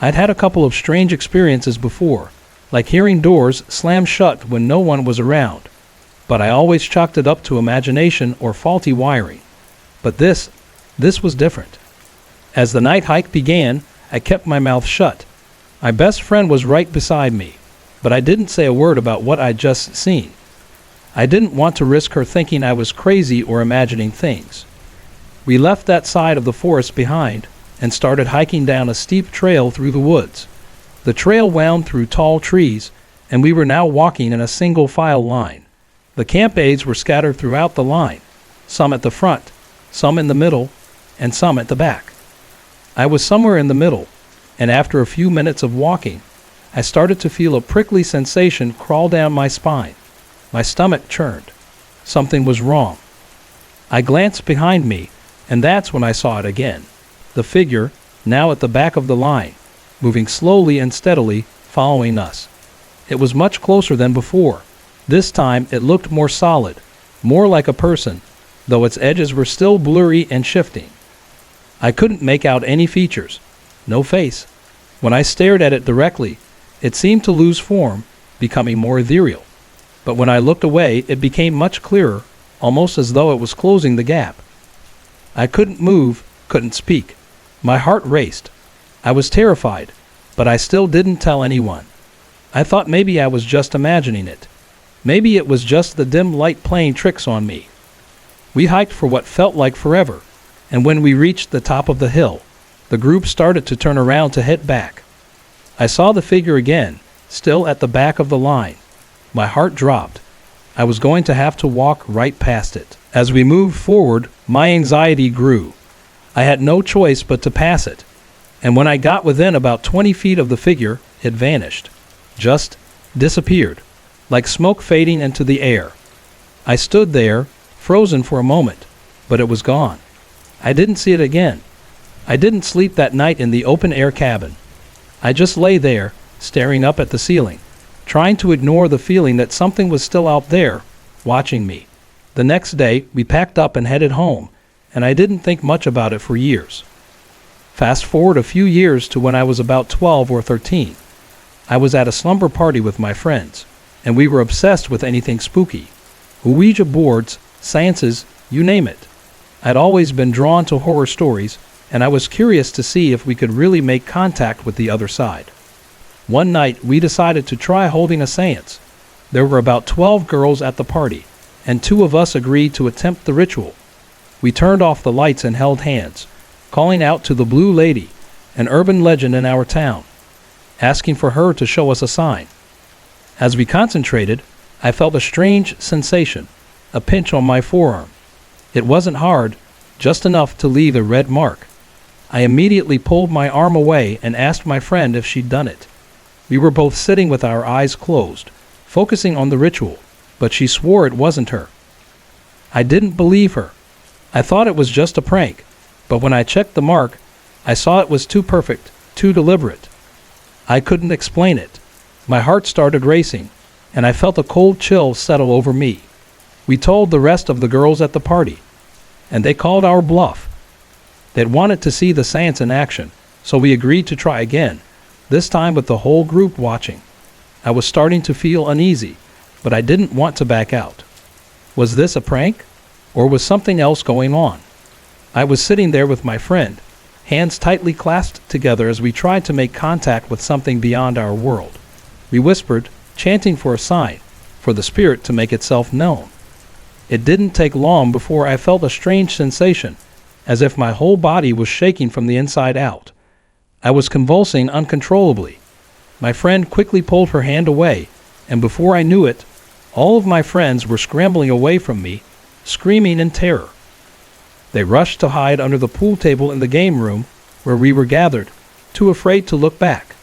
I'd had a couple of strange experiences before, like hearing doors slam shut when no one was around, but I always chalked it up to imagination or faulty wiring. But this was different. As the night hike began, I kept my mouth shut. My best friend was right beside me, but I didn't say a word about what I'd just seen. I didn't want to risk her thinking I was crazy or imagining things. We left that side of the forest behind and started hiking down a steep trail through the woods. The trail wound through tall trees, and we were now walking in a single file line. The camp aides were scattered throughout the line, some at the front, some in the middle, and some at the back. I was somewhere in the middle, and after a few minutes of walking, I started to feel a prickly sensation crawl down my spine. My stomach churned. Something was wrong. I glanced behind me, and that's when I saw it again. The figure, now at the back of the line, moving slowly and steadily, following us. It was much closer than before. This time it looked more solid, more like a person, though its edges were still blurry and shifting. I couldn't make out any features. No face. When I stared at it directly, it seemed to lose form, becoming more ethereal. But when I looked away, it became much clearer, almost as though it was closing the gap. I couldn't move, couldn't speak. My heart raced. I was terrified, but I still didn't tell anyone. I thought maybe I was just imagining it. Maybe it was just the dim light playing tricks on me. We hiked for what felt like forever, and when we reached the top of the hill, the group started to turn around to head back. I saw the figure again, still at the back of the line. My heart dropped. I was going to have to walk right past it. As we moved forward, my anxiety grew. I had no choice but to pass it. And when I got within about 20 feet of the figure, it vanished. Just disappeared, like smoke fading into the air. I stood there, frozen for a moment, but it was gone. I didn't see it again. I didn't sleep that night in the open-air cabin. I just lay there, staring up at the ceiling, trying to ignore the feeling that something was still out there, watching me. The next day, we packed up and headed home, and I didn't think much about it for years. Fast forward a few years to when I was about 12 or 13. I was at a slumber party with my friends, and we were obsessed with anything spooky. Ouija boards, seances, you name it. I'd always been drawn to horror stories, and I was curious to see if we could really make contact with the other side. One night, we decided to try holding a seance. There were about 12 girls at the party, and 2 of us agreed to attempt the ritual. We turned off the lights and held hands, calling out to the Blue Lady, an urban legend in our town, asking for her to show us a sign. As we concentrated, I felt a strange sensation, a pinch on my forearm. It wasn't hard, just enough to leave a red mark. I immediately pulled my arm away and asked my friend if she'd done it. We were both sitting with our eyes closed, focusing on the ritual, but she swore it wasn't her. I didn't believe her. I thought it was just a prank, but when I checked the mark, I saw it was too perfect, too deliberate. I couldn't explain it. My heart started racing, and I felt a cold chill settle over me. We told the rest of the girls at the party, and they called our bluff. They'd wanted to see the seance in action, so we agreed to try again, this time with the whole group watching. I was starting to feel uneasy, but I didn't want to back out. Was this a prank, or was something else going on? I was sitting there with my friend, hands tightly clasped together as we tried to make contact with something beyond our world. We whispered, chanting for a sign, for the spirit to make itself known. It didn't take long before I felt a strange sensation, as if my whole body was shaking from the inside out. I was convulsing uncontrollably. My friend quickly pulled her hand away, and before I knew it, all of my friends were scrambling away from me, screaming in terror. They rushed to hide under the pool table in the game room where we were gathered, too afraid to look back.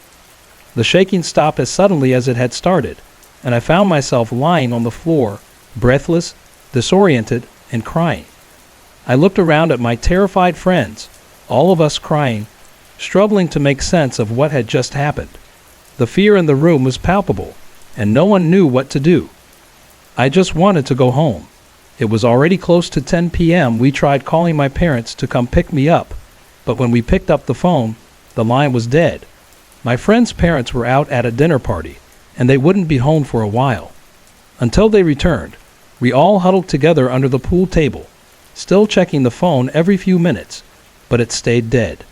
The shaking stopped as suddenly as it had started, and I found myself lying on the floor, breathless, disoriented, and crying. I looked around at my terrified friends, all of us crying, struggling to make sense of what had just happened. The fear in the room was palpable, and no one knew what to do. I just wanted to go home. It was already close to 10 p.m. We tried calling my parents to come pick me up, but when we picked up the phone, the line was dead. My friend's parents were out at a dinner party, and they wouldn't be home for a while. Until they returned, we all huddled together under the pool table, still checking the phone every few minutes, but it stayed dead.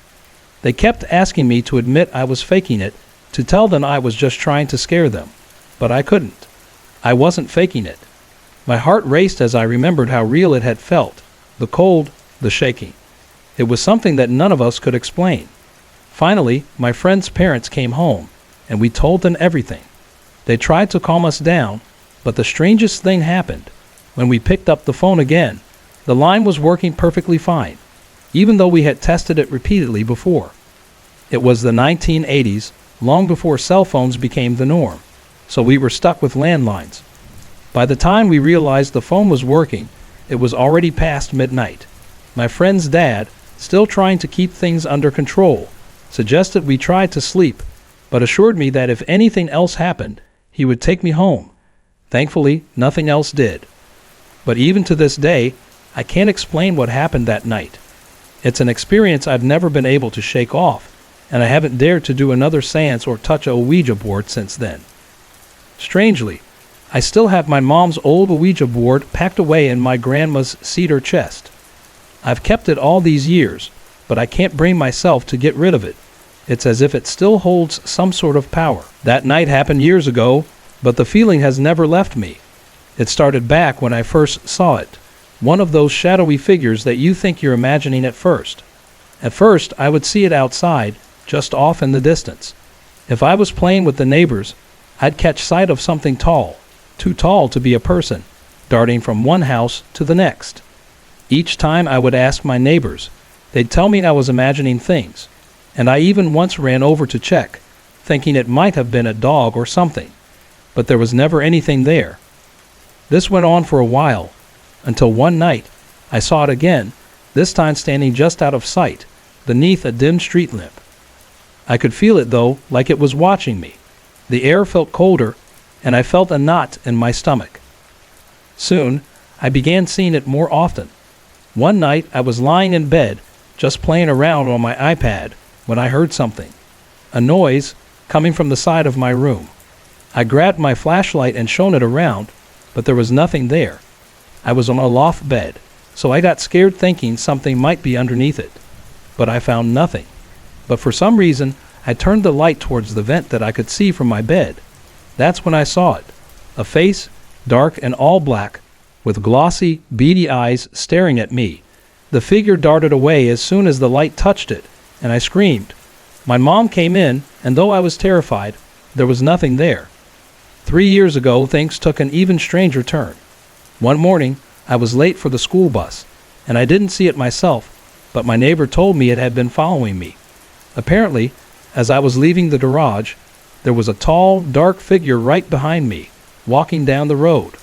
They kept asking me to admit I was faking it, to tell them I was just trying to scare them, but I couldn't. I wasn't faking it. My heart raced as I remembered how real it had felt, the cold, the shaking. It was something that none of us could explain. Finally, my friend's parents came home, and we told them everything. They tried to calm us down, but the strangest thing happened. When we picked up the phone again, the line was working perfectly fine, even though we had tested it repeatedly before. It was the 1980s, long before cell phones became the norm, so we were stuck with landlines. By the time we realized the phone was working, it was already past midnight. My friend's dad, still trying to keep things under control, suggested we try to sleep, but assured me that if anything else happened, he would take me home. Thankfully, nothing else did. But even to this day, I can't explain what happened that night. It's an experience I've never been able to shake off, and I haven't dared to do another seance or touch a Ouija board since then. Strangely, I still have my mom's old Ouija board packed away in my grandma's cedar chest. I've kept it all these years, but I can't bring myself to get rid of it. It's as if it still holds some sort of power. That night happened years ago, but the feeling has never left me. It started back when I first saw it, one of those shadowy figures that you think you're imagining at first. At first, I would see it outside, just off in the distance. If I was playing with the neighbors, I'd catch sight of something tall, too tall to be a person, darting from one house to the next. Each time I would ask my neighbors. They'd tell me I was imagining things, and I even once ran over to check, thinking it might have been a dog or something, but there was never anything there. This went on for a while, until one night I saw it again, this time standing just out of sight, beneath a dim street lamp. I could feel it, though, like it was watching me. The air felt colder, and I felt a knot in my stomach. Soon, I began seeing it more often. One night, I was lying in bed, just playing around on my iPad, when I heard something. A noise coming from the side of my room. I grabbed my flashlight and shone it around, but there was nothing there. I was on a loft bed, so I got scared thinking something might be underneath it. But I found nothing. But for some reason, I turned the light towards the vent that I could see from my bed. That's when I saw it. A face, dark and all black, with glossy, beady eyes staring at me. The figure darted away as soon as the light touched it, and I screamed. My mom came in, and though I was terrified, there was nothing there. 3 years ago, things took an even stranger turn. One morning, I was late for the school bus, and I didn't see it myself, but my neighbor told me it had been following me. Apparently, as I was leaving the garage, there was a tall, dark figure right behind me, walking down the road.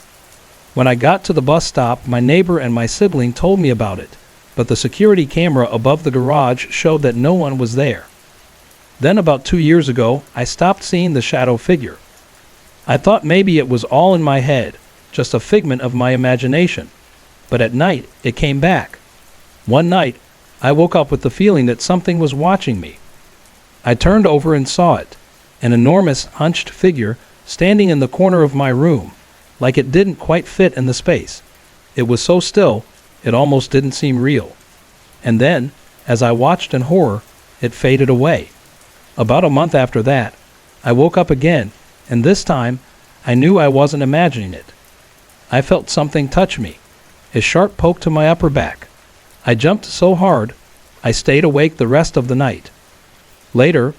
When I got to the bus stop, my neighbor and my sibling told me about it, but the security camera above the garage showed that no one was there. Then about 2 years ago, I stopped seeing the shadow figure. I thought maybe it was all in my head, just a figment of my imagination. But at night, it came back. One night, I woke up with the feeling that something was watching me. I turned over and saw it, an enormous hunched figure standing in the corner of my room, like it didn't quite fit in the space. It was so still, it almost didn't seem real. And then, as I watched in horror, it faded away. About a month after that, I woke up again, and this time, I knew I wasn't imagining it. I felt something touch me, a sharp poke to my upper back. I jumped so hard, I stayed awake the rest of the night. Later,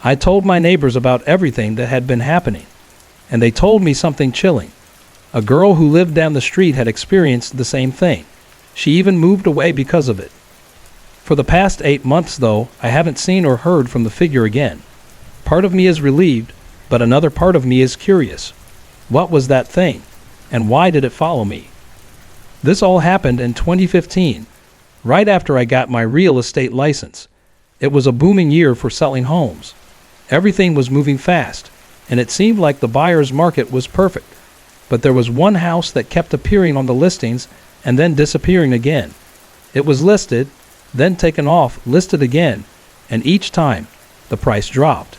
I told my neighbors about everything that had been happening, and they told me something chilling. A girl who lived down the street had experienced the same thing. She even moved away because of it. For the past 8 months, though, I haven't seen or heard from the figure again. Part of me is relieved, but another part of me is curious. What was that thing, and why did it follow me? This all happened in 2015, right after I got my real estate license. It was a booming year for selling homes. Everything was moving fast, and it seemed like the buyer's market was perfect. But there was one house that kept appearing on the listings and then disappearing again. It was listed, then taken off, listed again, and each time the price dropped.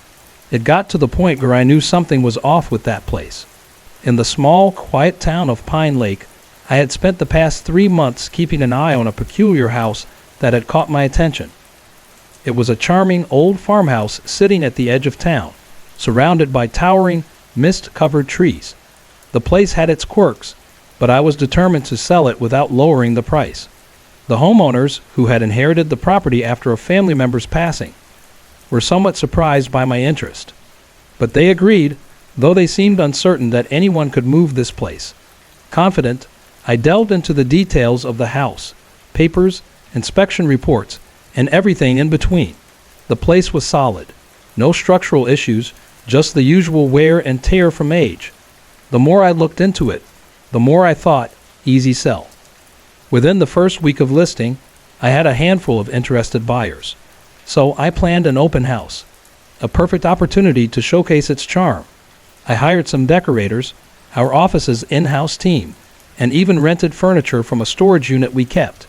It got to the point where I knew something was off with that place. In the small, quiet town of Pine Lake, I had spent the past 3 months keeping an eye on a peculiar house that had caught my attention. It was a charming old farmhouse sitting at the edge of town, surrounded by towering, mist-covered trees. The place had its quirks, but I was determined to sell it without lowering the price. The homeowners, who had inherited the property after a family member's passing, were somewhat surprised by my interest. But they agreed, though they seemed uncertain that anyone could move this place. Confident, I delved into the details of the house, papers, inspection reports, and everything in between. The place was solid. No structural issues, just the usual wear and tear from age. The more I looked into it, the more I thought, easy sell. Within the first week of listing, I had a handful of interested buyers. So I planned an open house, a perfect opportunity to showcase its charm. I hired some decorators, our office's in-house team, and even rented furniture from a storage unit we kept.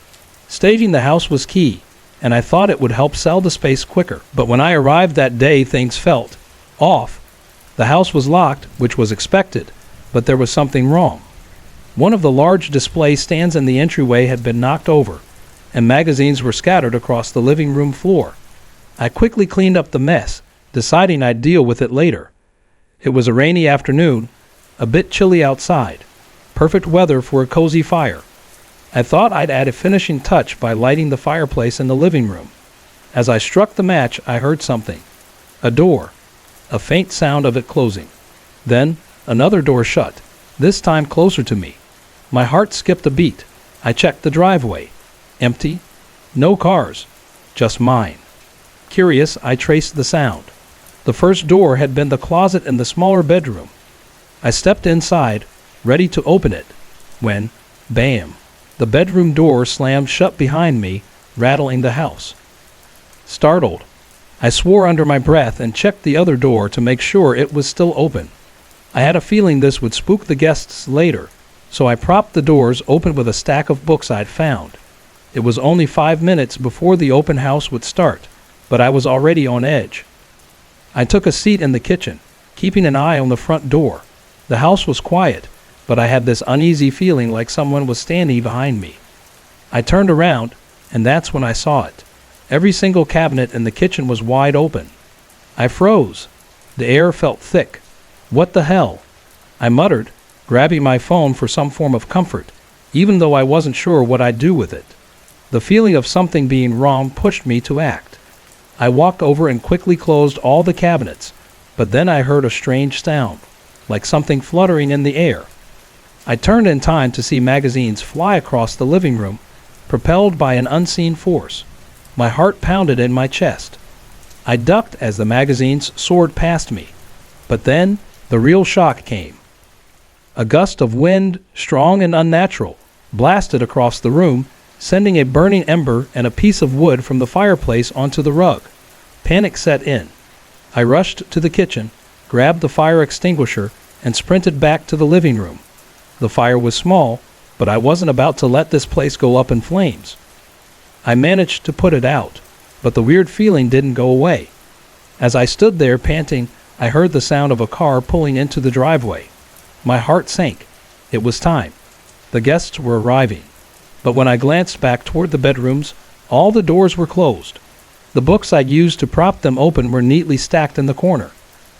Staging the house was key, and I thought it would help sell the space quicker. But when I arrived that day, things felt off. The house was locked, which was expected, but there was something wrong. One of the large display stands in the entryway had been knocked over, and magazines were scattered across the living room floor. I quickly cleaned up the mess, deciding I'd deal with it later. It was a rainy afternoon, a bit chilly outside. Perfect weather for a cozy fire. I thought I'd add a finishing touch by lighting the fireplace in the living room. As I struck the match, I heard something. A door. A faint sound of it closing. Then, another door shut, this time closer to me. My heart skipped a beat. I checked the driveway. Empty. No cars. Just mine. Curious, I traced the sound. The first door had been the closet in the smaller bedroom. I stepped inside, ready to open it, when, bam, the bedroom door slammed shut behind me, rattling the house. Startled, I swore under my breath and checked the other door to make sure it was still open. I had a feeling this would spook the guests later, so I propped the doors open with a stack of books I'd found. It was only 5 minutes before the open house would start, but I was already on edge. I took a seat in the kitchen, keeping an eye on the front door. The house was quiet, but I had this uneasy feeling like someone was standing behind me. I turned around, and that's when I saw it. Every single cabinet in the kitchen was wide open. I froze. The air felt thick. What the hell? I muttered, grabbing my phone for some form of comfort, even though I wasn't sure what I'd do with it. The feeling of something being wrong pushed me to act. I walked over and quickly closed all the cabinets, but then I heard a strange sound, like something fluttering in the air. I turned in time to see magazines fly across the living room, propelled by an unseen force. My heart pounded in my chest. I ducked as the magazines soared past me, but then the real shock came. A gust of wind, strong and unnatural, blasted across the room, sending a burning ember and a piece of wood from the fireplace onto the rug. Panic set in. I rushed to the kitchen, grabbed the fire extinguisher, and sprinted back to the living room. The fire was small, but I wasn't about to let this place go up in flames. I managed to put it out, but the weird feeling didn't go away. As I stood there panting, I heard the sound of a car pulling into the driveway. My heart sank. It was time. The guests were arriving. But when I glanced back toward the bedrooms, all the doors were closed. The books I'd used to prop them open were neatly stacked in the corner.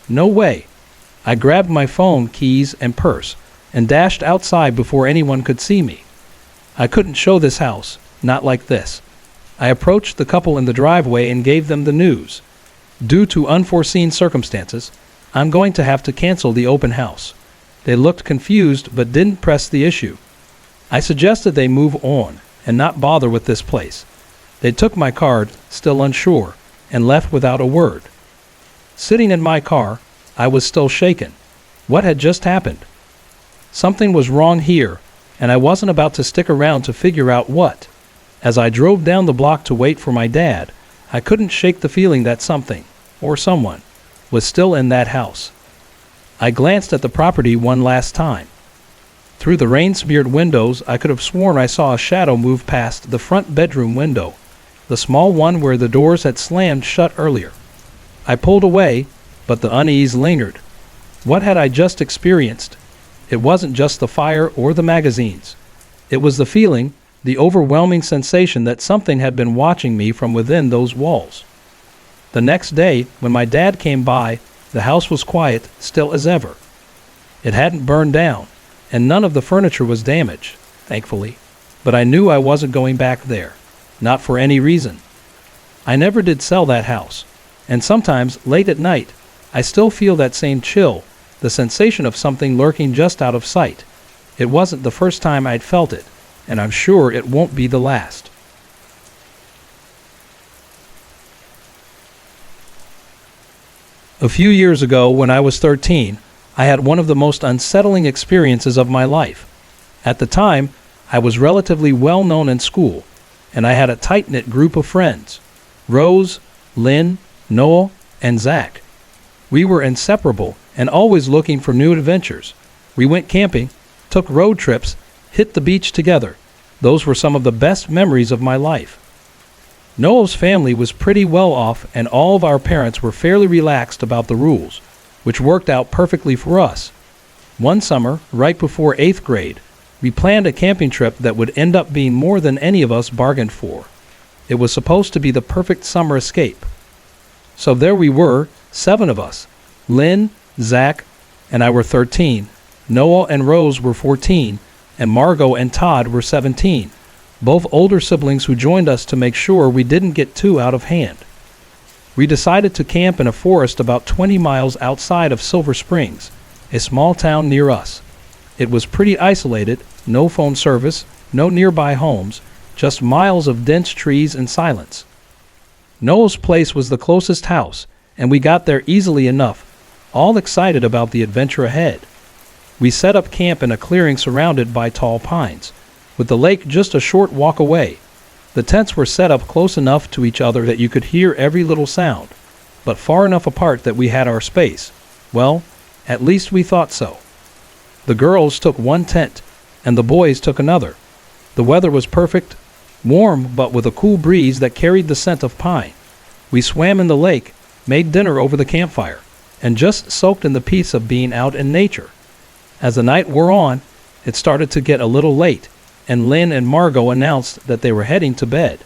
No way. I grabbed my phone, keys, and purse, and dashed outside before anyone could see me. I couldn't show this house, not like this. I approached the couple in the driveway and gave them the news. Due to unforeseen circumstances, I'm going to have to cancel the open house. They looked confused but didn't press the issue. I suggested they move on and not bother with this place. They took my card, still unsure, and left without a word. Sitting in my car, I was still shaken. What had just happened? Something was wrong here, and I wasn't about to stick around to figure out what. As I drove down the block to wait for my dad, I couldn't shake the feeling that something, or someone, was still in that house. I glanced at the property one last time. Through the rain-smeared windows, I could have sworn I saw a shadow move past the front bedroom window, the small one where the doors had slammed shut earlier. I pulled away, but the unease lingered. What had I just experienced? It wasn't just the fire or the magazines. It was the feeling, the overwhelming sensation that something had been watching me from within those walls. The next day, when my dad came by, the house was quiet, still as ever. It hadn't burned down, and none of the furniture was damaged, thankfully, but I knew I wasn't going back there, not for any reason. I never did sell that house, and sometimes, late at night, I still feel that same chill, the sensation of something lurking just out of sight. It wasn't the first time I'd felt it, and I'm sure it won't be the last. A few years ago, when I was 13, I had one of the most unsettling experiences of my life. At the time, I was relatively well known in school, and I had a tight-knit group of friends: Rose, Lynn, Noah, and Zach. We were inseparable and always looking for new adventures. We went camping, took road trips, hit the beach together. Those were some of the best memories of my life. Noah's family was pretty well off, and all of our parents were fairly relaxed about the rules, which worked out perfectly for us. One summer, right before 8th grade, we planned a camping trip that would end up being more than any of us bargained for. It was supposed to be the perfect summer escape. So there we were, 7 of us. Lynn, Zach, and I were 13. Noah and Rose were 14, and Margot and Todd were 17, both older siblings who joined us to make sure we didn't get too out of hand. We decided to camp in a forest about 20 miles outside of Silver Springs, a small town near us. It was pretty isolated, no phone service, no nearby homes, just miles of dense trees and silence. Noel's place was the closest house, and we got there easily enough, all excited about the adventure ahead. We set up camp in a clearing surrounded by tall pines, with the lake just a short walk away. The tents were set up close enough to each other that you could hear every little sound, but far enough apart that we had our space. Well, at least we thought so. The girls took one tent, and the boys took another. The weather was perfect, warm but with a cool breeze that carried the scent of pine. We swam in the lake, made dinner over the campfire, and just soaked in the peace of being out in nature. As the night wore on, it started to get a little late, and Lynn and Margot announced that they were heading to bed.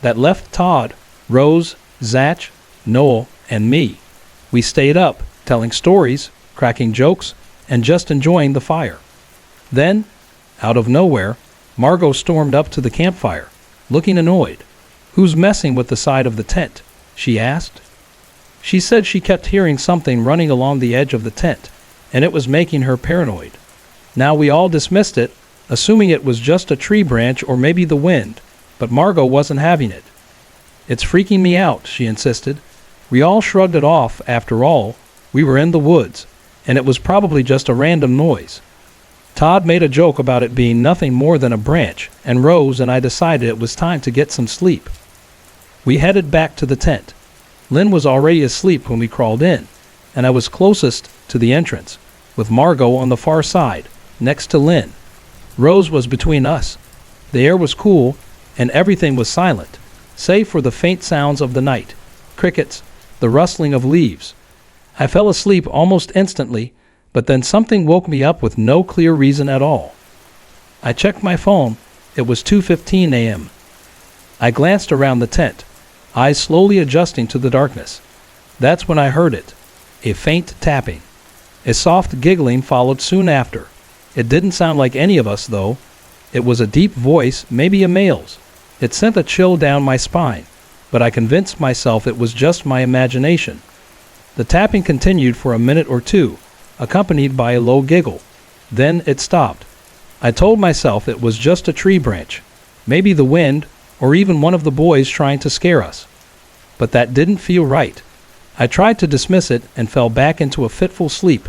That left Todd, Rose, Zach, Noel, and me. We stayed up, telling stories, cracking jokes, and just enjoying the fire. Then, out of nowhere, Margot stormed up to the campfire, looking annoyed. "Who's messing with the side of the tent?" she asked. She said she kept hearing something running along the edge of the tent, and it was making her paranoid. Now we all dismissed it, assuming it was just a tree branch or maybe the wind, but Margot wasn't having it. "It's freaking me out," she insisted. We all shrugged it off. After all, we were in the woods, and it was probably just a random noise. Todd made a joke about it being nothing more than a branch, and Rose and I decided it was time to get some sleep. We headed back to the tent. Lynn was already asleep when we crawled in, and I was closest to the entrance, with Margot on the far side, next to Lynn. Rose was between us. The air was cool, and everything was silent, save for the faint sounds of the night, crickets, the rustling of leaves. I fell asleep almost instantly, but then something woke me up with no clear reason at all. I checked my phone. It was 2:15 a.m. I glanced around the tent, eyes slowly adjusting to the darkness. That's when I heard it, a faint tapping. A soft giggling followed soon after. It didn't sound like any of us, though. It was a deep voice, maybe a male's. It sent a chill down my spine, but I convinced myself it was just my imagination. The tapping continued for a minute or two, accompanied by a low giggle. Then it stopped. I told myself it was just a tree branch, maybe the wind, or even one of the boys trying to scare us. But that didn't feel right. I tried to dismiss it and fell back into a fitful sleep,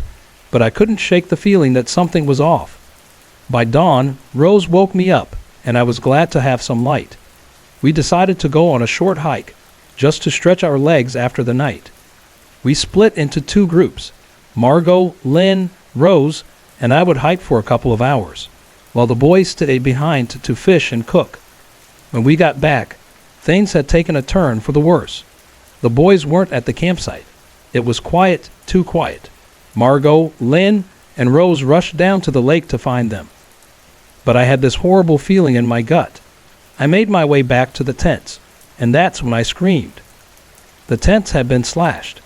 but I couldn't shake the feeling that something was off. By dawn, Rose woke me up, and I was glad to have some light. We decided to go on a short hike, just to stretch our legs after the night. We split into two groups. Margot, Lynn, Rose, and I would hike for a couple of hours, while the boys stayed behind to fish and cook. When we got back, things had taken a turn for the worse. The boys weren't at the campsite. It was quiet, too quiet. Margot, Lynn, and Rose rushed down to the lake to find them. But I had this horrible feeling in my gut. I made my way back to the tents, and that's when I screamed. The tents had been slashed,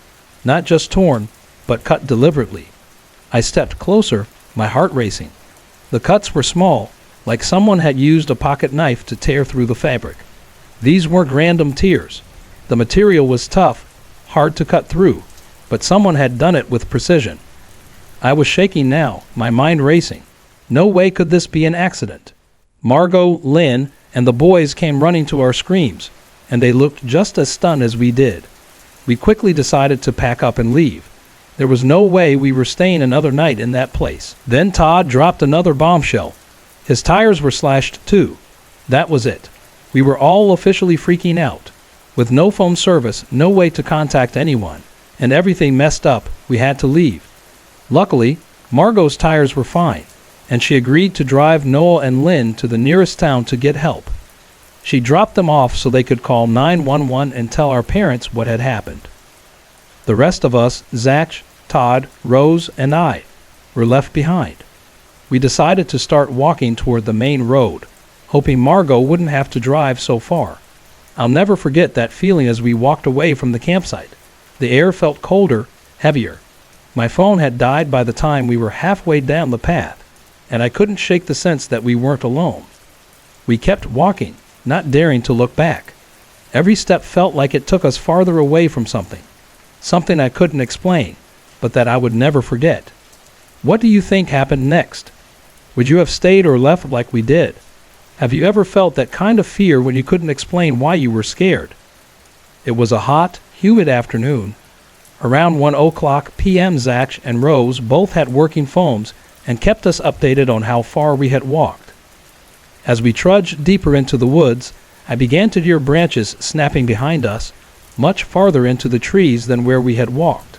not just torn, but cut deliberately. I stepped closer, my heart racing. The cuts were small, like someone had used a pocket knife to tear through the fabric. These weren't random tears. The material was tough, hard to cut through, but someone had done it with precision. I was shaking now, my mind racing. No way could this be an accident. Margot, Lynn, and the boys came running to our screams, and they looked just as stunned as we did. We quickly decided to pack up and leave. There was no way we were staying another night in that place. Then Todd dropped another bombshell. His tires were slashed too. That was it. We were all officially freaking out. With no phone service, no way to contact anyone, and everything messed up, we had to leave. Luckily, Margot's tires were fine, and she agreed to drive Noel and Lynn to the nearest town to get help. She dropped them off so they could call 911 and tell our parents what had happened. The rest of us, Zach, Todd, Rose, and I, were left behind. We decided to start walking toward the main road, hoping Margot wouldn't have to drive so far. I'll never forget that feeling as we walked away from the campsite. The air felt colder, heavier. My phone had died by the time we were halfway down the path, and I couldn't shake the sense that we weren't alone. We kept walking, not daring to look back. Every step felt like it took us farther away from something I couldn't explain, but that I would never forget. What do you think happened next? Would you have stayed or left like we did? Have you ever felt that kind of fear when you couldn't explain why you were scared? It was a hot, humid afternoon. Around 1 p.m. Zach and Rose both had working phones and kept us updated on how far we had walked. As we trudged deeper into the woods, I began to hear branches snapping behind us, much farther into the trees than where we had walked.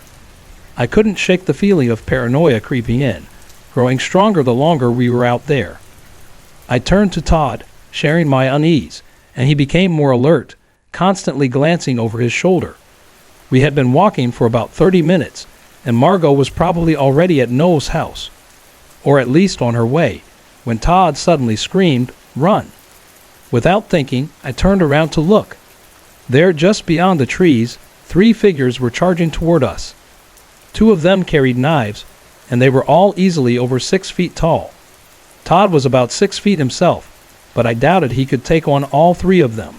I couldn't shake the feeling of paranoia creeping in, growing stronger the longer we were out there. I turned to Todd, sharing my unease, and he became more alert, constantly glancing over his shoulder. We had been walking for about 30 minutes, and Margot was probably already at Noel's house, or at least on her way, when Todd suddenly screamed, "Run!" Without thinking, I turned around to look. There, just beyond the trees, 3 figures were charging toward us. 2 of them carried knives, and they were all easily over 6 feet tall. Todd was about 6 feet himself, but I doubted he could take on all 3 of them.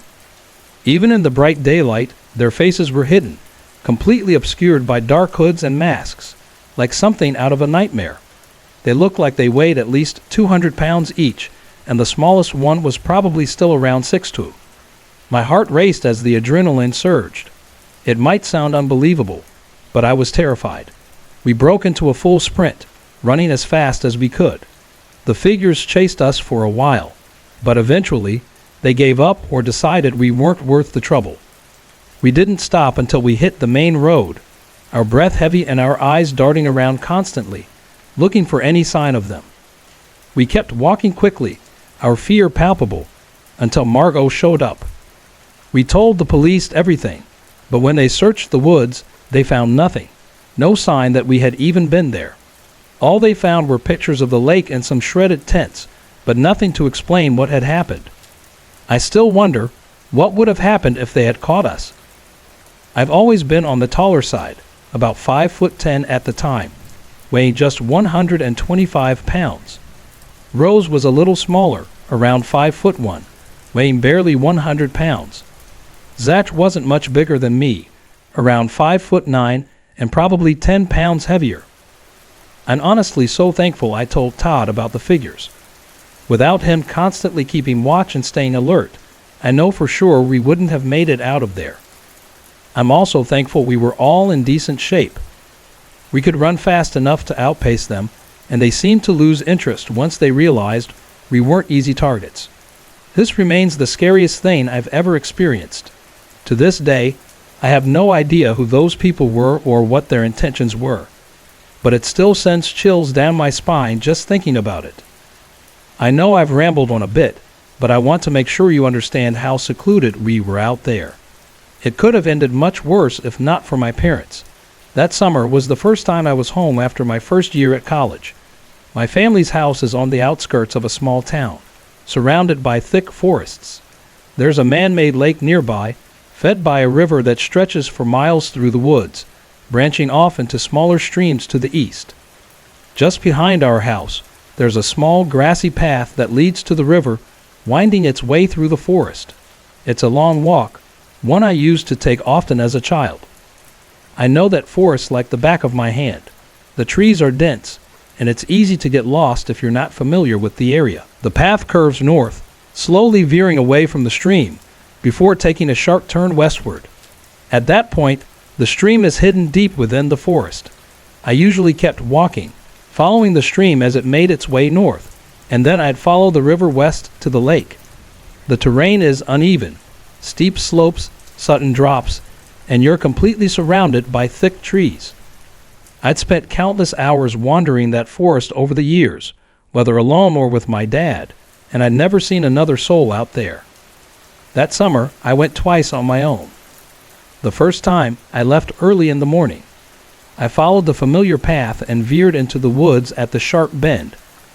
Even in the bright daylight, their faces were hidden, completely obscured by dark hoods and masks, like something out of a nightmare. They looked like they weighed at least 200 pounds each, and the smallest one was probably still around 6'2". My heart raced as the adrenaline surged. It might sound unbelievable, but I was terrified. We broke into a full sprint, running as fast as we could. The figures chased us for a while, but eventually they gave up or decided we weren't worth the trouble. We didn't stop until we hit the main road, our breath heavy and our eyes darting around constantly, looking for any sign of them. We kept walking quickly, our fear palpable, until Margot showed up. We told the police everything, but when they searched the woods, they found nothing, no sign that we had even been there. All they found were pictures of the lake and some shredded tents, but nothing to explain what had happened. I still wonder what would have happened if they had caught us. I've always been on the taller side, about 5'10" at the time, weighing just 125 pounds. Rose was a little smaller, around 5'1", weighing barely 100 pounds. Zach wasn't much bigger than me, around 5'9" and probably 10 pounds heavier. I'm honestly so thankful I told Todd about the figures. Without him constantly keeping watch and staying alert, I know for sure we wouldn't have made it out of there. I'm also thankful we were all in decent shape. We could run fast enough to outpace them, and they seemed to lose interest once they realized we weren't easy targets. This remains the scariest thing I've ever experienced. To this day, I have no idea who those people were or what their intentions were, but it still sends chills down my spine just thinking about it. I know I've rambled on a bit, but I want to make sure you understand how secluded we were out there. It could have ended much worse if not for my parents. That summer was the first time I was home after my first year at college. My family's house is on the outskirts of a small town, surrounded by thick forests. There's a man-made lake nearby, fed by a river that stretches for miles through the woods, branching off into smaller streams to the east. Just behind our house, there's a small grassy path that leads to the river, winding its way through the forest. It's a long walk, one I used to take often as a child. I know that forest like the back of my hand. The trees are dense, and it's easy to get lost if you're not familiar with the area. The path curves north, slowly veering away from the stream, before taking a sharp turn westward. At that point, the stream is hidden deep within the forest. I usually kept walking, following the stream as it made its way north, and then I'd follow the river west to the lake. The terrain is uneven, steep slopes, sudden drops, and you're completely surrounded by thick trees. I'd spent countless hours wandering that forest over the years, whether alone or with my dad, and I'd never seen another soul out there. That summer, I went twice on my own. The first time, I left early in the morning. I followed the familiar path and veered into the woods at the sharp bend,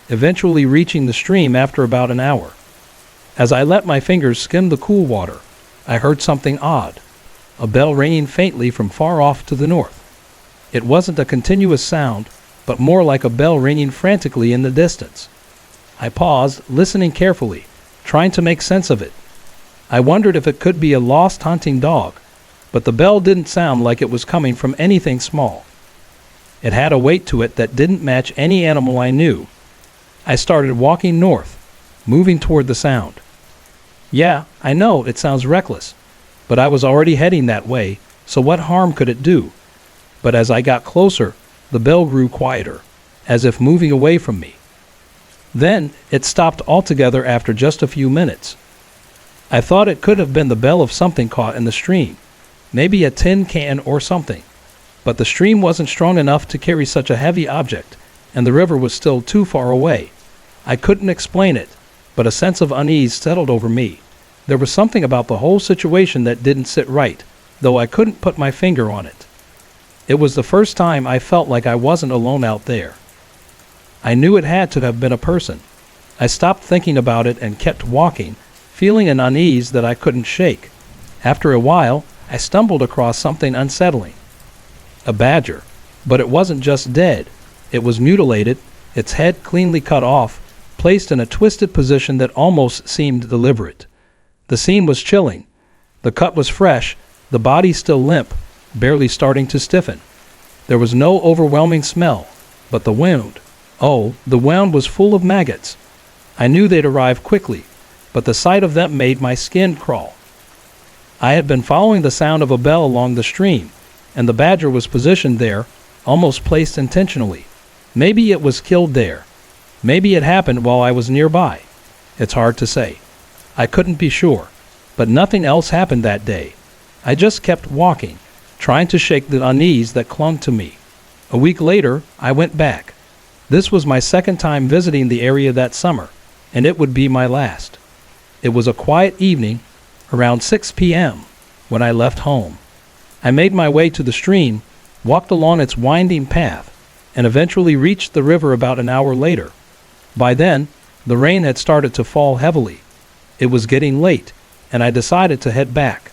eventually reaching the stream after about an hour. As I let my fingers skim the cool water, I heard something odd, a bell ringing faintly from far off to the north. It wasn't a continuous sound, but more like a bell ringing frantically in the distance. I paused, listening carefully, trying to make sense of it. I wondered if it could be a lost hunting dog, but the bell didn't sound like it was coming from anything small. It had a weight to it that didn't match any animal I knew. I started walking north, moving toward the sound. Yeah, I know it sounds reckless, but I was already heading that way, so what harm could it do? But as I got closer, the bell grew quieter, as if moving away from me. Then it stopped altogether after just a few minutes. I thought it could have been the bell of something caught in the stream, maybe a tin can or something. But the stream wasn't strong enough to carry such a heavy object, and the river was still too far away. I couldn't explain it, but a sense of unease settled over me. There was something about the whole situation that didn't sit right, though I couldn't put my finger on it. It was the first time I felt like I wasn't alone out there. I knew it had to have been a person. I stopped thinking about it and kept walking, feeling an unease that I couldn't shake. After a while, I stumbled across something unsettling. A badger, but it wasn't just dead. It was mutilated, its head cleanly cut off, placed in a twisted position that almost seemed deliberate. The scene was chilling. The cut was fresh, the body still limp, barely starting to stiffen. There was no overwhelming smell, but the wound. Oh, the wound was full of maggots. I knew they'd arrive quickly, but the sight of them made my skin crawl. I had been following the sound of a bell along the stream, and the badger was positioned there, almost placed intentionally. Maybe it was killed there. Maybe it happened while I was nearby. It's hard to say. I couldn't be sure, but nothing else happened that day. I just kept walking, trying to shake the unease that clung to me. A week later, I went back. This was my second time visiting the area that summer, and it would be my last. It was a quiet evening, around 6 p.m., when I left home. I made my way to the stream, walked along its winding path, and eventually reached the river about an hour later. By then, the rain had started to fall heavily. It was getting late, and I decided to head back.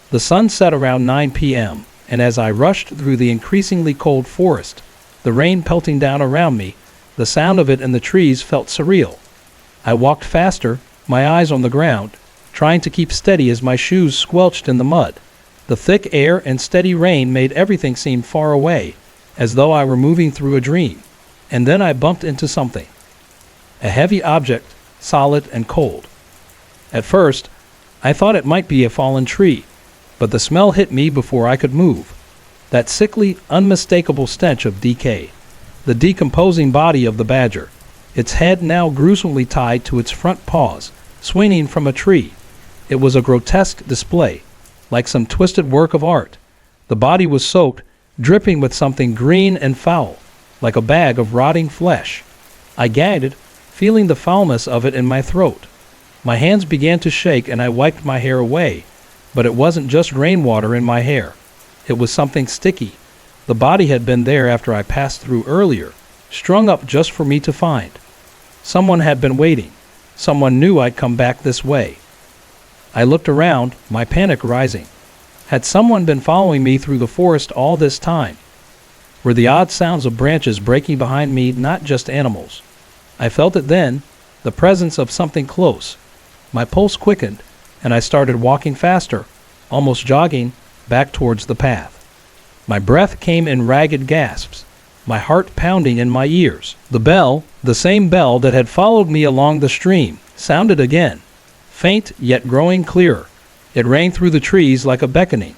The sun set around 9 p.m., and as I rushed through the increasingly cold forest, the rain pelting down around me, the sound of it in the trees felt surreal. I walked faster, my eyes on the ground, trying to keep steady as my shoes squelched in the mud. The thick air and steady rain made everything seem far away, as though I were moving through a dream. And then I bumped into something. A heavy object, solid and cold. At first, I thought it might be a fallen tree, but the smell hit me before I could move. That sickly, unmistakable stench of decay. The decomposing body of the badger, its head now gruesomely tied to its front paws, swinging from a tree. It was a grotesque display, like some twisted work of art. The body was soaked, dripping with something green and foul, like a bag of rotting flesh. I gagged, feeling the foulness of it in my throat. My hands began to shake and I wiped my hair away, but it wasn't just rainwater in my hair. It was something sticky. The body had been there after I passed through earlier, strung up just for me to find. Someone had been waiting. Someone knew I'd come back this way. I looked around, my panic rising. Had someone been following me through the forest all this time? Were the odd sounds of branches breaking behind me not just animals? I felt it then, the presence of something close. My pulse quickened, and I started walking faster, almost jogging, back towards the path. My breath came in ragged gasps, my heart pounding in my ears. The bell, the same bell that had followed me along the stream, sounded again, faint yet growing clearer. It rang through the trees like a beckoning.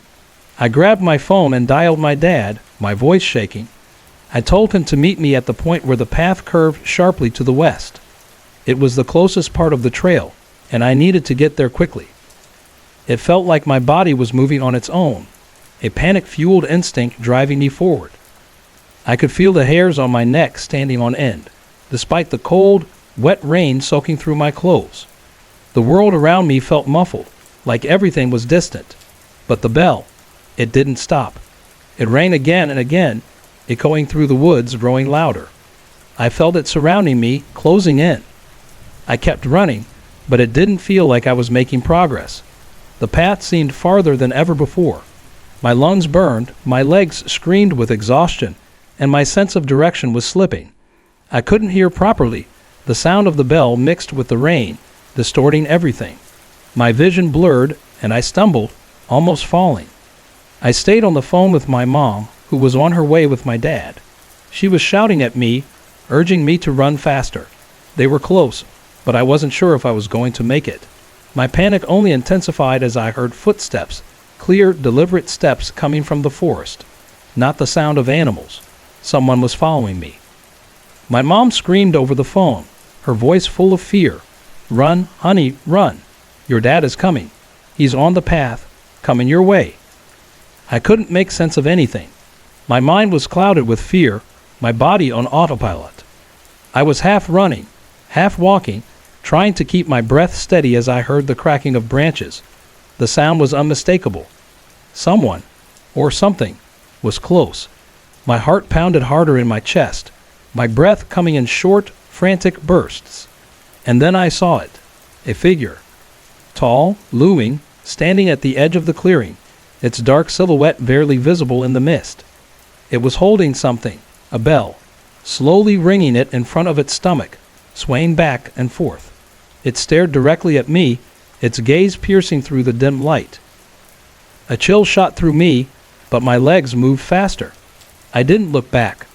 I grabbed my phone and dialed my dad, my voice shaking. I told him to meet me at the point where the path curved sharply to the west. It was the closest part of the trail, and I needed to get there quickly. It felt like my body was moving on its own, a panic-fueled instinct driving me forward. I could feel the hairs on my neck standing on end, despite the cold, wet rain soaking through my clothes. The world around me felt muffled, like everything was distant. But the bell, it didn't stop. It rang again and again, echoing through the woods, growing louder. I felt it surrounding me, closing in. I kept running, but it didn't feel like I was making progress. The path seemed farther than ever before. My lungs burned, my legs screamed with exhaustion, and my sense of direction was slipping. I couldn't hear properly. The sound of the bell mixed with the rain, distorting everything. My vision blurred, and I stumbled, almost falling. I stayed on the phone with my mom, who was on her way with my dad. She was shouting at me, urging me to run faster. They were close, but I wasn't sure if I was going to make it. My panic only intensified as I heard footsteps, clear, deliberate steps coming from the forest. Not the sound of animals. Someone was following me. My mom screamed over the phone, her voice full of fear. "Run, honey, run. Your dad is coming. He's on the path, coming your way." I couldn't make sense of anything. My mind was clouded with fear, my body on autopilot. I was half running, half walking, trying to keep my breath steady as I heard the cracking of branches. The sound was unmistakable. Someone, or something, was close. My heart pounded harder in my chest, my breath coming in short, frantic bursts. And then I saw it, a figure. Tall, looming, standing at the edge of the clearing, its dark silhouette barely visible in the mist. It was holding something, a bell, slowly ringing it in front of its stomach, swaying back and forth. It stared directly at me, its gaze piercing through the dim light. A chill shot through me, but my legs moved faster. I didn't look back.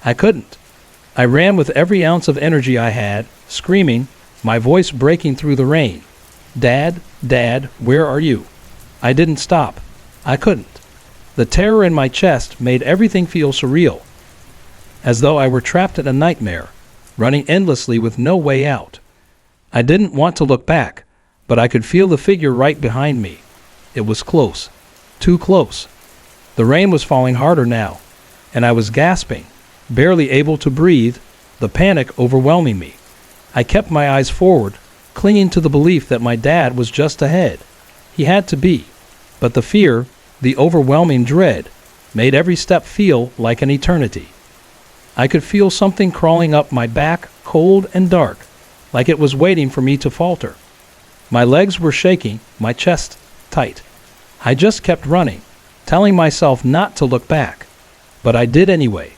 I couldn't. I ran with every ounce of energy I had, screaming, my voice breaking through the rain. "Dad, Dad, where are you?" I didn't stop. I couldn't. The terror in my chest made everything feel surreal, as though I were trapped in a nightmare, running endlessly with no way out. I didn't want to look back, but I could feel the figure right behind me. It was close. Too close. The rain was falling harder now, and I was gasping, barely able to breathe, the panic overwhelming me. I kept my eyes forward, clinging to the belief that my dad was just ahead. He had to be, but the fear, the overwhelming dread, made every step feel like an eternity. I could feel something crawling up my back, cold and dark, like it was waiting for me to falter. My legs were shaking, my chest tight. I just kept running, telling myself not to look back, but I did anyway.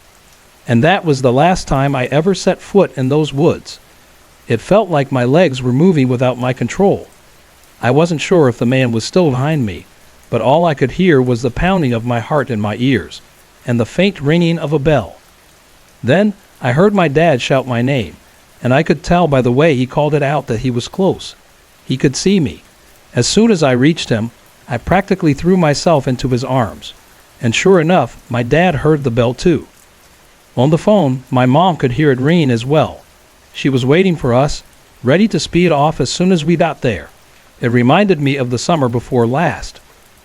And that was the last time I ever set foot in those woods. It felt like my legs were moving without my control. I wasn't sure if the man was still behind me, but all I could hear was the pounding of my heart in my ears, and the faint ringing of a bell. Then I heard my dad shout my name, and I could tell by the way he called it out that he was close. He could see me. As soon as I reached him, I practically threw myself into his arms. And sure enough, my dad heard the bell too. On the phone, my mom could hear it ringing as well. She was waiting for us, ready to speed off as soon as we got there. It reminded me of the summer before last,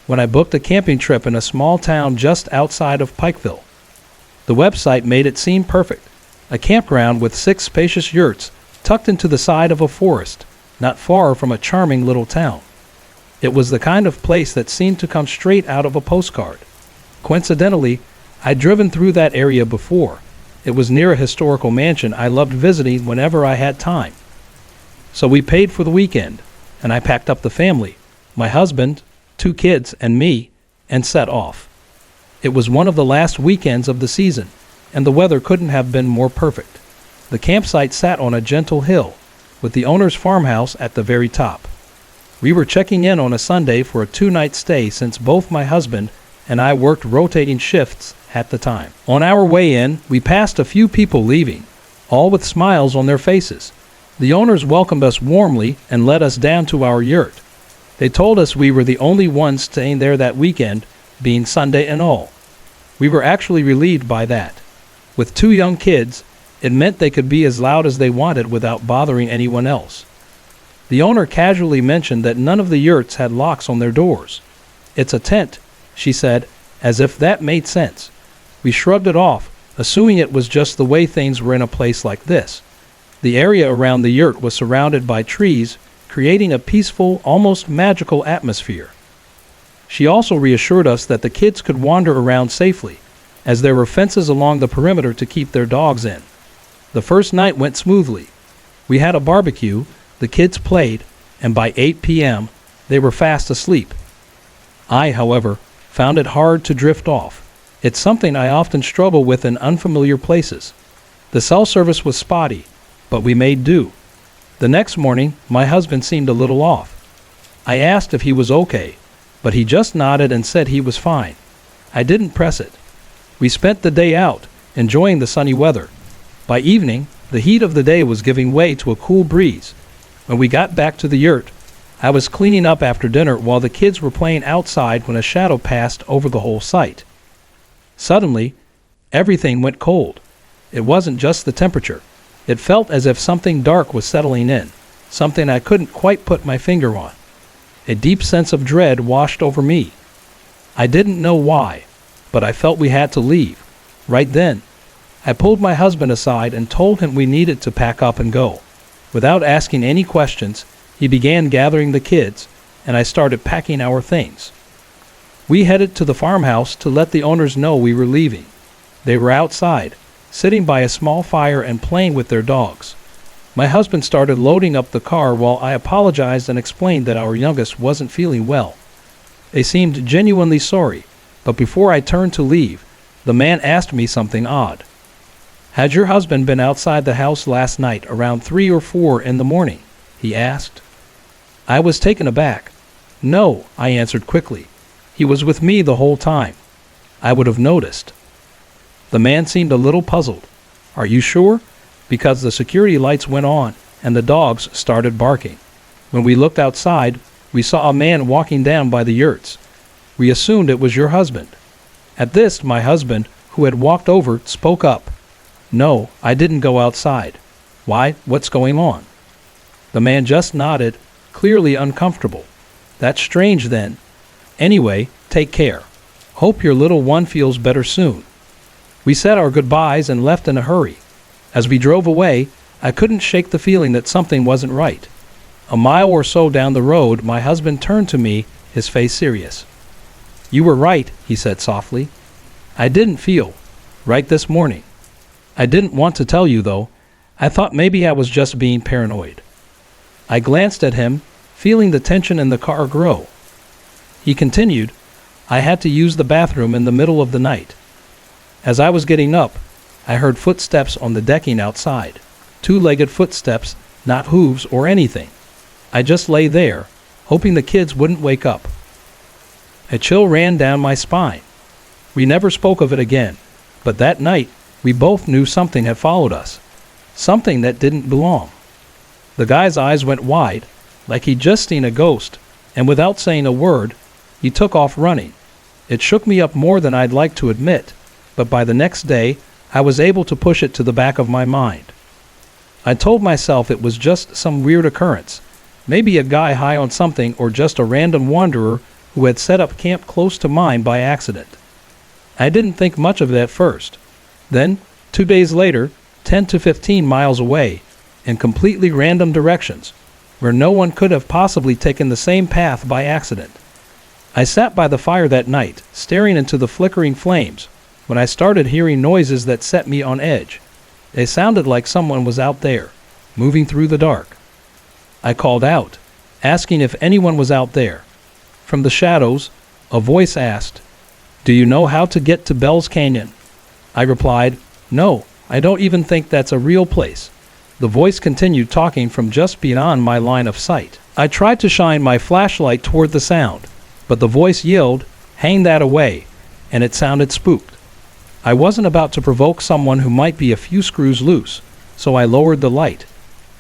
when I booked a camping trip in a small town just outside of Pikeville. The website made it seem perfect. A campground with 6 spacious yurts tucked into the side of a forest, not far from a charming little town. It was the kind of place that seemed to come straight out of a postcard. Coincidentally, I'd driven through that area before. It was near a historical mansion I loved visiting whenever I had time. So we paid for the weekend, and I packed up the family, my husband, 2 kids, and me, and set off. It was one of the last weekends of the season, and the weather couldn't have been more perfect. The campsite sat on a gentle hill, with the owner's farmhouse at the very top. We were checking in on a Sunday for a 2-night stay since both my husband and I worked rotating shifts at the time. On our way in, we passed a few people leaving, all with smiles on their faces. The owners welcomed us warmly and led us down to our yurt. They told us we were the only ones staying there that weekend, being Sunday and all. We were actually relieved by that. With 2 young kids, it meant they could be as loud as they wanted without bothering anyone else. The owner casually mentioned that none of the yurts had locks on their doors. "It's a tent," she said, as if that made sense. We shrugged it off, assuming it was just the way things were in a place like this. The area around the yurt was surrounded by trees, creating a peaceful, almost magical atmosphere. She also reassured us that the kids could wander around safely, as there were fences along the perimeter to keep their dogs in. The first night went smoothly. We had a barbecue, the kids played, and by 8 p.m., they were fast asleep. I, however, found it hard to drift off. It's something I often struggle with in unfamiliar places. The cell service was spotty, but we made do. The next morning, my husband seemed a little off. I asked if he was okay, but he just nodded and said he was fine. I didn't press it. We spent the day out, enjoying the sunny weather. By evening, the heat of the day was giving way to a cool breeze. When we got back to the yurt, I was cleaning up after dinner while the kids were playing outside when a shadow passed over the whole site. Suddenly, everything went cold. It wasn't just the temperature. It felt as if something dark was settling in, something I couldn't quite put my finger on. A deep sense of dread washed over me. I didn't know why, but I felt we had to leave. Right then, I pulled my husband aside and told him we needed to pack up and go. Without asking any questions, he began gathering the kids, and I started packing our things. We headed to the farmhouse to let the owners know we were leaving. They were outside, sitting by a small fire and playing with their dogs. My husband started loading up the car while I apologized and explained that our youngest wasn't feeling well. They seemed genuinely sorry, but before I turned to leave, the man asked me something odd. "Had your husband been outside the house last night around 3 or 4 in the morning?" he asked. I was taken aback. "No," I answered quickly. "He was with me the whole time. I would have noticed." The man seemed a little puzzled. "Are you sure?" Because the security lights went on and the dogs started barking. When we looked outside, we saw a man walking down by the yurts. We assumed it was your husband. At this, my husband, who had walked over, spoke up. "No, I didn't go outside." "Why? What's going on?" The man just nodded, clearly uncomfortable. "That's strange then. Anyway, take care. Hope your little one feels better soon." We said our goodbyes and left in a hurry. As we drove away, I couldn't shake the feeling that something wasn't right. A mile or so down the road, my husband turned to me, his face serious. "You were right," he said softly. "I didn't feel right this morning. I didn't want to tell you, though. I thought maybe I was just being paranoid." I glanced at him, feeling the tension in the car grow. He continued, "I had to use the bathroom in the middle of the night. As I was getting up, I heard footsteps on the decking outside. Two-legged footsteps, not hooves or anything. I just lay there, hoping the kids wouldn't wake up." A chill ran down my spine. We never spoke of it again, but that night we both knew something had followed us, something that didn't belong. The guy's eyes went wide, like he'd just seen a ghost, and without saying a word, he took off running. It shook me up more than I'd like to admit, but by the next day, I was able to push it to the back of my mind. I told myself it was just some weird occurrence, maybe a guy high on something or just a random wanderer who had set up camp close to mine by accident. I didn't think much of it at first. Then, 2 days later, 10 to 15 miles away, in completely random directions, where no one could have possibly taken the same path by accident. I sat by the fire that night, staring into the flickering flames, when I started hearing noises that set me on edge. They sounded like someone was out there, moving through the dark. I called out, asking if anyone was out there. From the shadows, a voice asked, "Do you know how to get to Bell's Canyon?" I replied, "No, I don't even think that's a real place." The voice continued talking from just beyond my line of sight. I tried to shine my flashlight toward the sound, but the voice yelled, "Hang that away," and it sounded spooked. I wasn't about to provoke someone who might be a few screws loose, so I lowered the light.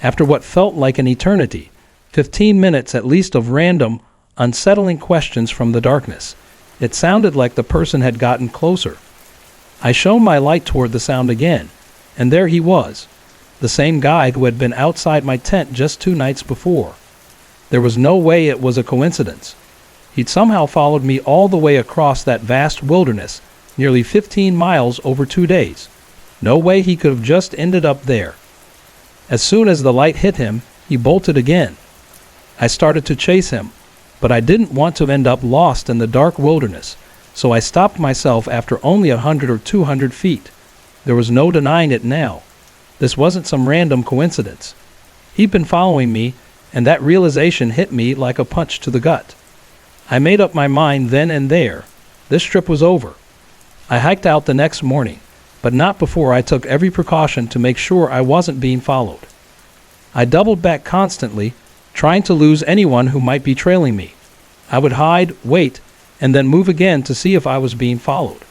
After what felt like an eternity, 15 minutes at least of random, unsettling questions from the darkness, it sounded like the person had gotten closer. I shone my light toward the sound again, and there he was, the same guy who had been outside my tent just 2 nights before. There was no way it was a coincidence. He'd somehow followed me all the way across that vast wilderness, nearly 15 miles over 2 days. No way he could have just ended up there. As soon as the light hit him, he bolted again. I started to chase him, but I didn't want to end up lost in the dark wilderness, so I stopped myself after only 100 or 200 feet. There was no denying it now. This wasn't some random coincidence. He'd been following me, and that realization hit me like a punch to the gut. I made up my mind then and there. This trip was over. I hiked out the next morning, but not before I took every precaution to make sure I wasn't being followed. I doubled back constantly, trying to lose anyone who might be trailing me. I would hide, wait, and then move again to see if I was being followed.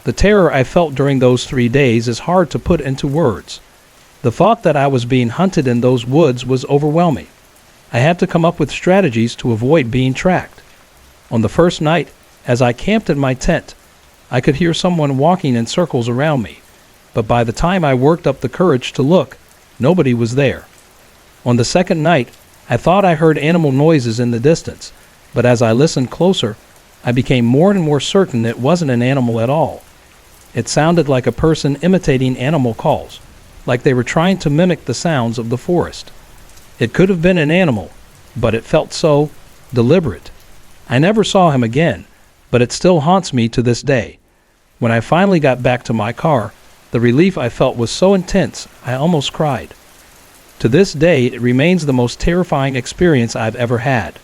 The terror I felt during those 3 days is hard to put into words. The thought that I was being hunted in those woods was overwhelming. I had to come up with strategies to avoid being tracked. On the first night, as I camped in my tent, I could hear someone walking in circles around me, but by the time I worked up the courage to look, nobody was there. On the second night, I thought I heard animal noises in the distance, but as I listened closer, I became more and more certain it wasn't an animal at all. It sounded like a person imitating animal calls, like they were trying to mimic the sounds of the forest. It could have been an animal, but it felt so deliberate. I never saw him again, but it still haunts me to this day. When I finally got back to my car, the relief I felt was so intense, I almost cried. To this day, it remains the most terrifying experience I've ever had.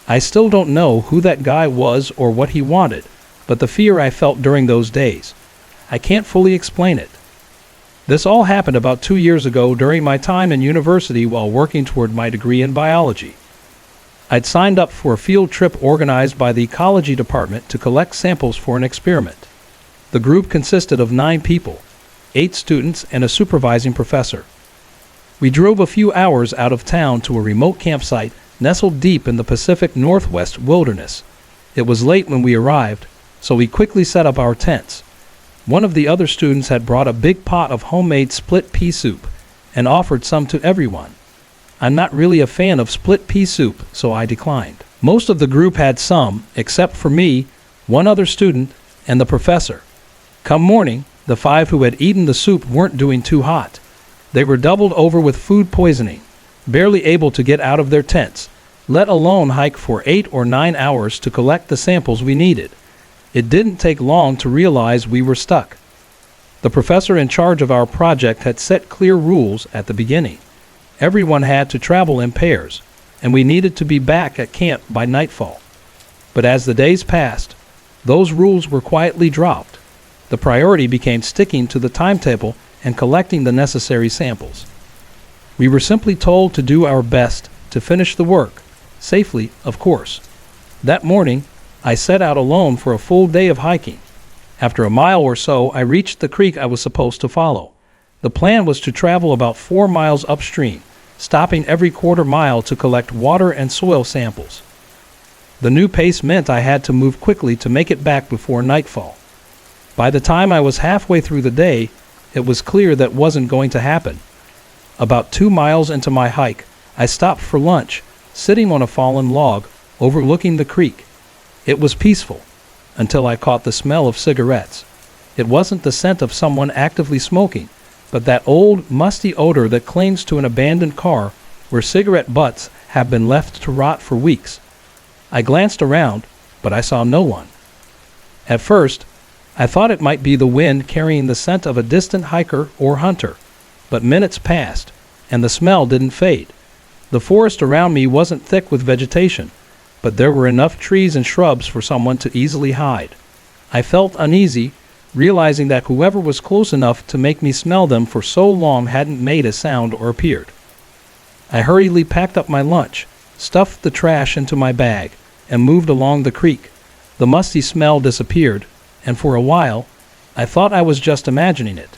I still don't know who that guy was or what he wanted, but the fear I felt during those days, I can't fully explain it. This all happened about 2 years ago during my time in university while working toward my degree in biology. I'd signed up for a field trip organized by the ecology department to collect samples for an experiment. The group consisted of 9 people, 8 students and a supervising professor. We drove a few hours out of town to a remote campsite nestled deep in the Pacific Northwest wilderness. It was late when we arrived, so we quickly set up our tents. One of the other students had brought a big pot of homemade split pea soup and offered some to everyone. I'm not really a fan of split pea soup, so I declined. Most of the group had some, except for me, one other student, and the professor. Come morning, the 5 who had eaten the soup weren't doing too hot. They were doubled over with food poisoning, barely able to get out of their tents, let alone hike for 8 or 9 hours to collect the samples we needed. It didn't take long to realize we were stuck. The professor in charge of our project had set clear rules at the beginning. Everyone had to travel in pairs, and we needed to be back at camp by nightfall. But as the days passed, those rules were quietly dropped. The priority became sticking to the timetable and collecting the necessary samples. We were simply told to do our best to finish the work, safely, of course. That morning, I set out alone for a full day of hiking. After a mile or so, I reached the creek I was supposed to follow. The plan was to travel about 4 miles upstream, stopping every quarter mile to collect water and soil samples. The new pace meant I had to move quickly to make it back before nightfall. By the time I was halfway through the day, it was clear that wasn't going to happen. About 2 miles into my hike, I stopped for lunch, sitting on a fallen log, overlooking the creek. It was peaceful, until I caught the smell of cigarettes. It wasn't the scent of someone actively smoking, but that old, musty odor that clings to an abandoned car where cigarette butts have been left to rot for weeks. I glanced around, but I saw no one. At first, I thought it might be the wind carrying the scent of a distant hiker or hunter, but minutes passed, and the smell didn't fade. The forest around me wasn't thick with vegetation, but there were enough trees and shrubs for someone to easily hide. I felt uneasy, realizing that whoever was close enough to make me smell them for so long hadn't made a sound or appeared. I hurriedly packed up my lunch, stuffed the trash into my bag, and moved along the creek. The musty smell disappeared, and for a while, I thought I was just imagining it.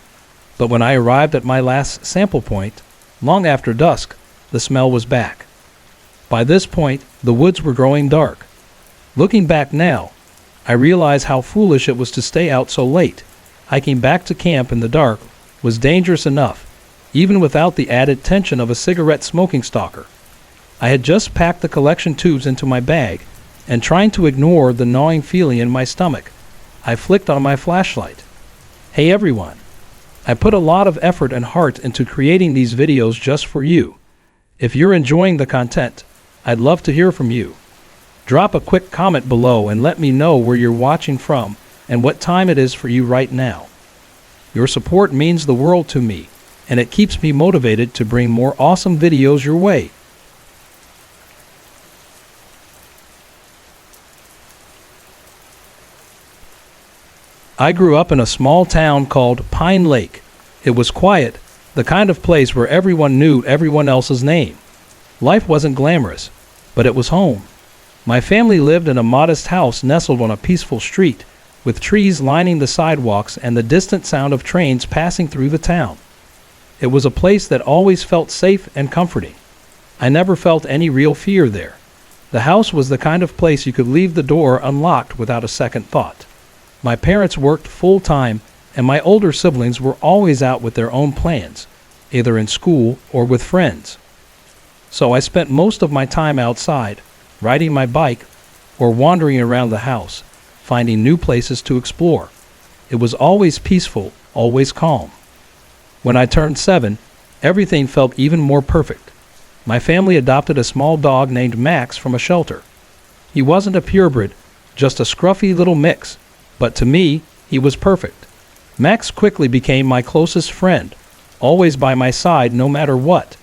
But when I arrived at my last sample point, long after dusk, the smell was back. By this point, the woods were growing dark. Looking back now, I realize how foolish it was to stay out so late. Hiking back to camp in the dark was dangerous enough, even without the added tension of a cigarette smoking stalker. I had just packed the collection tubes into my bag, and trying to ignore the gnawing feeling in my stomach, I flicked on my flashlight. Hey everyone, I put a lot of effort and heart into creating these videos just for you. If you're enjoying the content, I'd love to hear from you. Drop a quick comment below and let me know where you're watching from and what time it is for you right now. Your support means the world to me, and it keeps me motivated to bring more awesome videos your way. I grew up in a small town called Pine Lake. It was quiet, the kind of place where everyone knew everyone else's name. Life wasn't glamorous, but it was home. My family lived in a modest house nestled on a peaceful street, with trees lining the sidewalks and the distant sound of trains passing through the town. It was a place that always felt safe and comforting. I never felt any real fear there. The house was the kind of place you could leave the door unlocked without a second thought. My parents worked full-time, and my older siblings were always out with their own plans, either in school or with friends. So I spent most of my time outside, riding my bike, or wandering around the house, finding new places to explore. It was always peaceful, always calm. When I turned 7, everything felt even more perfect. My family adopted a small dog named Max from a shelter. He wasn't a purebred, just a scruffy little mix, but to me, he was perfect. Max quickly became my closest friend, always by my side no matter what.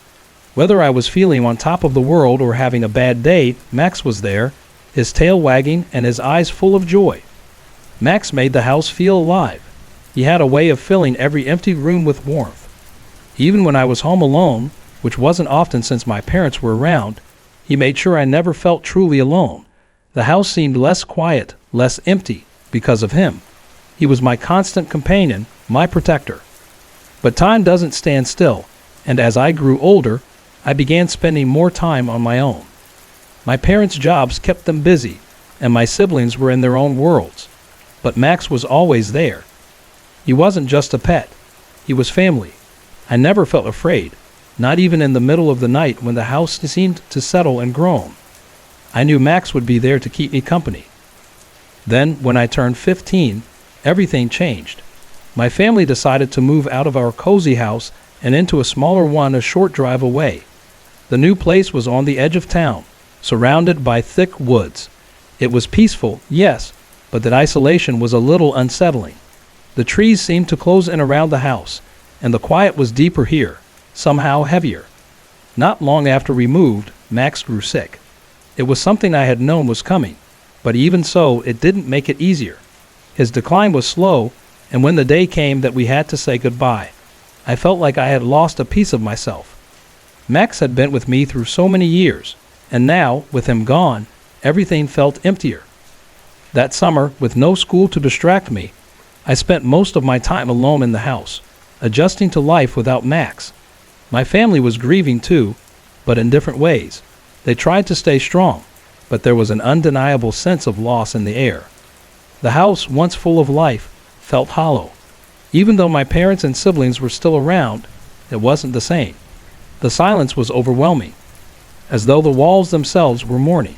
Whether I was feeling on top of the world or having a bad day, Max was there, his tail wagging and his eyes full of joy. Max made the house feel alive. He had a way of filling every empty room with warmth. Even when I was home alone, which wasn't often since my parents were around, he made sure I never felt truly alone. The house seemed less quiet, less empty, because of him. He was my constant companion, my protector. But time doesn't stand still, and as I grew older, I began spending more time on my own. My parents' jobs kept them busy, and my siblings were in their own worlds. But Max was always there. He wasn't just a pet. He was family. I never felt afraid, not even in the middle of the night when the house seemed to settle and groan. I knew Max would be there to keep me company. Then, when I turned 15, everything changed. My family decided to move out of our cozy house and into a smaller one a short drive away. The new place was on the edge of town, surrounded by thick woods. It was peaceful, yes, but that isolation was a little unsettling. The trees seemed to close in around the house, and the quiet was deeper here, somehow heavier. Not long after we moved, Max grew sick. It was something I had known was coming, but even so, it didn't make it easier. His decline was slow, and when the day came that we had to say goodbye, I felt like I had lost a piece of myself. Max had been with me through so many years, and now, with him gone, everything felt emptier. That summer, with no school to distract me, I spent most of my time alone in the house, adjusting to life without Max. My family was grieving too, but in different ways. They tried to stay strong, but there was an undeniable sense of loss in the air. The house, once full of life, felt hollow. Even though my parents and siblings were still around, it wasn't the same. The silence was overwhelming, as though the walls themselves were mourning.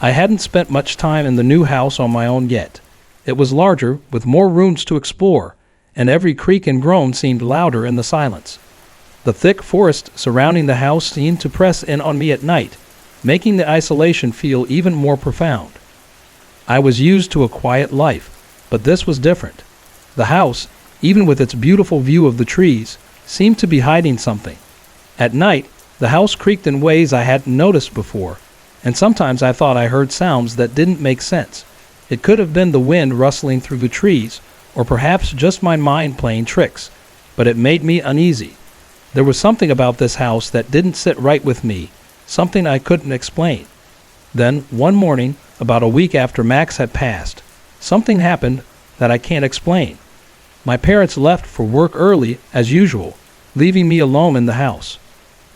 I hadn't spent much time in the new house on my own yet. It was larger, with more rooms to explore, and every creak and groan seemed louder in the silence. The thick forest surrounding the house seemed to press in on me at night, making the isolation feel even more profound. I was used to a quiet life, but this was different. The house, even with its beautiful view of the trees, seemed to be hiding something. At night, the house creaked in ways I hadn't noticed before, and sometimes I thought I heard sounds that didn't make sense. It could have been the wind rustling through the trees, or perhaps just my mind playing tricks, but it made me uneasy. There was something about this house that didn't sit right with me, something I couldn't explain. Then, one morning, about a week after Max had passed, something happened that I can't explain. My parents left for work early, as usual, leaving me alone in the house.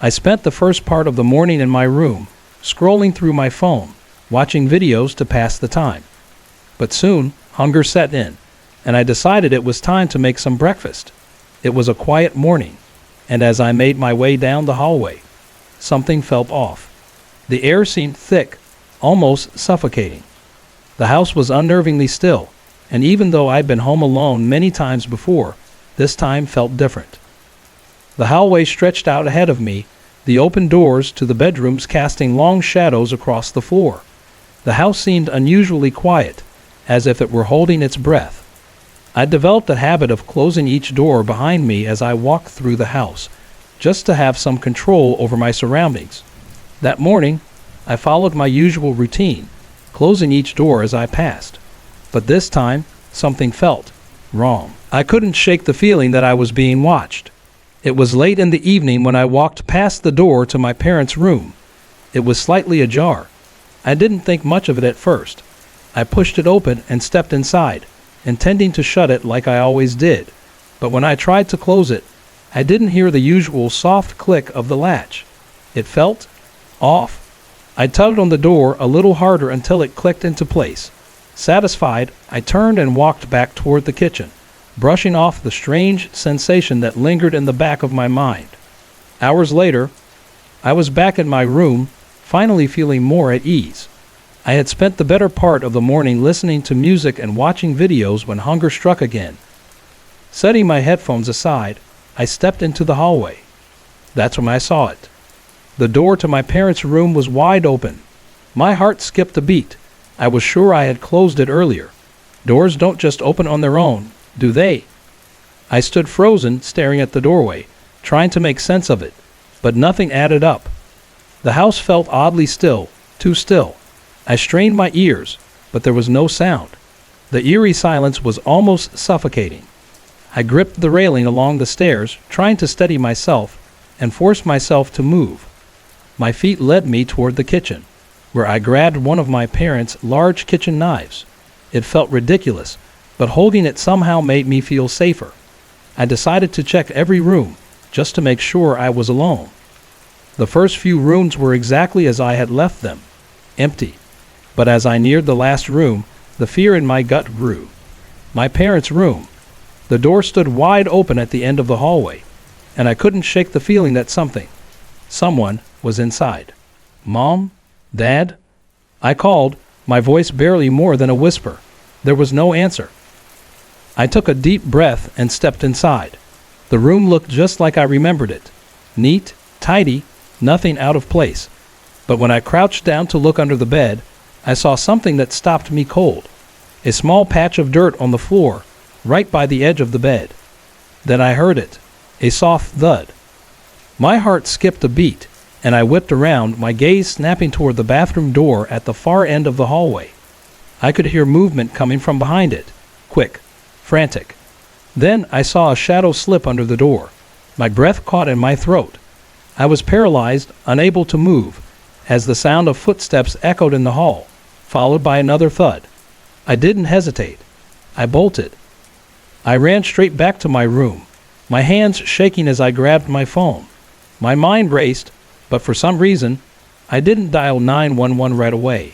I spent the first part of the morning in my room, scrolling through my phone, watching videos to pass the time. But soon, hunger set in, and I decided it was time to make some breakfast. It was a quiet morning, and as I made my way down the hallway, something felt off. The air seemed thick, almost suffocating. The house was unnervingly still, and even though I'd been home alone many times before, this time felt different. The hallway stretched out ahead of me, the open doors to the bedrooms casting long shadows across the floor. The house seemed unusually quiet, as if it were holding its breath. I developed a habit of closing each door behind me as I walked through the house, just to have some control over my surroundings. That morning, I followed my usual routine, closing each door as I passed. But this time, something felt wrong. I couldn't shake the feeling that I was being watched. It was late in the evening when I walked past the door to my parents' room. It was slightly ajar. I didn't think much of it at first. I pushed it open and stepped inside, intending to shut it like I always did. But when I tried to close it, I didn't hear the usual soft click of the latch. It felt off. I tugged on the door a little harder until it clicked into place. Satisfied, I turned and walked back toward the kitchen, brushing off the strange sensation that lingered in the back of my mind. Hours later, I was back in my room, finally feeling more at ease. I had spent the better part of the morning listening to music and watching videos when hunger struck again. Setting my headphones aside, I stepped into the hallway. That's when I saw it. The door to my parents' room was wide open. My heart skipped a beat. I was sure I had closed it earlier. Doors don't just open on their own, do they? I stood frozen, staring at the doorway, trying to make sense of it, but nothing added up. The house felt oddly still, too still. I strained my ears, but there was no sound. The eerie silence was almost suffocating. I gripped the railing along the stairs, trying to steady myself, and forced myself to move. My feet led me toward the kitchen, where I grabbed one of my parents' large kitchen knives. It felt ridiculous, but holding it somehow made me feel safer. I decided to check every room, just to make sure I was alone. The first few rooms were exactly as I had left them, empty. But as I neared the last room, the fear in my gut grew. My parents' room. The door stood wide open at the end of the hallway, and I couldn't shake the feeling that someone was inside. Mom? Dad? I called, my voice barely more than a whisper. There was no answer. I took a deep breath and stepped inside. The room looked just like I remembered it. Neat, tidy, nothing out of place. But when I crouched down to look under the bed, I saw something that stopped me cold. A small patch of dirt on the floor, right by the edge of the bed. Then I heard it, a soft thud. My heart skipped a beat, and I whipped around, my gaze snapping toward the bathroom door at the far end of the hallway. I could hear movement coming from behind it, quick, frantic. Then I saw a shadow slip under the door. My breath caught in my throat. I was paralyzed, unable to move, as the sound of footsteps echoed in the hall, followed by another thud. I didn't hesitate. I bolted. I ran straight back to my room, my hands shaking as I grabbed my phone. My mind raced, but for some reason, I didn't dial 911 right away.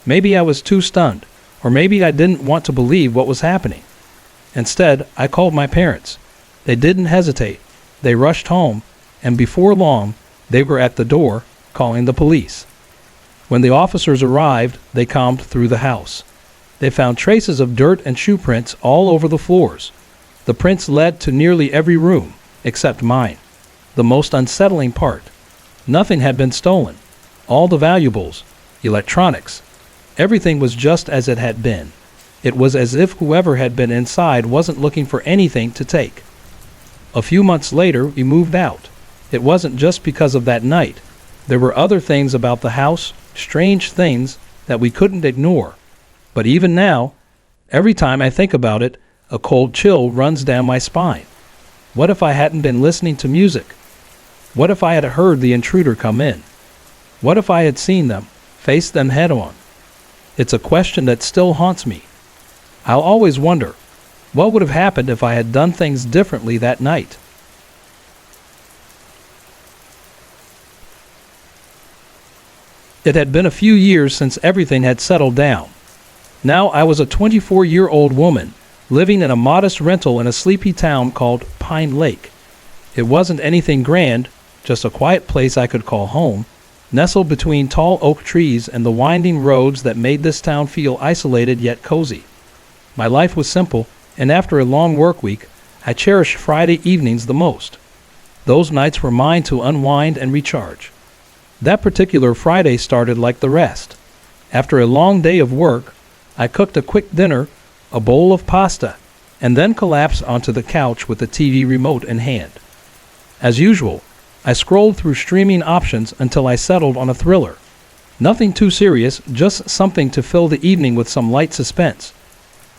Maybe I was too stunned, or maybe I didn't want to believe what was happening. Instead, I called my parents. They didn't hesitate. They rushed home, and before long, they were at the door, calling the police. When the officers arrived, they combed through the house. They found traces of dirt and shoe prints all over the floors. The prints led to nearly every room, except mine. The most unsettling part. Nothing had been stolen. All the valuables, electronics, everything was just as it had been. It was as if whoever had been inside wasn't looking for anything to take. A few months later, we moved out. It wasn't just because of that night. There were other things about the house, strange things that we couldn't ignore. But even now, every time I think about it, a cold chill runs down my spine. What if I hadn't been listening to music? What if I had heard the intruder come in? What if I had seen them, faced them head on? It's a question that still haunts me. I'll always wonder, what would have happened if I had done things differently that night? It had been a few years since everything had settled down. Now I was a 24-year-old woman, living in a modest rental in a sleepy town called Pine Lake. It wasn't anything grand, just a quiet place I could call home, nestled between tall oak trees and the winding roads that made this town feel isolated yet cozy. My life was simple, and after a long work week, I cherished Friday evenings the most. Those nights were mine to unwind and recharge. That particular Friday started like the rest. After a long day of work, I cooked a quick dinner, a bowl of pasta, and then collapsed onto the couch with the TV remote in hand. As usual, I scrolled through streaming options until I settled on a thriller. Nothing too serious, just something to fill the evening with some light suspense.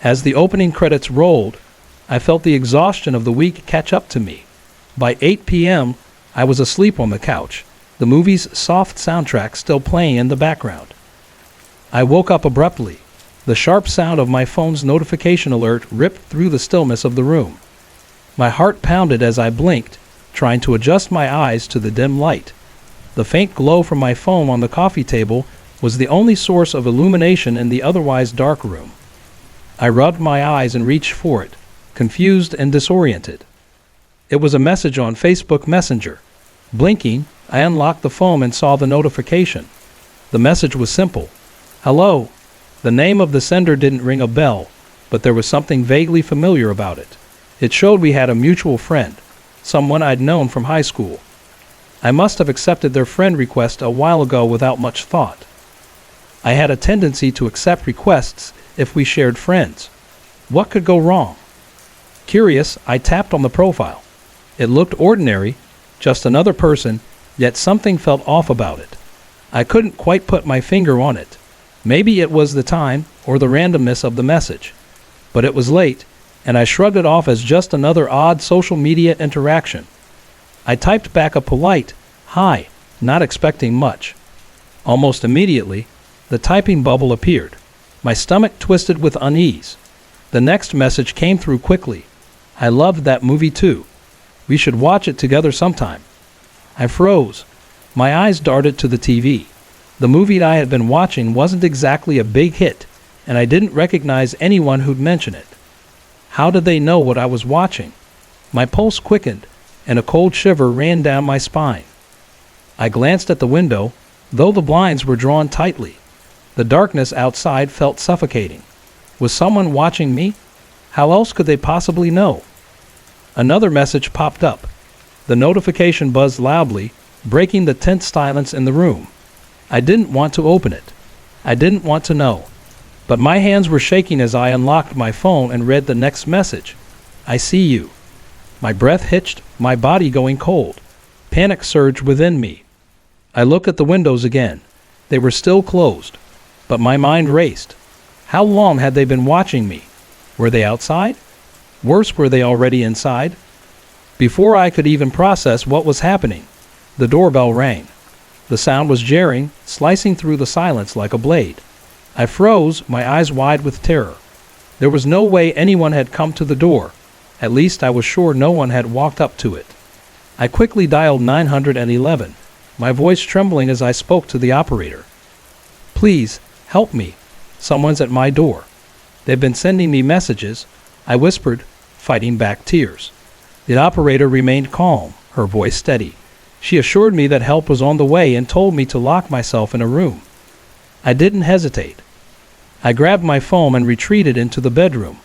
As the opening credits rolled, I felt the exhaustion of the week catch up to me. By 8 p.m., I was asleep on the couch, the movie's soft soundtrack still playing in the background. I woke up abruptly. The sharp sound of my phone's notification alert ripped through the stillness of the room. My heart pounded as I blinked, trying to adjust my eyes to the dim light. The faint glow from my phone on the coffee table was the only source of illumination in the otherwise dark room. I rubbed my eyes and reached for it, confused and disoriented. It was a message on Facebook Messenger. Blinking, I unlocked the phone and saw the notification. The message was simple. "Hello." The name of the sender didn't ring a bell, but there was something vaguely familiar about it. It showed we had a mutual friend, someone I'd known from high school. I must have accepted their friend request a while ago without much thought. I had a tendency to accept requests if we shared friends. What could go wrong? Curious, I tapped on the profile. It looked ordinary, just another person, yet something felt off about it. I couldn't quite put my finger on it. Maybe it was the time or the randomness of the message. But it was late, and I shrugged it off as just another odd social media interaction. I typed back a polite, "Hi," not expecting much. Almost immediately, the typing bubble appeared. My stomach twisted with unease. The next message came through quickly. "I loved that movie too. We should watch it together sometime." I froze. My eyes darted to the TV. The movie I had been watching wasn't exactly a big hit, and I didn't recognize anyone who'd mention it. How did they know what I was watching? My pulse quickened, and a cold shiver ran down my spine. I glanced at the window, though the blinds were drawn tightly. The darkness outside felt suffocating. Was someone watching me? How else could they possibly know? Another message popped up. The notification buzzed loudly, breaking the tense silence in the room. I didn't want to open it. I didn't want to know. But my hands were shaking as I unlocked my phone and read the next message. "I see you." My breath hitched, my body going cold. Panic surged within me. I looked at the windows again. They were still closed. But my mind raced. How long had they been watching me? Were they outside? Worse, were they already inside? Before I could even process what was happening, the doorbell rang. The sound was jarring, slicing through the silence like a blade. I froze, my eyes wide with terror. There was no way anyone had come to the door. At least I was sure no one had walked up to it. I quickly dialed 911, my voice trembling as I spoke to the operator. "Please, help me. Someone's at my door. They've been sending me messages," I whispered, fighting back tears. The operator remained calm, her voice steady. She assured me that help was on the way and told me to lock myself in a room. I didn't hesitate. I grabbed my phone and retreated into the bedroom,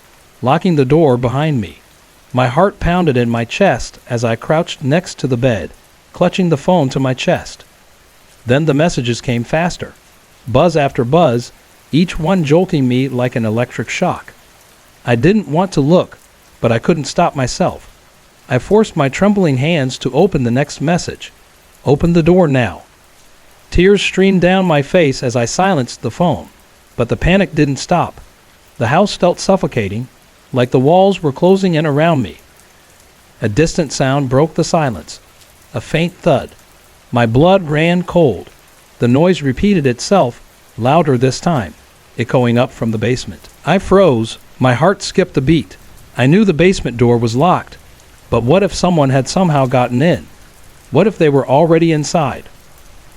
locking the door behind me. My heart pounded in my chest as I crouched next to the bed, clutching the phone to my chest. Then the messages came faster, buzz after buzz, each one jolting me like an electric shock. I didn't want to look, but I couldn't stop myself. I forced my trembling hands to open the next message. "Open the door now." Tears streamed down my face as I silenced the phone, but the panic didn't stop. The house felt suffocating, like the walls were closing in around me. A distant sound broke the silence, a faint thud. My blood ran cold. The noise repeated itself, louder this time, echoing up from the basement. I froze, my heart skipped a beat. I knew the basement door was locked, but what if someone had somehow gotten in? What if they were already inside?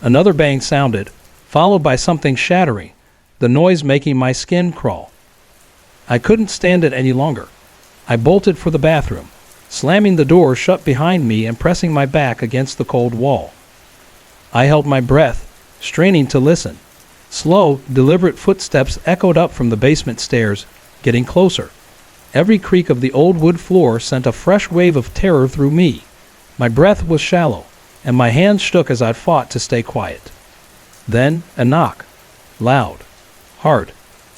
Another bang sounded, followed by something shattering, the noise making my skin crawl. I couldn't stand it any longer. I bolted for the bathroom, slamming the door shut behind me and pressing my back against the cold wall. I held my breath, straining to listen. Slow, deliberate footsteps echoed up from the basement stairs, getting closer. Every creak of the old wood floor sent a fresh wave of terror through me. My breath was shallow, and my hands shook as I fought to stay quiet. Then a knock. Loud. Hard.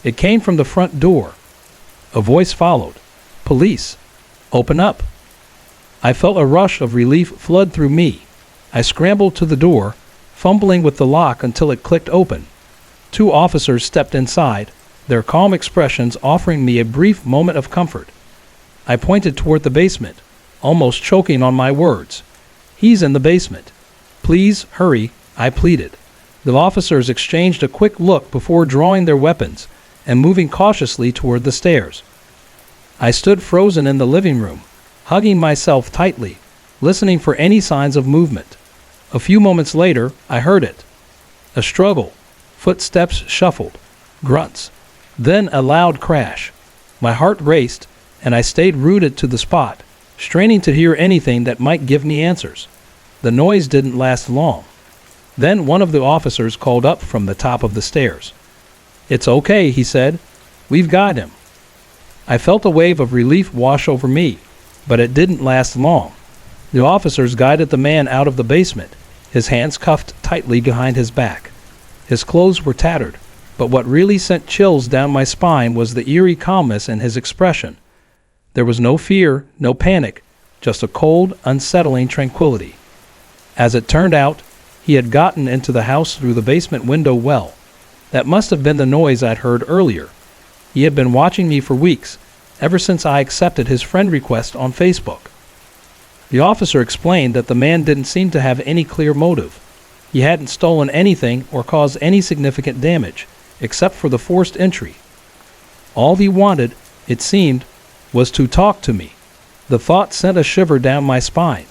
It came from the front door. A voice followed. "Police. Open up." I felt a rush of relief flood through me. I scrambled to the door, fumbling with the lock until it clicked open. 2 officers stepped inside, their calm expressions offering me a brief moment of comfort. I pointed toward the basement, almost choking on my words. "He's in the basement. Please hurry," I pleaded. The officers exchanged a quick look before drawing their weapons, and moving cautiously toward the stairs. I stood frozen in the living room, hugging myself tightly, listening for any signs of movement. A few moments later, I heard it. A struggle, footsteps shuffled, grunts, then a loud crash. My heart raced, and I stayed rooted to the spot, straining to hear anything that might give me answers. The noise didn't last long. Then one of the officers called up from the top of the stairs. "It's okay," he said. "We've got him." I felt a wave of relief wash over me, but it didn't last long. The officers guided the man out of the basement, his hands cuffed tightly behind his back. His clothes were tattered, but what really sent chills down my spine was the eerie calmness in his expression. There was no fear, no panic, just a cold, unsettling tranquility. As it turned out, he had gotten into the house through the basement window well. That must have been the noise I'd heard earlier. He had been watching me for weeks, ever since I accepted his friend request on Facebook. The officer explained that the man didn't seem to have any clear motive. He hadn't stolen anything or caused any significant damage, except for the forced entry. All he wanted, it seemed, was to talk to me. The thought sent a shiver down my spine.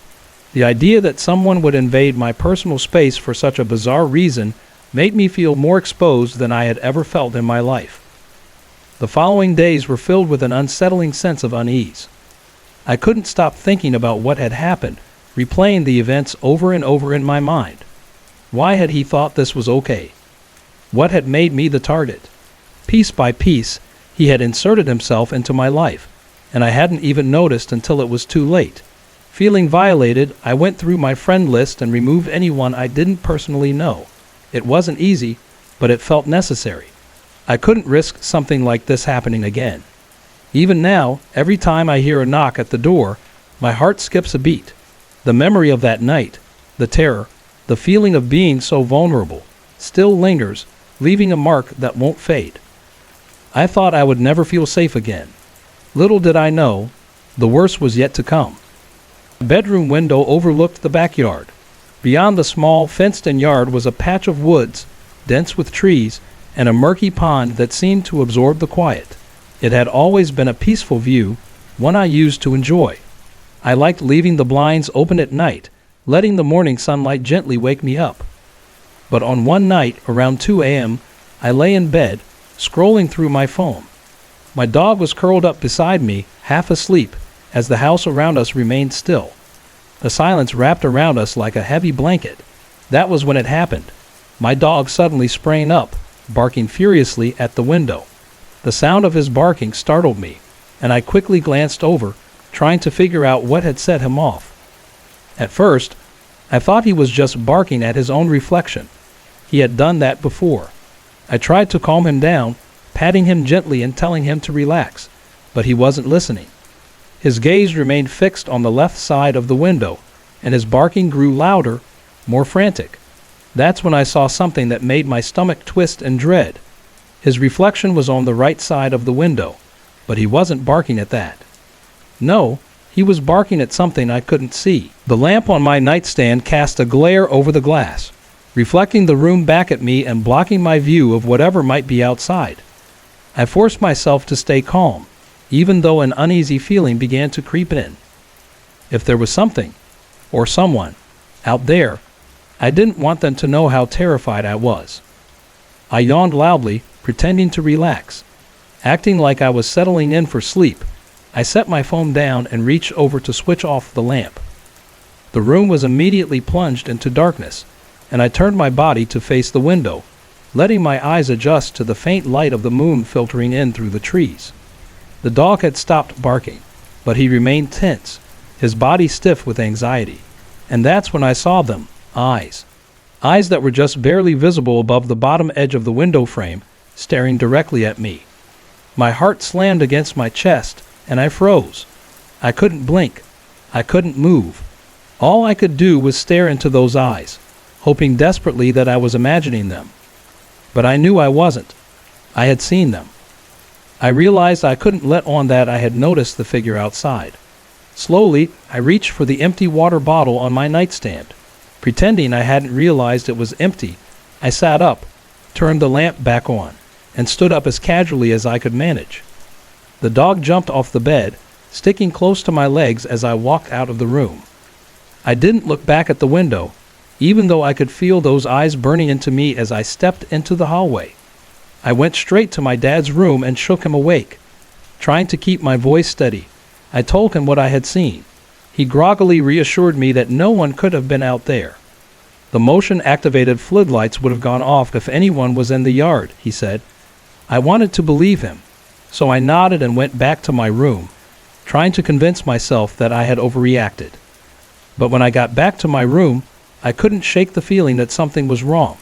The idea that someone would invade my personal space for such a bizarre reason made me feel more exposed than I had ever felt in my life. The following days were filled with an unsettling sense of unease. I couldn't stop thinking about what had happened, replaying the events over and over in my mind. Why had he thought this was okay? What had made me the target? Piece by piece, he had inserted himself into my life, and I hadn't even noticed until it was too late. Feeling violated, I went through my friend list and removed anyone I didn't personally know. It wasn't easy, but it felt necessary. I couldn't risk something like this happening again. Even now, every time I hear a knock at the door, my heart skips a beat. The memory of that night, the terror, the feeling of being so vulnerable, still lingers, leaving a mark that won't fade. I thought I would never feel safe again. Little did I know, the worst was yet to come. The bedroom window overlooked the backyard. Beyond the small, fenced-in yard was a patch of woods, dense with trees, and a murky pond that seemed to absorb the quiet. It had always been a peaceful view, one I used to enjoy. I liked leaving the blinds open at night, letting the morning sunlight gently wake me up. But on one night, around 2 a.m., I lay in bed, scrolling through my phone. My dog was curled up beside me, half asleep, as the house around us remained still. The silence wrapped around us like a heavy blanket. That was when it happened. My dog suddenly sprang up, barking furiously at the window. The sound of his barking startled me, and I quickly glanced over, trying to figure out what had set him off. At first, I thought he was just barking at his own reflection. He had done that before. I tried to calm him down, patting him gently and telling him to relax, but he wasn't listening. His gaze remained fixed on the left side of the window, and his barking grew louder, more frantic. That's when I saw something that made my stomach twist in dread. His reflection was on the right side of the window, but he wasn't barking at that. No, he was barking at something I couldn't see. The lamp on my nightstand cast a glare over the glass, reflecting the room back at me and blocking my view of whatever might be outside. I forced myself to stay calm, even though an uneasy feeling began to creep in. If there was something, or someone, out there, I didn't want them to know how terrified I was. I yawned loudly, pretending to relax. Acting like I was settling in for sleep, I set my phone down and reached over to switch off the lamp. The room was immediately plunged into darkness, and I turned my body to face the window, letting my eyes adjust to the faint light of the moon filtering in through the trees. The dog had stopped barking, but he remained tense, his body stiff with anxiety. And that's when I saw them, eyes. Eyes that were just barely visible above the bottom edge of the window frame, staring directly at me. My heart slammed against my chest, and I froze. I couldn't blink. I couldn't move. All I could do was stare into those eyes, hoping desperately that I was imagining them. But I knew I wasn't. I had seen them. I realized I couldn't let on that I had noticed the figure outside. Slowly, I reached for the empty water bottle on my nightstand. Pretending I hadn't realized it was empty, I sat up, turned the lamp back on, and stood up as casually as I could manage. The dog jumped off the bed, sticking close to my legs as I walked out of the room. I didn't look back at the window, even though I could feel those eyes burning into me as I stepped into the hallway. I went straight to my dad's room and shook him awake. Trying to keep my voice steady, I told him what I had seen. He groggily reassured me that no one could have been out there. The motion-activated floodlights would have gone off if anyone was in the yard, he said. I wanted to believe him, so I nodded and went back to my room, trying to convince myself that I had overreacted. But when I got back to my room, I couldn't shake the feeling that something was wrong.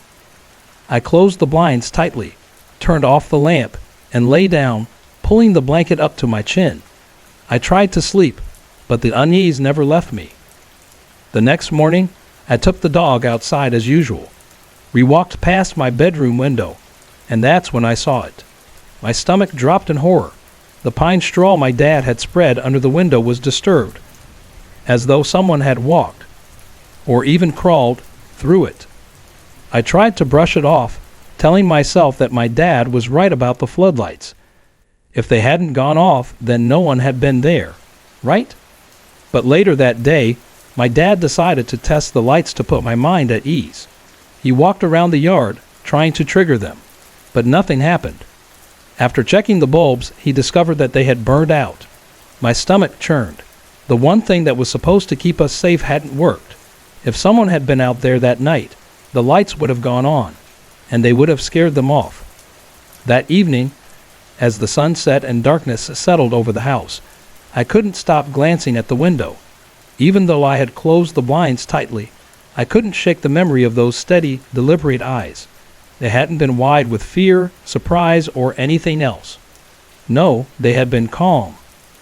I closed the blinds tightly, turned off the lamp, and lay down, pulling the blanket up to my chin. I tried to sleep, but the unease never left me. The next morning, I took the dog outside as usual. We walked past my bedroom window, and that's when I saw it. My stomach dropped in horror. The pine straw my dad had spread under the window was disturbed, as though someone had walked, or even crawled, through it. I tried to brush it off, telling myself that my dad was right about the floodlights. If they hadn't gone off, then no one had been there, right? But later that day, my dad decided to test the lights to put my mind at ease. He walked around the yard, trying to trigger them, but nothing happened. After checking the bulbs, he discovered that they had burned out. My stomach churned. The one thing that was supposed to keep us safe hadn't worked. If someone had been out there that night, the lights would have gone on, and they would have scared them off. That evening, as the sun set and darkness settled over the house, I couldn't stop glancing at the window. Even though I had closed the blinds tightly, I couldn't shake the memory of those steady, deliberate eyes. They hadn't been wide with fear, surprise, or anything else. No, they had been calm,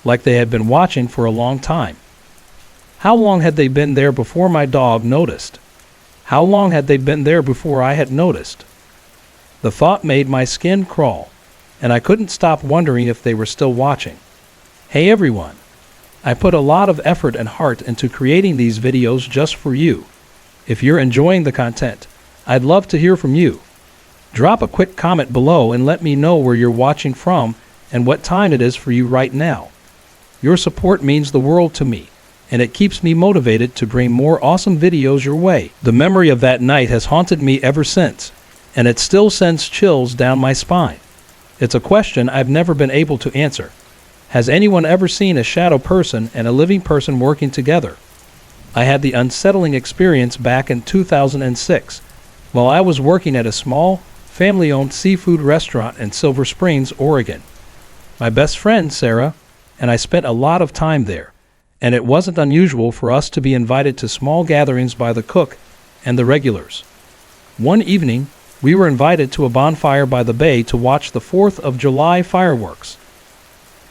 like they had been watching for a long time. How long had they been there before my dog noticed? How long had they been there before I had noticed? The thought made my skin crawl, and I couldn't stop wondering if they were still watching. Hey everyone, I put a lot of effort and heart into creating these videos just for you. If you're enjoying the content, I'd love to hear from you. Drop a quick comment below and let me know where you're watching from and what time it is for you right now. Your support means the world to me, and it keeps me motivated to bring more awesome videos your way. The memory of that night has haunted me ever since, and it still sends chills down my spine. It's a question I've never been able to answer. Has anyone ever seen a shadow person and a living person working together? I had the unsettling experience back in 2006 while I was working at a small, family-owned seafood restaurant in Silver Springs, Oregon. My best friend, Sarah, and I spent a lot of time there, and it wasn't unusual for us to be invited to small gatherings by the cook and the regulars. One evening, we were invited to a bonfire by the bay to watch the 4th of July fireworks.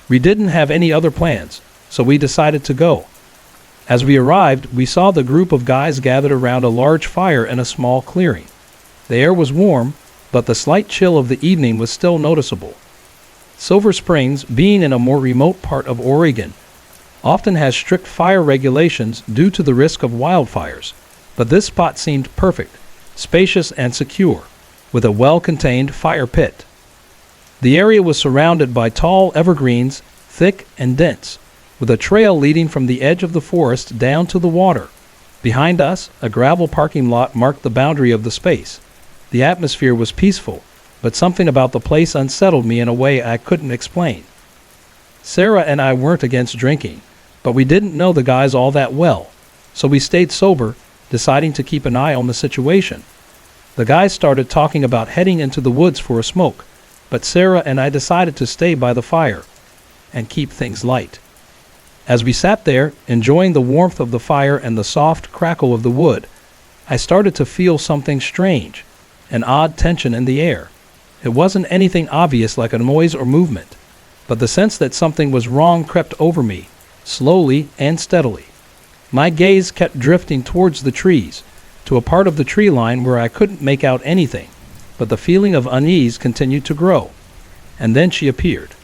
We didn't have any other plans, so we decided to go. As we arrived, we saw the group of guys gathered around a large fire in a small clearing. The air was warm, but the slight chill of the evening was still noticeable. Silver Springs, being in a more remote part of Oregon, often has strict fire regulations due to the risk of wildfires, but this spot seemed perfect, spacious and secure, with a well-contained fire pit. The area was surrounded by tall evergreens, thick and dense, with a trail leading from the edge of the forest down to the water. Behind us, a gravel parking lot marked the boundary of the space. The atmosphere was peaceful, but something about the place unsettled me in a way I couldn't explain. Sarah and I weren't against drinking, but we didn't know the guys all that well, so we stayed sober, deciding to keep an eye on the situation. The guys started talking about heading into the woods for a smoke, but Sarah and I decided to stay by the fire and keep things light. As we sat there, enjoying the warmth of the fire and the soft crackle of the wood, I started to feel something strange, an odd tension in the air. It wasn't anything obvious like a noise or movement, but the sense that something was wrong crept over me, slowly and steadily. My gaze kept drifting towards the trees, to a part of the tree line where I couldn't make out anything, but the feeling of unease continued to grow. And then she appeared.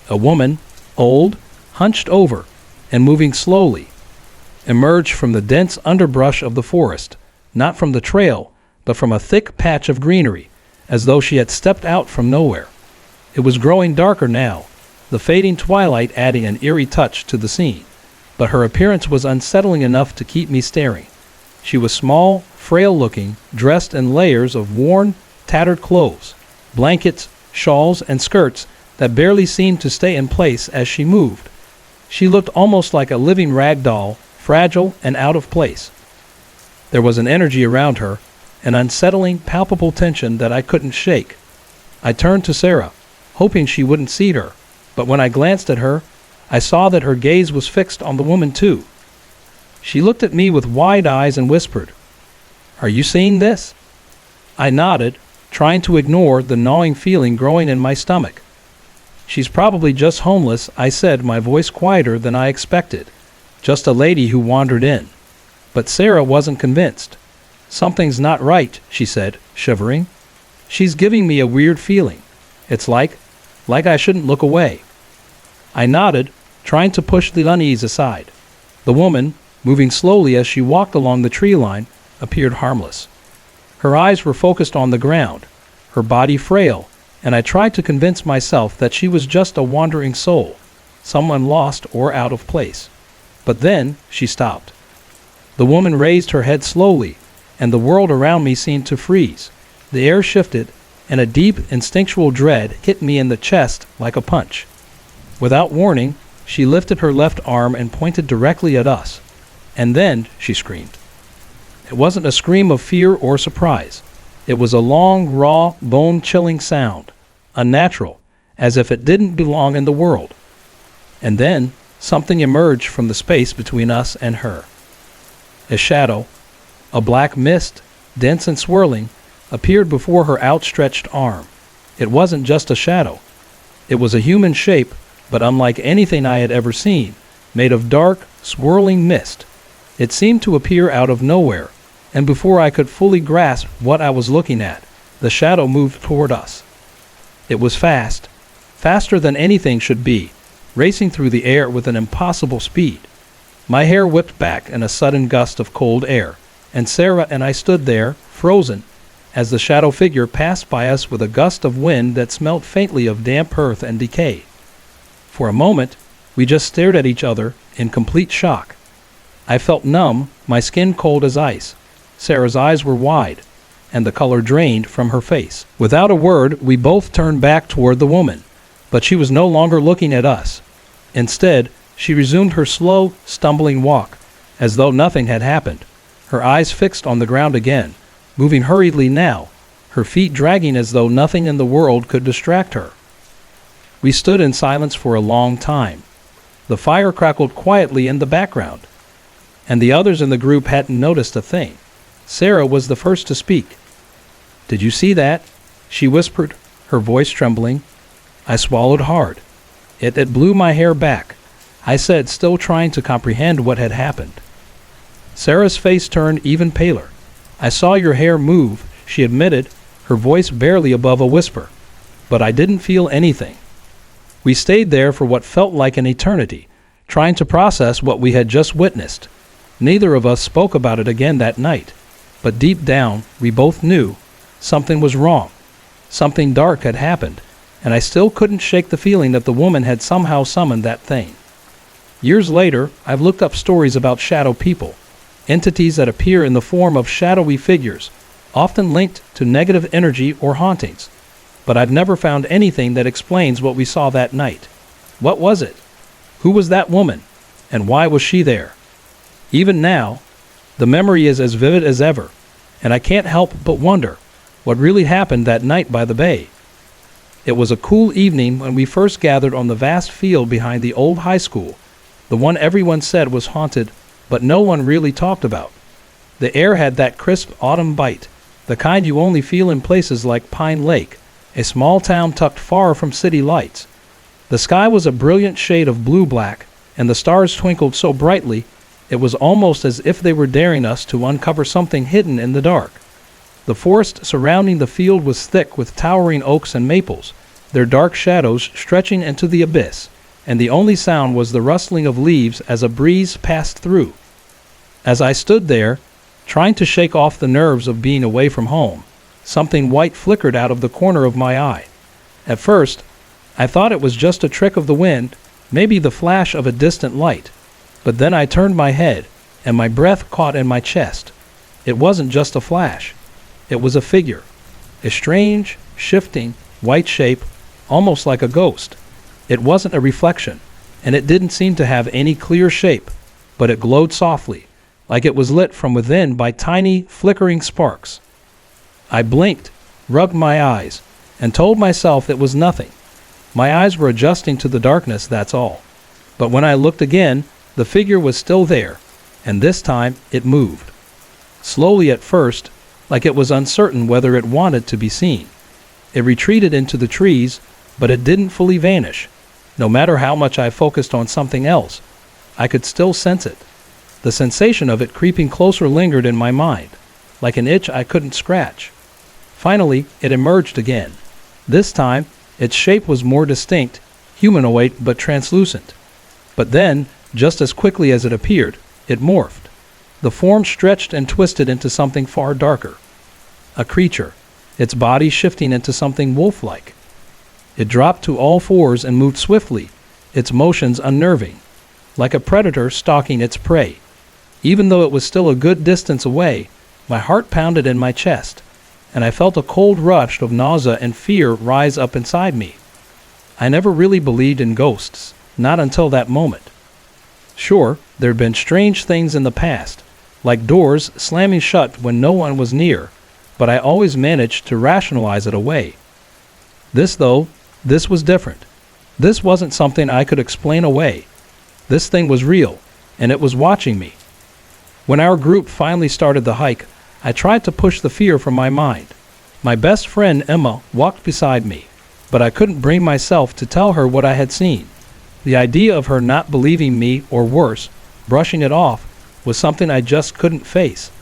A woman, old, hunched over, and moving slowly, emerged from the dense underbrush of the forest, not from the trail, but from a thick patch of greenery, as though she had stepped out from nowhere. It was growing darker now, the fading twilight adding an eerie touch to the scene, but her appearance was unsettling enough to keep me staring. She was small, frail-looking, dressed in layers of worn, tattered clothes, blankets, shawls, and skirts that barely seemed to stay in place as she moved. She looked almost like a living rag doll, fragile and out of place. There was an energy around her, an unsettling, palpable tension that I couldn't shake. I turned to Sarah, hoping she wouldn't see her, but when I glanced at her, I saw that her gaze was fixed on the woman too. She looked at me with wide eyes and whispered, "Are you seeing this?" I nodded, trying to ignore the gnawing feeling growing in my stomach. "She's probably just homeless," I said, my voice quieter than I expected. "Just a lady who wandered in." But Sarah wasn't convinced. "Something's not right," she said, shivering. "She's giving me a weird feeling. It's like I shouldn't look away." I nodded, trying to push the unease aside. The woman, moving slowly as she walked along the tree line, appeared harmless. Her eyes were focused on the ground, her body frail, and I tried to convince myself that she was just a wandering soul, someone lost or out of place. But then she stopped. The woman raised her head slowly, and the world around me seemed to freeze. The air shifted, and a deep, instinctual dread hit me in the chest like a punch. Without warning, she lifted her left arm and pointed directly at us. And then she screamed. It wasn't a scream of fear or surprise. It was a long, raw, bone-chilling sound, unnatural, as if it didn't belong in the world. And then something emerged from the space between us and her. A shadow, a black mist, dense and swirling, appeared before her outstretched arm. It wasn't just a shadow. It was a human shape, but unlike anything I had ever seen, made of dark, swirling mist. It seemed to appear out of nowhere, and before I could fully grasp what I was looking at, the shadow moved toward us. It was fast, faster than anything should be, racing through the air with an impossible speed. My hair whipped back in a sudden gust of cold air, and Sarah and I stood there, frozen, as the shadow figure passed by us with a gust of wind that smelled faintly of damp earth and decay. For a moment, we just stared at each other in complete shock. I felt numb, my skin cold as ice. Sarah's eyes were wide, and the color drained from her face. Without a word, we both turned back toward the woman, but she was no longer looking at us. Instead, she resumed her slow, stumbling walk, as though nothing had happened, her eyes fixed on the ground again, moving hurriedly now, her feet dragging as though nothing in the world could distract her. We stood in silence for a long time. The fire crackled quietly in the background, and the others in the group hadn't noticed a thing. Sarah was the first to speak. "Did you see that?" she whispered, her voice trembling. I swallowed hard. It blew my hair back. I said, still trying to comprehend what had happened. Sarah's face turned even paler. "I saw your hair move," she admitted, her voice barely above a whisper. "But I didn't feel anything." We stayed there for what felt like an eternity, trying to process what we had just witnessed. Neither of us spoke about it again that night, but deep down, we both knew something was wrong. Something dark had happened, and I still couldn't shake the feeling that the woman had somehow summoned that thing. Years later, I've looked up stories about shadow people, entities that appear in the form of shadowy figures, often linked to negative energy or hauntings. But I've never found anything that explains what we saw that night. What was it? Who was that woman? And why was she there? Even now, the memory is as vivid as ever, and I can't help but wonder what really happened that night by the bay. It was a cool evening when we first gathered on the vast field behind the old high school, the one everyone said was haunted, but no one really talked about. The air had that crisp autumn bite, the kind you only feel in places like Pine Lake, a small town tucked far from city lights. The sky was a brilliant shade of blue-black, and the stars twinkled so brightly it was almost as if they were daring us to uncover something hidden in the dark. The forest surrounding the field was thick with towering oaks and maples, their dark shadows stretching into the abyss, and the only sound was the rustling of leaves as a breeze passed through. As I stood there, trying to shake off the nerves of being away from home, something white flickered out of the corner of my eye. At first, I thought it was just a trick of the wind, maybe the flash of a distant light. But then I turned my head, and my breath caught in my chest. It wasn't just a flash. It was a figure. A strange, shifting, white shape, almost like a ghost. It wasn't a reflection, and it didn't seem to have any clear shape, but it glowed softly, like it was lit from within by tiny, flickering sparks. I blinked, rubbed my eyes, and told myself it was nothing. My eyes were adjusting to the darkness, that's all. But when I looked again, the figure was still there, and this time it moved. Slowly at first, like it was uncertain whether it wanted to be seen. It retreated into the trees, but it didn't fully vanish. No matter how much I focused on something else, I could still sense it. The sensation of it creeping closer lingered in my mind, like an itch I couldn't scratch. Finally, it emerged again. This time, its shape was more distinct, humanoid but translucent. But then, just as quickly as it appeared, it morphed. The form stretched and twisted into something far darker. A creature, its body shifting into something wolf-like. It dropped to all fours and moved swiftly, its motions unnerving, like a predator stalking its prey. Even though it was still a good distance away, my heart pounded in my chest, and I felt a cold rush of nausea and fear rise up inside me. I never really believed in ghosts, not until that moment. Sure, there'd been strange things in the past, like doors slamming shut when no one was near, but I always managed to rationalize it away. This was different. This wasn't something I could explain away. This thing was real, and it was watching me. When our group finally started the hike, I tried to push the fear from my mind. My best friend Emma walked beside me, but I couldn't bring myself to tell her what I had seen. The idea of her not believing me, or worse, brushing it off, was something I just couldn't face.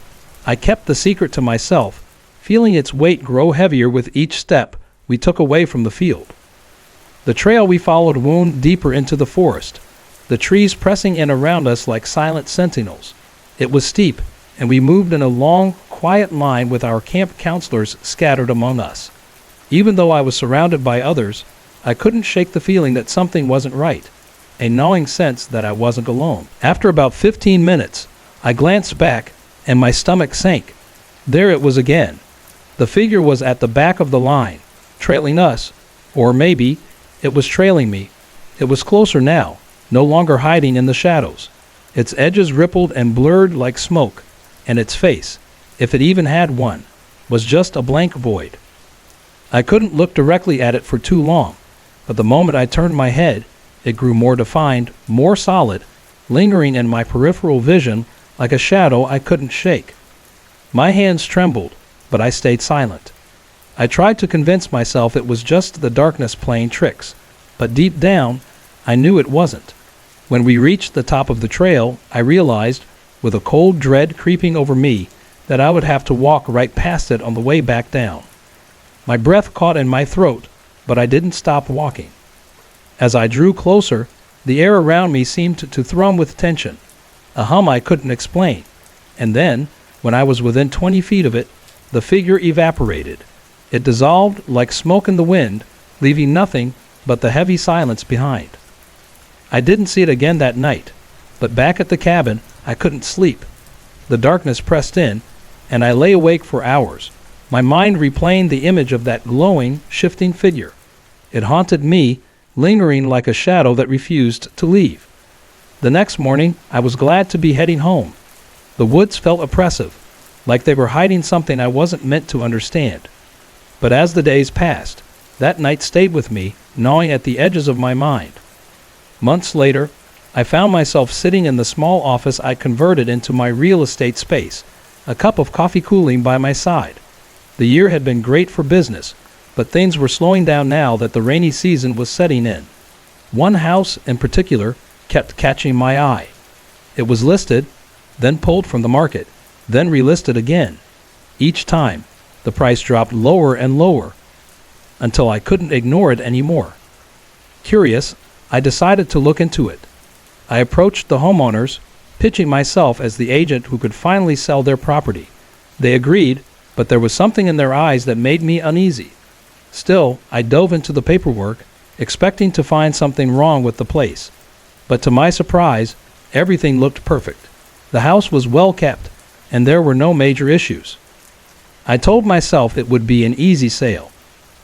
I kept the secret to myself, feeling its weight grow heavier with each step we took away from the field. The trail we followed wound deeper into the forest, the trees pressing in around us like silent sentinels. It was steep, and we moved in a long, quiet line with our camp counselors scattered among us. Even though I was surrounded by others, I couldn't shake the feeling that something wasn't right, a gnawing sense that I wasn't alone. After about 15 minutes, I glanced back, and my stomach sank. There it was again. The figure was at the back of the line, trailing us, or maybe it was trailing me. It was closer now, no longer hiding in the shadows. Its edges rippled and blurred like smoke, and its face, if it even had one, was just a blank void. I couldn't look directly at it for too long, but the moment I turned my head, it grew more defined, more solid, lingering in my peripheral vision like a shadow I couldn't shake. My hands trembled, but I stayed silent. I tried to convince myself it was just the darkness playing tricks, but deep down, I knew it wasn't. When we reached the top of the trail, I realized, with a cold dread creeping over me, that I would have to walk right past it on the way back down. My breath caught in my throat, but I didn't stop walking. As I drew closer, the air around me seemed to thrum with tension, a hum I couldn't explain. And then, when I was within 20 feet of it, the figure evaporated. It dissolved like smoke in the wind, leaving nothing but the heavy silence behind. I didn't see it again that night, but back at the cabin, I couldn't sleep. The darkness pressed in, and I lay awake for hours, my mind replaying the image of that glowing, shifting figure. It haunted me, lingering like a shadow that refused to leave. The next morning, I was glad to be heading home. The woods felt oppressive, like they were hiding something I wasn't meant to understand. But as the days passed, that night stayed with me, gnawing at the edges of my mind. Months later, I found myself sitting in the small office I converted into my real estate space, a cup of coffee cooling by my side. The year had been great for business, but things were slowing down now that the rainy season was setting in. One house in particular kept catching my eye. It was listed, then pulled from the market, then relisted again. Each time, the price dropped lower and lower, until I couldn't ignore it anymore. Curious, I decided to look into it. I approached the homeowners, pitching myself as the agent who could finally sell their property. They agreed, but there was something in their eyes that made me uneasy. Still, I dove into the paperwork, expecting to find something wrong with the place. But to my surprise, everything looked perfect. The house was well kept, and there were no major issues. I told myself it would be an easy sale.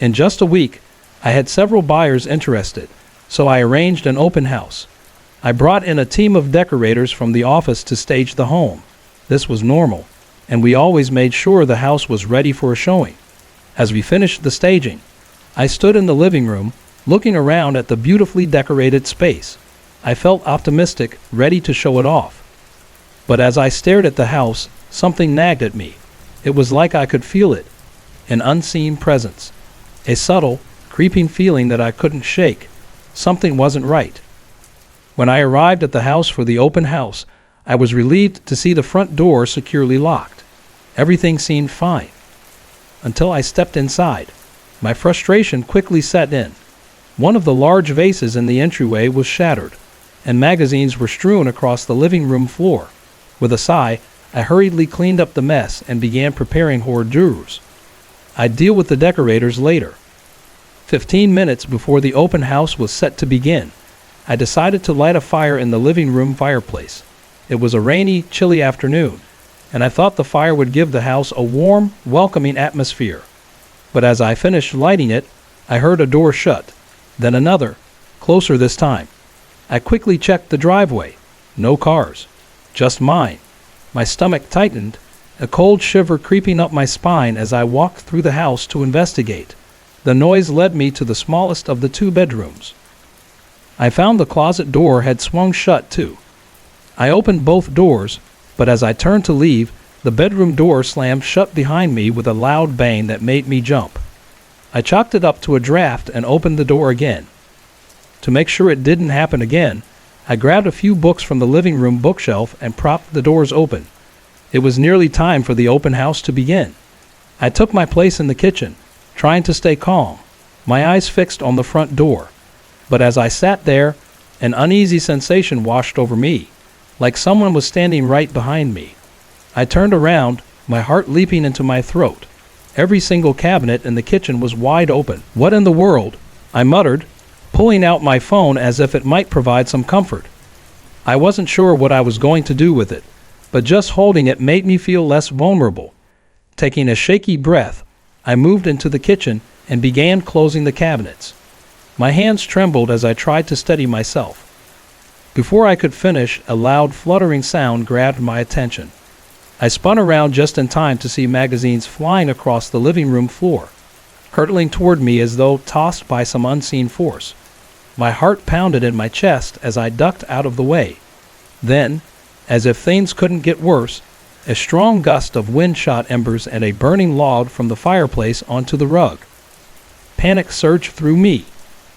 In just a week, I had several buyers interested, so I arranged an open house. I brought in a team of decorators from the office to stage the home. This was normal, and we always made sure the house was ready for a showing. As we finished the staging, I stood in the living room, looking around at the beautifully decorated space. I felt optimistic, ready to show it off. But as I stared at the house, something nagged at me. It was like I could feel it, an unseen presence, a subtle, creeping feeling that I couldn't shake. Something wasn't right. When I arrived at the house for the open house, I was relieved to see the front door securely locked. Everything seemed fine. Until I stepped inside. My frustration quickly set in. One of the large vases in the entryway was shattered, and magazines were strewn across the living room floor. With a sigh, I hurriedly cleaned up the mess and began preparing hors d'oeuvres. I'd deal with the decorators later. 15 minutes before the open house was set to begin, I decided to light a fire in the living room fireplace. It was a rainy, chilly afternoon, and I thought the fire would give the house a warm, welcoming atmosphere. But as I finished lighting it, I heard a door shut, then another, closer this time. I quickly checked the driveway. No cars, just mine. My stomach tightened, a cold shiver creeping up my spine as I walked through the house to investigate. The noise led me to the smallest of the 2 bedrooms. I found the closet door had swung shut too. I opened both doors, but as I turned to leave, the bedroom door slammed shut behind me with a loud bang that made me jump. I chalked it up to a draft and opened the door again. To make sure it didn't happen again, I grabbed a few books from the living room bookshelf and propped the doors open. It was nearly time for the open house to begin. I took my place in the kitchen, trying to stay calm, my eyes fixed on the front door. But as I sat there, an uneasy sensation washed over me, like someone was standing right behind me. I turned around, my heart leaping into my throat. Every single cabinet in the kitchen was wide open. "What in the world?" I muttered, pulling out my phone as if it might provide some comfort. I wasn't sure what I was going to do with it, but just holding it made me feel less vulnerable. Taking a shaky breath, I moved into the kitchen and began closing the cabinets. My hands trembled as I tried to steady myself. Before I could finish, a loud fluttering sound grabbed my attention. I spun around just in time to see magazines flying across the living room floor, hurtling toward me as though tossed by some unseen force. My heart pounded in my chest as I ducked out of the way. Then, as if things couldn't get worse, a strong gust of wind shot embers and a burning log from the fireplace onto the rug. Panic surged through me.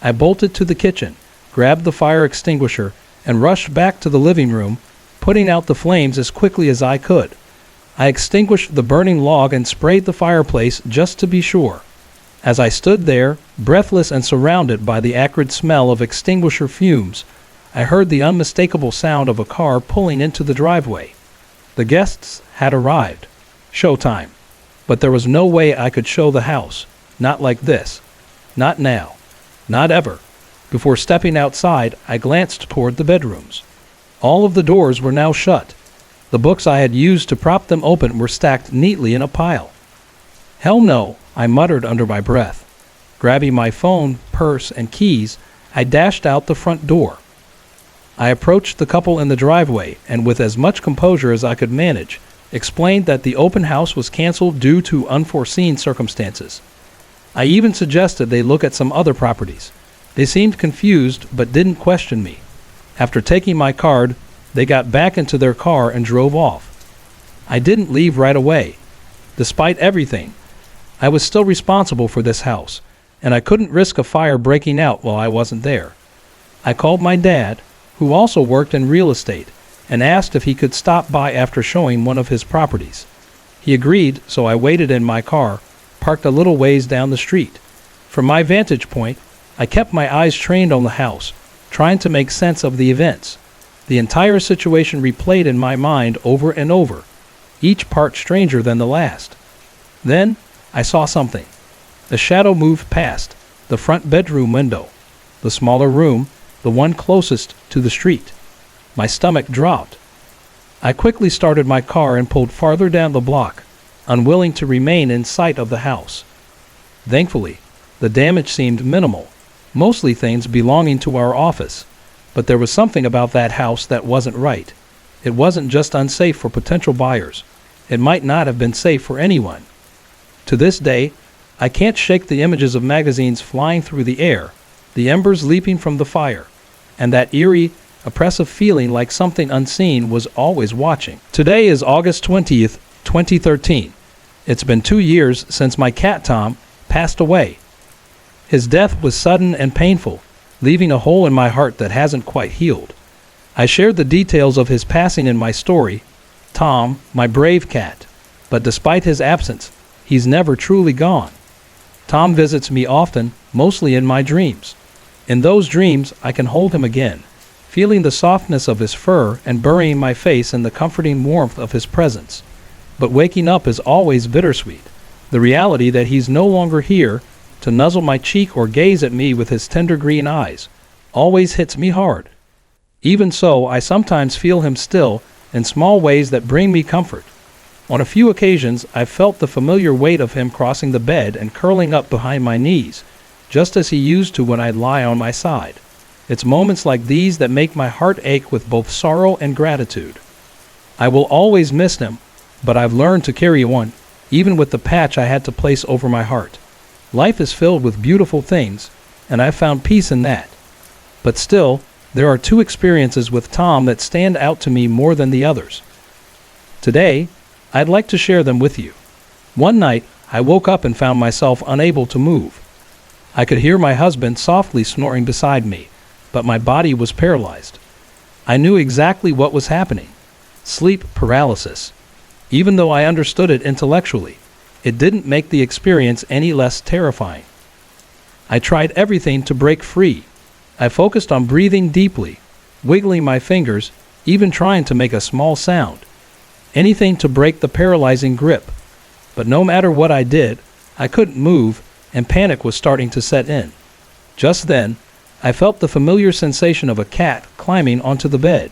I bolted to the kitchen, grabbed the fire extinguisher, and rushed back to the living room, putting out the flames as quickly as I could. I extinguished the burning log and sprayed the fireplace just to be sure. As I stood there, breathless and surrounded by the acrid smell of extinguisher fumes, I heard the unmistakable sound of a car pulling into the driveway. The guests had arrived. Showtime. But there was no way I could show the house. Not like this. Not now. Not ever. Before stepping outside, I glanced toward the bedrooms. All of the doors were now shut. The books I had used to prop them open were stacked neatly in a pile. "Hell no," I muttered under my breath. Grabbing my phone, purse, and keys, I dashed out the front door. I approached the couple in the driveway and, with as much composure as I could manage, explained that the open house was canceled due to unforeseen circumstances. I even suggested they look at some other properties. They seemed confused but didn't question me. After taking my card, they got back into their car and drove off. I didn't leave right away. Despite everything, I was still responsible for this house, and I couldn't risk a fire breaking out while I wasn't there. I called my dad, who also worked in real estate, and asked if he could stop by after showing one of his properties. He agreed, so I waited in my car, parked a little ways down the street. From my vantage point, I kept my eyes trained on the house, trying to make sense of the events. The entire situation replayed in my mind over and over, each part stranger than the last. Then, I saw something. A shadow moved past the front bedroom window, the smaller room, the one closest to the street. My stomach dropped. I quickly started my car and pulled farther down the block, unwilling to remain in sight of the house. Thankfully, the damage seemed minimal, mostly things belonging to our office, but there was something about that house that wasn't right. It wasn't just unsafe for potential buyers. It might not have been safe for anyone. To this day, I can't shake the images of magazines flying through the air, the embers leaping from the fire, and that eerie, oppressive feeling like something unseen was always watching. Today is August 20th, 2013. It's been 2 years since my cat Tom passed away. His death was sudden and painful, leaving a hole in my heart that hasn't quite healed. I shared the details of his passing in my story, Tom, my brave cat, but despite his absence, he's never truly gone. Tom visits me often, mostly in my dreams. In those dreams, I can hold him again, feeling the softness of his fur and burying my face in the comforting warmth of his presence. But waking up is always bittersweet. The reality that he's no longer here to nuzzle my cheek or gaze at me with his tender green eyes always hits me hard. Even so, I sometimes feel him still in small ways that bring me comfort. On a few occasions, I've felt the familiar weight of him crossing the bed and curling up behind my knees, just as he used to when I'd lie on my side. It's moments like these that make my heart ache with both sorrow and gratitude. I will always miss him, but I've learned to carry on, even with the patch I had to place over my heart. Life is filled with beautiful things, and I've found peace in that. But still, there are 2 experiences with Tom that stand out to me more than the others. Today, I'd like to share them with you. One night, I woke up and found myself unable to move. I could hear my husband softly snoring beside me, but my body was paralyzed. I knew exactly what was happening. Sleep paralysis. Even though I understood it intellectually, it didn't make the experience any less terrifying. I tried everything to break free. I focused on breathing deeply, wiggling my fingers, even trying to make a small sound. Anything to break the paralyzing grip. But no matter what I did, I couldn't move, and panic was starting to set in. Just then, I felt the familiar sensation of a cat climbing onto the bed.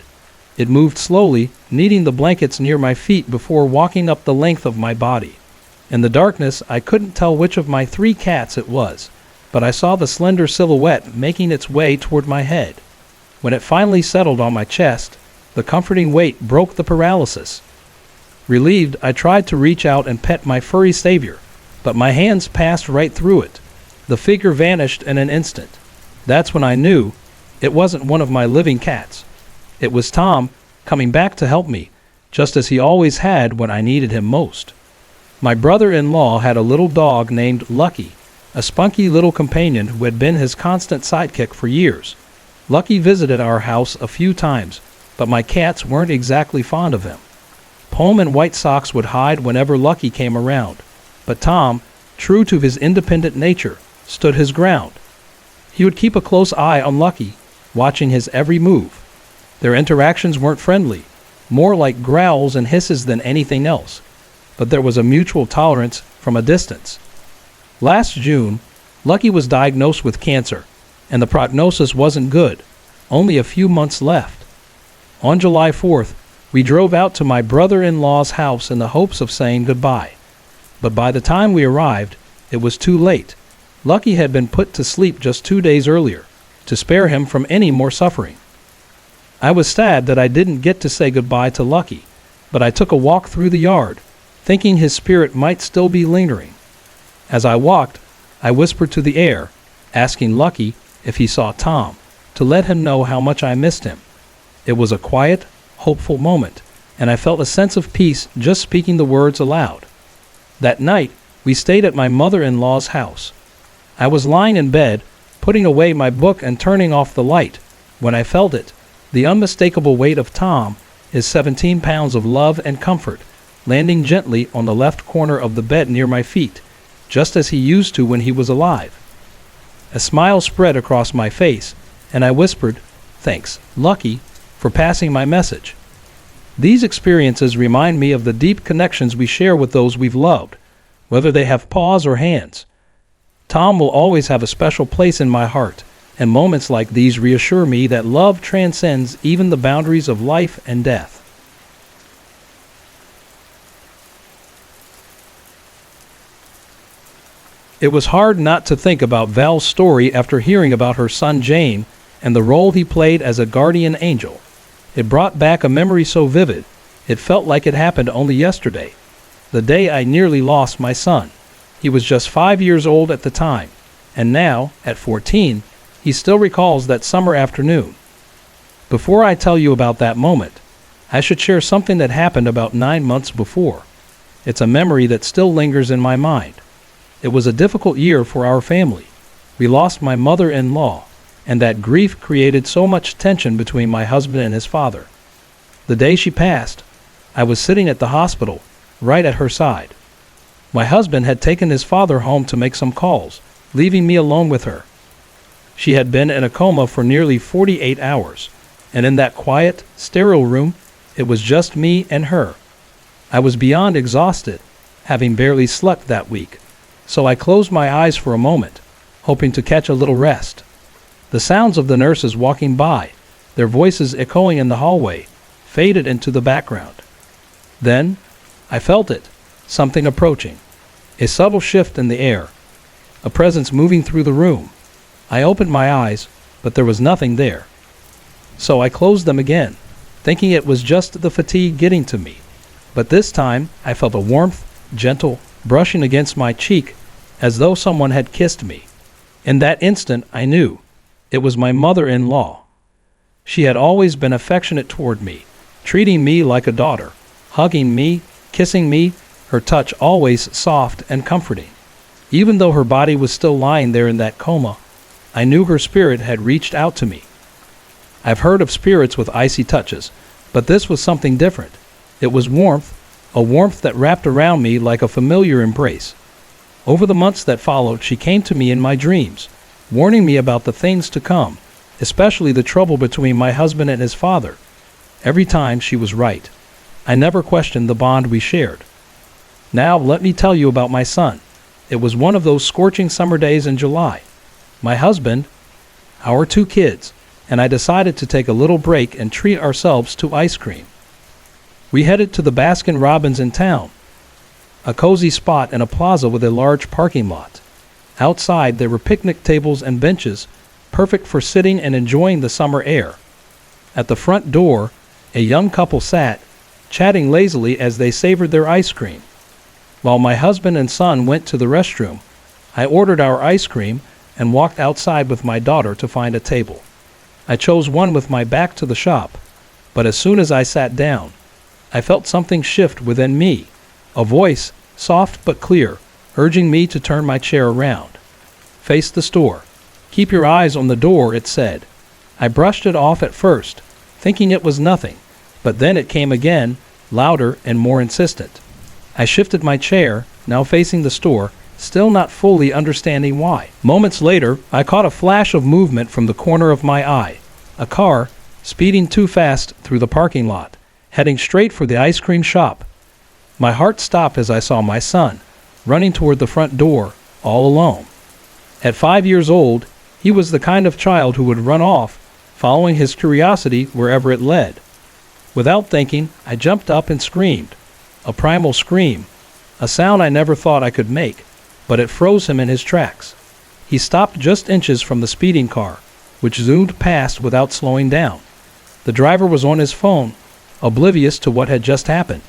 It moved slowly, kneading the blankets near my feet before walking up the length of my body. In the darkness, I couldn't tell which of my 3 cats it was, but I saw the slender silhouette making its way toward my head. When it finally settled on my chest, the comforting weight broke the paralysis. Relieved, I tried to reach out and pet my furry savior, but my hands passed right through it. The figure vanished in an instant. That's when I knew it wasn't one of my living cats. It was Tom coming back to help me, just as he always had when I needed him most. My brother-in-law had a little dog named Lucky, a spunky little companion who had been his constant sidekick for years. Lucky visited our house a few times, but my cats weren't exactly fond of him. Pome and White Sox would hide whenever Lucky came around, but Tom, true to his independent nature, stood his ground. He would keep a close eye on Lucky, watching his every move. Their interactions weren't friendly, more like growls and hisses than anything else, but there was a mutual tolerance from a distance. Last June, Lucky was diagnosed with cancer, and the prognosis wasn't good, only a few months left. On July 4th, we drove out to my brother-in-law's house in the hopes of saying goodbye. But by the time we arrived, it was too late. Lucky had been put to sleep just 2 days earlier, to spare him from any more suffering. I was sad that I didn't get to say goodbye to Lucky, but I took a walk through the yard, thinking his spirit might still be lingering. As I walked, I whispered to the air, asking Lucky if he saw Tom, to let him know how much I missed him. It was a quiet, hopeful moment, and I felt a sense of peace just speaking the words aloud. That night, we stayed at my mother-in-law's house. I was lying in bed, putting away my book and turning off the light, when I felt it, the unmistakable weight of Tom, his 17 pounds of love and comfort, landing gently on the left corner of the bed near my feet, just as he used to when he was alive. A smile spread across my face, and I whispered, "Thanks, Lucky, for passing my message." These experiences remind me of the deep connections we share with those we've loved. whether they have paws or hands. Tom will always have a special place in my heart, and moments like these reassure me that love transcends even the boundaries of life and death. It was hard not to think about Val's story after hearing about her son Jane and the role he played as a guardian angel. It brought back a memory so vivid, it felt like it happened only yesterday, the day I nearly lost my son. He was just 5 years old at the time, and now, at 14, he still recalls that summer afternoon. Before I tell you about that moment, I should share something that happened about 9 months before. It's a memory that still lingers in my mind. It was a difficult year for our family. We lost my mother-in-law, and that grief created so much tension between my husband and his father. The day she passed, I was sitting at the hospital, right at her side. My husband had taken his father home to make some calls, leaving me alone with her. She had been in a coma for nearly 48 hours, and in that quiet, sterile room, it was just me and her. I was beyond exhausted, having barely slept that week, so I closed my eyes for a moment, hoping to catch a little rest. The sounds of the nurses walking by, their voices echoing in the hallway, faded into the background. Then, I felt it, something approaching, a subtle shift in the air, a presence moving through the room. I opened my eyes, but there was nothing there. So I closed them again, thinking it was just the fatigue getting to me. But this time, I felt a warmth, gentle, brushing against my cheek, as though someone had kissed me. In that instant, I knew it was my mother-in-law. She had always been affectionate toward me, treating me like a daughter, hugging me, kissing me, her touch always soft and comforting. Even though her body was still lying there in that coma, I knew her spirit had reached out to me. I've heard of spirits with icy touches, but this was something different. It was warmth, a warmth that wrapped around me like a familiar embrace. Over the months that followed, she came to me in my dreams, warning me about the things to come, especially the trouble between my husband and his father. Every time she was right. I never questioned the bond we shared. Now let me tell you about my son. It was one of those scorching summer days in July. My husband, our 2 kids, and I decided to take a little break and treat ourselves to ice cream. We headed to the Baskin-Robbins in town, a cozy spot in a plaza with a large parking lot. Outside there were picnic tables and benches, perfect for sitting and enjoying the summer air. At the front door, a young couple sat, chatting lazily as they savored their ice cream. While my husband and son went to the restroom, I ordered our ice cream and walked outside with my daughter to find a table. I chose one with my back to the shop, but as soon as I sat down, I felt something shift within me, a voice, soft but clear, urging me to turn my chair around. Face the store. Keep your eyes on the door, it said. I brushed it off at first, thinking it was nothing, but then it came again, louder and more insistent. I shifted my chair, now facing the store, still not fully understanding why. Moments later, I caught a flash of movement from the corner of my eye. A car, speeding too fast through the parking lot, heading straight for the ice cream shop. My heart stopped as I saw my son, running toward the front door, all alone. At 5 years old, he was the kind of child who would run off, following his curiosity wherever it led. Without thinking, I jumped up and screamed. A primal scream, a sound I never thought I could make, but it froze him in his tracks. He stopped just inches from the speeding car, which zoomed past without slowing down. The driver was on his phone, oblivious to what had just happened.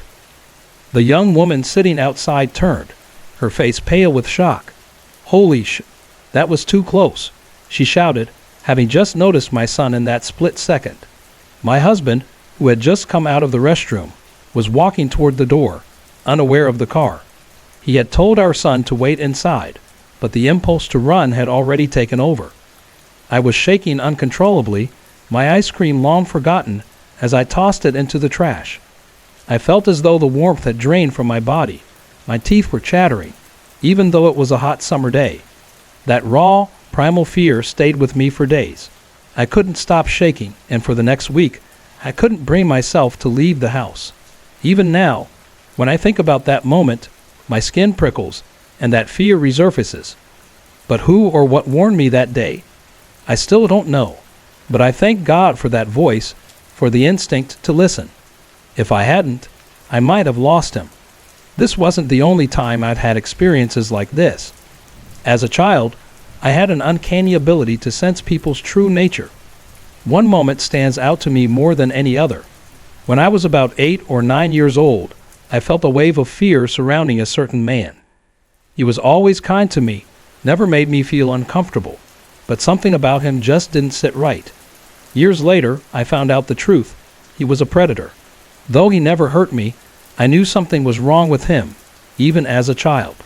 The young woman sitting outside turned, her face pale with shock. Holy sh... That was too close, she shouted, having just noticed my son in that split second. My husband, who had just come out of the restroom, was walking toward the door, unaware of the car. He had told our son to wait inside, but the impulse to run had already taken over. I was shaking uncontrollably, my ice cream long forgotten, as I tossed it into the trash. I felt as though the warmth had drained from my body. My teeth were chattering, even though it was a hot summer day. That raw, primal fear stayed with me for days. I couldn't stop shaking, and for the next week, I couldn't bring myself to leave the house. Even now, when I think about that moment, my skin prickles and that fear resurfaces. But who or what warned me that day? I still don't know, but I thank God for that voice, for the instinct to listen. If I hadn't, I might have lost him. This wasn't the only time I'd had experiences like this. As a child, I had an uncanny ability to sense people's true nature. One moment stands out to me more than any other. When I was about 8 or 9 years old, I felt a wave of fear surrounding a certain man. He was always kind to me, never made me feel uncomfortable, but something about him just didn't sit right. Years later, I found out the truth. He was a predator. Though he never hurt me, I knew something was wrong with him, even as a child.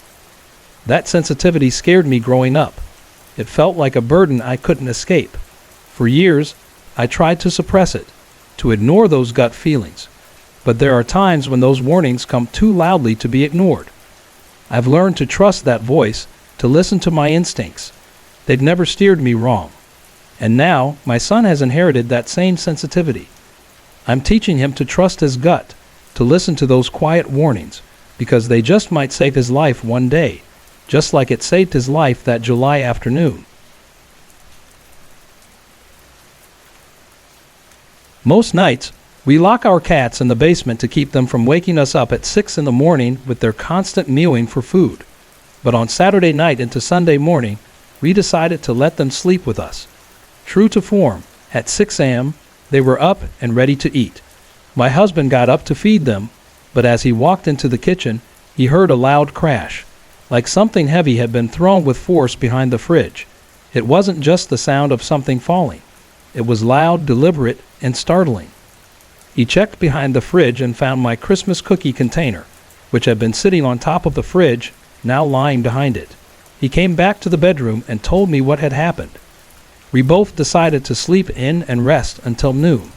That sensitivity scared me growing up. It felt like a burden I couldn't escape. For years, I tried to suppress it, to ignore those gut feelings. But there are times when those warnings come too loudly to be ignored. I've learned to trust that voice, to listen to my instincts. They've never steered me wrong. And now, my son has inherited that same sensitivity. I'm teaching him to trust his gut, to listen to those quiet warnings, because they just might save his life one day, just like it saved his life that July afternoon. Most nights, we lock our cats in the basement to keep them from waking us up at 6 in the morning with their constant mewing for food. But on Saturday night into Sunday morning, we decided to let them sleep with us. True to form, at 6 a.m., they were up and ready to eat. My husband got up to feed them, but as he walked into the kitchen, he heard a loud crash, like something heavy had been thrown with force behind the fridge. It wasn't just the sound of something falling. It was loud, deliberate, and startling. He checked behind the fridge and found my Christmas cookie container, which had been sitting on top of the fridge, now lying behind it. He came back to the bedroom and told me what had happened. We both decided to sleep in and rest until noon.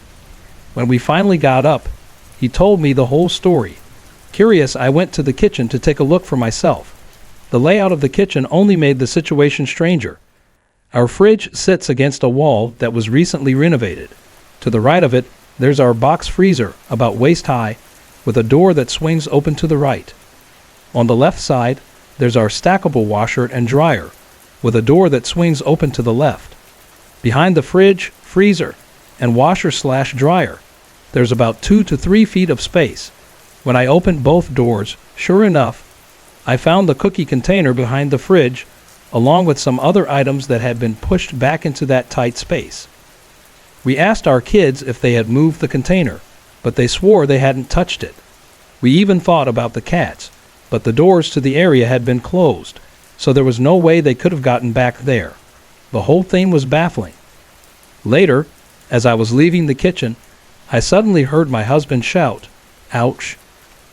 When we finally got up, he told me the whole story. Curious, I went to the kitchen to take a look for myself. The layout of the kitchen only made the situation stranger. Our fridge sits against a wall that was recently renovated. To the right of it, there's our box freezer, about waist high, with a door that swings open to the right. On the left side, there's our stackable washer and dryer, with a door that swings open to the left. Behind the fridge, freezer, and washer/dryer, there's about 2 to 3 feet of space. When I opened both doors, sure enough, I found the cookie container behind the fridge, along with some other items that had been pushed back into that tight space. We asked our kids if they had moved the container, but they swore they hadn't touched it. We even thought about the cats, but the doors to the area had been closed, so there was no way they could have gotten back there. The whole thing was baffling. Later, as I was leaving the kitchen, I suddenly heard my husband shout, "Ouch!"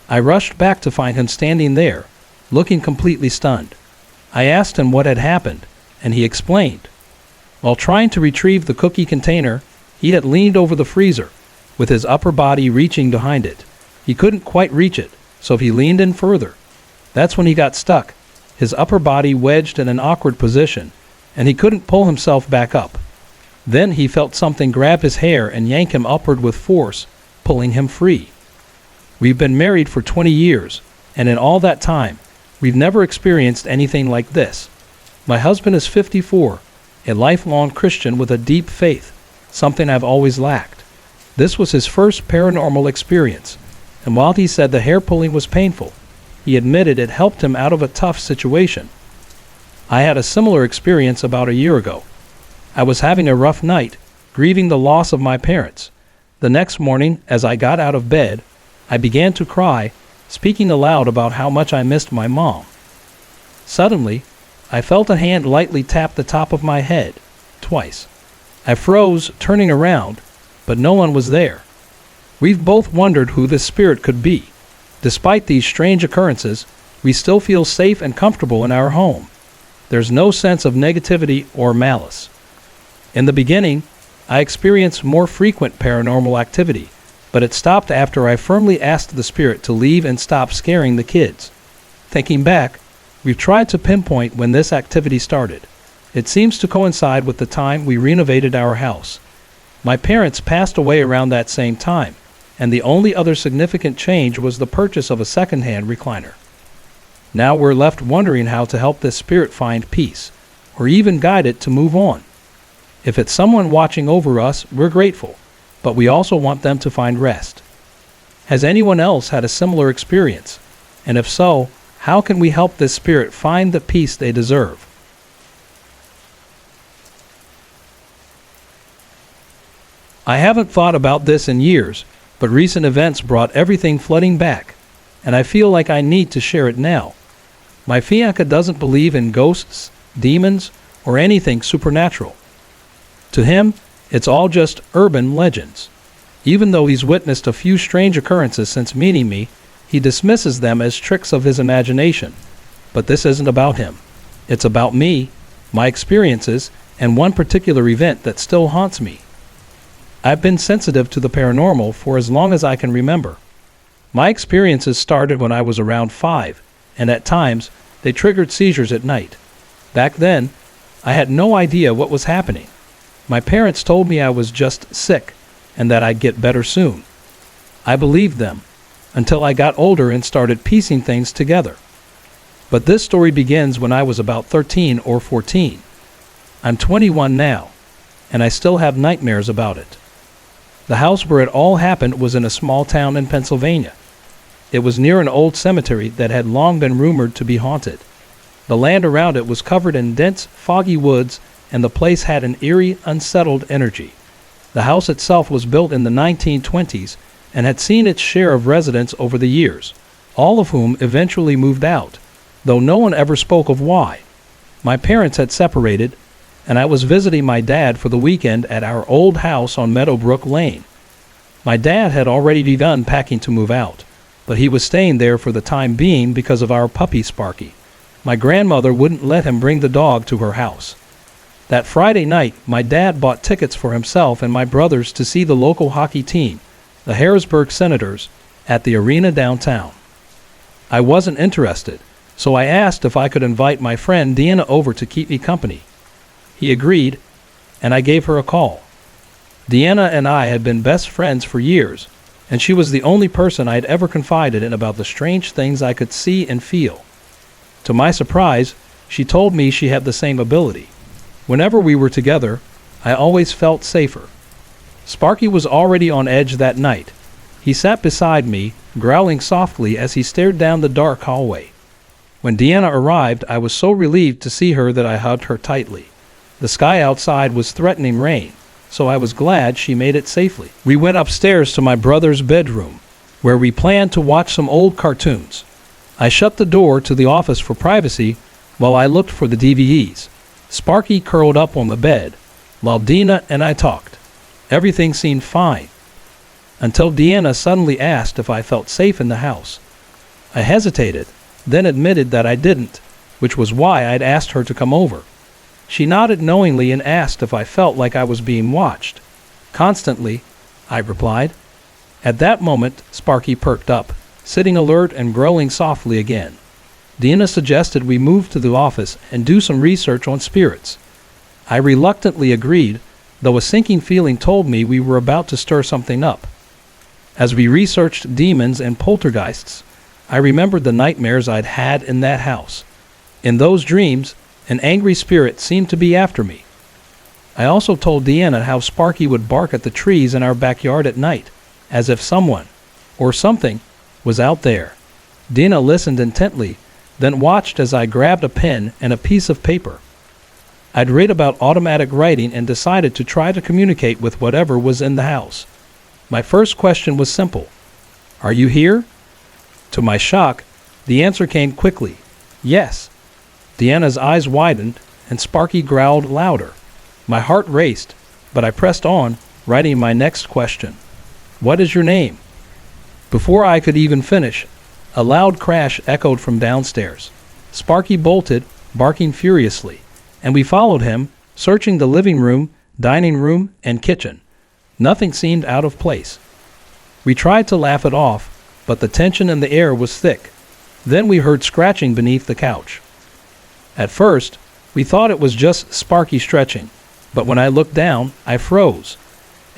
I rushed back to find him standing there, looking completely stunned. I asked him what had happened, and he explained. While trying to retrieve the cookie container, he had leaned over the freezer, with his upper body reaching behind it. He couldn't quite reach it, so he leaned in further. That's when he got stuck, his upper body wedged in an awkward position, and he couldn't pull himself back up. Then he felt something grab his hair and yank him upward with force, pulling him free. We've been married for 20 years, and in all that time, we've never experienced anything like this. My husband is 54, a lifelong Christian with a deep faith, something I've always lacked. This was his first paranormal experience, and while he said the hair pulling was painful, he admitted it helped him out of a tough situation. I had a similar experience about a year ago. I was having a rough night, grieving the loss of my parents. The next morning, as I got out of bed, I began to cry, speaking aloud about how much I missed my mom. Suddenly, I felt a hand lightly tap the top of my head, twice. I froze, turning around, but no one was there. We've both wondered who this spirit could be. Despite these strange occurrences, we still feel safe and comfortable in our home. There's no sense of negativity or malice. In the beginning, I experienced more frequent paranormal activity, but it stopped after I firmly asked the spirit to leave and stop scaring the kids. Thinking back, we've tried to pinpoint when this activity started. It seems to coincide with the time we renovated our house. My parents passed away around that same time, and the only other significant change was the purchase of a second-hand recliner. Now we're left wondering how to help this spirit find peace, or even guide it to move on. If it's someone watching over us, we're grateful, but we also want them to find rest. Has anyone else had a similar experience? And if so, how can we help this spirit find the peace they deserve? I haven't thought about this in years, but recent events brought everything flooding back, and I feel like I need to share it now. My fiancé doesn't believe in ghosts, demons, or anything supernatural. To him, it's all just urban legends. Even though he's witnessed a few strange occurrences since meeting me, he dismisses them as tricks of his imagination. But this isn't about him. It's about me, my experiences, and one particular event that still haunts me. I've been sensitive to the paranormal for as long as I can remember. My experiences started when I was around 5, and at times, they triggered seizures at night. Back then, I had no idea what was happening. My parents told me I was just sick, and that I'd get better soon. I believed them, until I got older and started piecing things together. But this story begins when I was about 13 or 14. I'm 21 now, and I still have nightmares about it. The house where it all happened was in a small town in Pennsylvania. It was near an old cemetery that had long been rumored to be haunted. The land around it was covered in dense, foggy woods, and the place had an eerie, unsettled energy. The house itself was built in the 1920s and had seen its share of residents over the years, all of whom eventually moved out, though no one ever spoke of why. My parents had separated, and I was visiting my dad for the weekend at our old house on Meadowbrook Lane. My dad had already begun packing to move out, but he was staying there for the time being because of our puppy Sparky. My grandmother wouldn't let him bring the dog to her house. That Friday night, my dad bought tickets for himself and my brothers to see the local hockey team, the Harrisburg Senators, at the arena downtown. I wasn't interested, so I asked if I could invite my friend Deanna over to keep me company. He agreed, and I gave her a call. Deanna and I had been best friends for years, and she was the only person I had ever confided in about the strange things I could see and feel. To my surprise, she told me she had the same ability. Whenever we were together, I always felt safer. Sparky was already on edge that night. He sat beside me, growling softly as he stared down the dark hallway. When Deanna arrived, I was so relieved to see her that I hugged her tightly. The sky outside was threatening rain, so I was glad she made it safely. We went upstairs to my brother's bedroom, where we planned to watch some old cartoons. I shut the door to the office for privacy while I looked for the DVDs. Sparky curled up on the bed, while Deanna and I talked. Everything seemed fine, until Deanna suddenly asked if I felt safe in the house. I hesitated, then admitted that I didn't, which was why I'd asked her to come over. She nodded knowingly and asked if I felt like I was being watched. Constantly, I replied. At that moment, Sparky perked up, sitting alert and growling softly again. Deanna suggested we move to the office and do some research on spirits. I reluctantly agreed, though a sinking feeling told me we were about to stir something up. As we researched demons and poltergeists, I remembered the nightmares I'd had in that house. In those dreams, an angry spirit seemed to be after me. I also told Deanna how Sparky would bark at the trees in our backyard at night, as if someone, or something, was out there. Deanna listened intently, then watched as I grabbed a pen and a piece of paper. I'd read about automatic writing and decided to try to communicate with whatever was in the house. My first question was simple. Are you here? To my shock, the answer came quickly. Yes. Deanna's eyes widened, and Sparky growled louder. My heart raced, but I pressed on, writing my next question. What is your name? Before I could even finish, a loud crash echoed from downstairs. Sparky bolted, barking furiously, and we followed him, searching the living room, dining room, and kitchen. Nothing seemed out of place. We tried to laugh it off, but the tension in the air was thick. Then we heard scratching beneath the couch. At first, we thought it was just Sparky stretching, but when I looked down, I froze.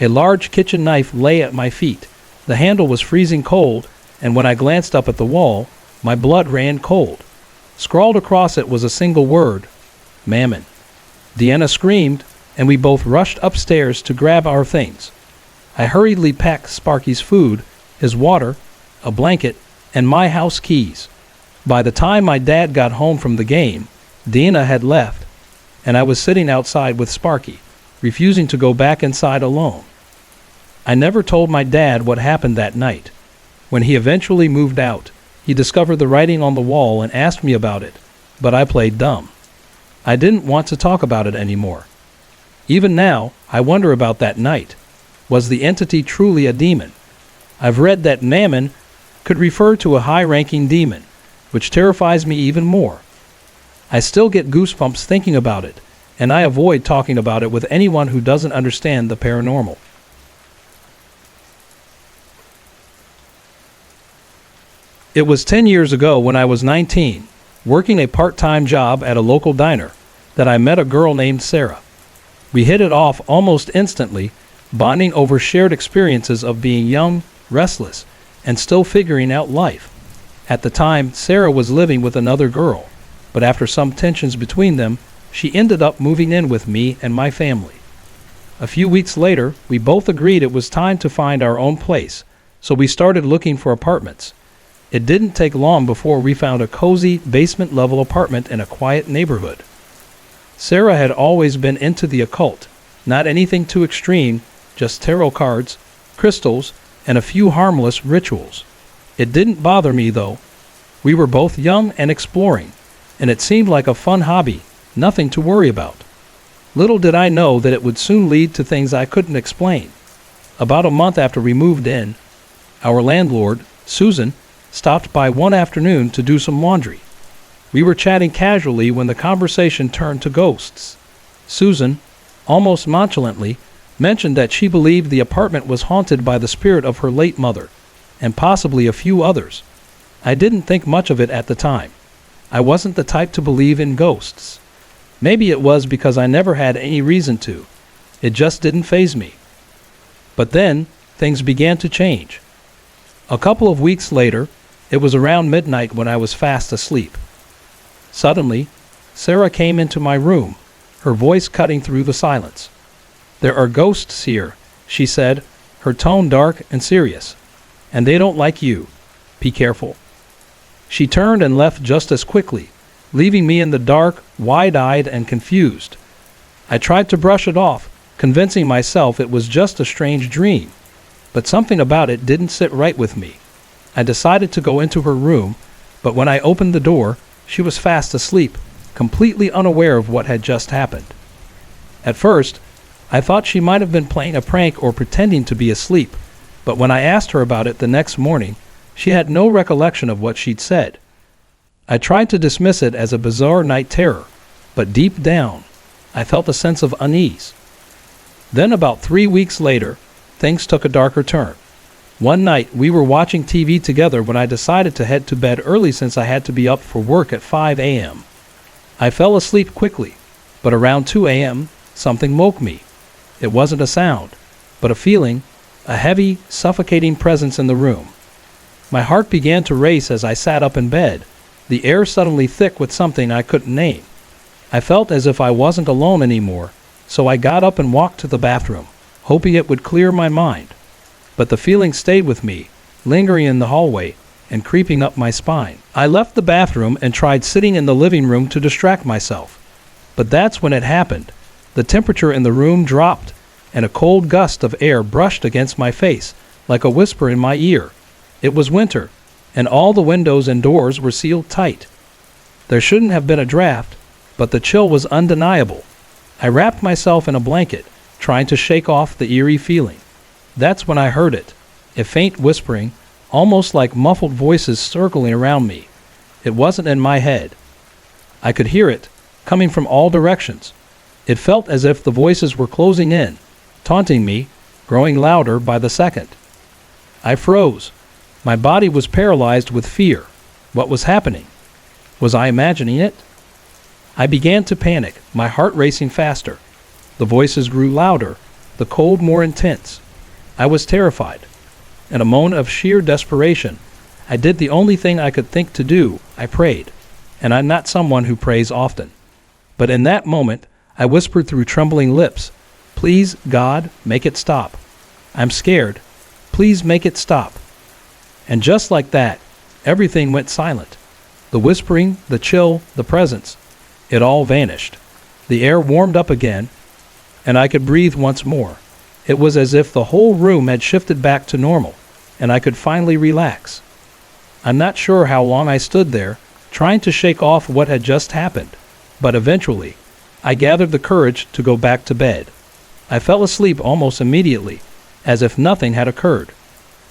A large kitchen knife lay at my feet. The handle was freezing cold, and when I glanced up at the wall, my blood ran cold. Scrawled across it was a single word: Mammon. Deanna screamed, and we both rushed upstairs to grab our things. I hurriedly packed Sparky's food, his water, a blanket, and my house keys. By the time my dad got home from the game, Deanna had left, and I was sitting outside with Sparky, refusing to go back inside alone. I never told my dad what happened that night. When he eventually moved out, he discovered the writing on the wall and asked me about it, but I played dumb. I didn't want to talk about it anymore. Even now, I wonder about that night. Was the entity truly a demon? I've read that Mammon could refer to a high-ranking demon, which terrifies me even more. I still get goosebumps thinking about it, and I avoid talking about it with anyone who doesn't understand the paranormal. It was 10 years ago when I was 19, working a part-time job at a local diner, that I met a girl named Sarah. We hit it off almost instantly, bonding over shared experiences of being young, restless, and still figuring out life. At the time, Sarah was living with another girl, but after some tensions between them, she ended up moving in with me and my family. A few weeks later, we both agreed it was time to find our own place, so we started looking for apartments. It didn't take long before we found a cozy basement-level apartment in a quiet neighborhood. Sarah had always been into the occult, not anything too extreme, just tarot cards, crystals, and a few harmless rituals. It didn't bother me, though. We were both young and exploring, and it seemed like a fun hobby, nothing to worry about. Little did I know that it would soon lead to things I couldn't explain. About a month after we moved in, our landlord, Susan, stopped by one afternoon to do some laundry. We were chatting casually when the conversation turned to ghosts. Susan, almost nonchalantly, mentioned that she believed the apartment was haunted by the spirit of her late mother, and possibly a few others. I didn't think much of it at the time. I wasn't the type to believe in ghosts. Maybe it was because I never had any reason to. It just didn't faze me. But then, things began to change. A couple of weeks later, it was around midnight when I was fast asleep. Suddenly, Sarah came into my room, her voice cutting through the silence. "There are ghosts here," she said, her tone dark and serious. "And they don't like you. Be careful." She turned and left just as quickly, leaving me in the dark, wide-eyed and confused. I tried to brush it off, convincing myself it was just a strange dream, but something about it didn't sit right with me. I decided to go into her room, but when I opened the door, she was fast asleep, completely unaware of what had just happened. At first, I thought she might have been playing a prank or pretending to be asleep, but when I asked her about it the next morning, she had no recollection of what she'd said. I tried to dismiss it as a bizarre night terror, but deep down, I felt a sense of unease. Then about 3 weeks later, things took a darker turn. One night, we were watching TV together when I decided to head to bed early since I had to be up for work at 5 a.m. I fell asleep quickly, but around 2 a.m., something woke me. It wasn't a sound, but a feeling, a heavy, suffocating presence in the room. My heart began to race as I sat up in bed, the air suddenly thick with something I couldn't name. I felt as if I wasn't alone anymore, so I got up and walked to the bathroom, hoping it would clear my mind. But the feeling stayed with me, lingering in the hallway and creeping up my spine. I left the bathroom and tried sitting in the living room to distract myself. But that's when it happened. The temperature in the room dropped, and a cold gust of air brushed against my face, like a whisper in my ear. It was winter, and all the windows and doors were sealed tight. There shouldn't have been a draft, but the chill was undeniable. I wrapped myself in a blanket, trying to shake off the eerie feeling. That's when I heard it, a faint whispering, almost like muffled voices circling around me. It wasn't in my head. I could hear it, coming from all directions. It felt as if the voices were closing in, taunting me, growing louder by the second. I froze. My body was paralyzed with fear. What was happening? Was I imagining it? I began to panic, my heart racing faster. The voices grew louder, the cold more intense. I was terrified. In a moment of sheer desperation, I did the only thing I could think to do. I prayed. and I'm not someone who prays often. But in that moment, I whispered through trembling lips, "Please, God, make it stop. I'm scared. Please make it stop." And just like that, everything went silent. The whispering, the chill, the presence, it all vanished. The air warmed up again, and I could breathe once more. It was as if the whole room had shifted back to normal, and I could finally relax. I'm not sure how long I stood there, trying to shake off what had just happened, but eventually, I gathered the courage to go back to bed. I fell asleep almost immediately, as if nothing had occurred.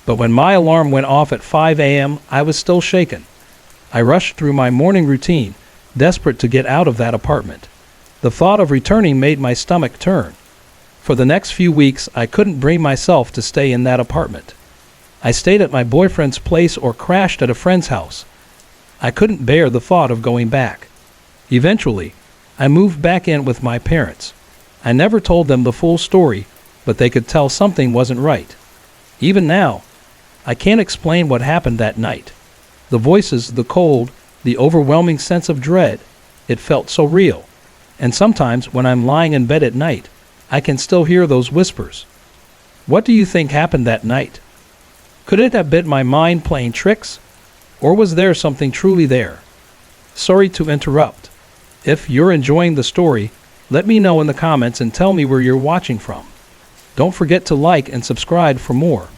But when my alarm went off at 5 a.m., I was still shaken. I rushed through my morning routine, desperate to get out of that apartment. The thought of returning made my stomach turn. For the next few weeks, I couldn't bring myself to stay in that apartment. I stayed at my boyfriend's place or crashed at a friend's house. I couldn't bear the thought of going back. Eventually, I moved back in with my parents. I never told them the full story, but they could tell something wasn't right. Even now, I can't explain what happened that night. The voices, the cold, the overwhelming sense of dread, it felt so real. And sometimes when I'm lying in bed at night, I can still hear those whispers. What do you think happened that night? Could it have been my mind playing tricks? Or was there something truly there? Sorry to interrupt. If you're enjoying the story, let me know in the comments and tell me where you're watching from. Don't forget to like and subscribe for more.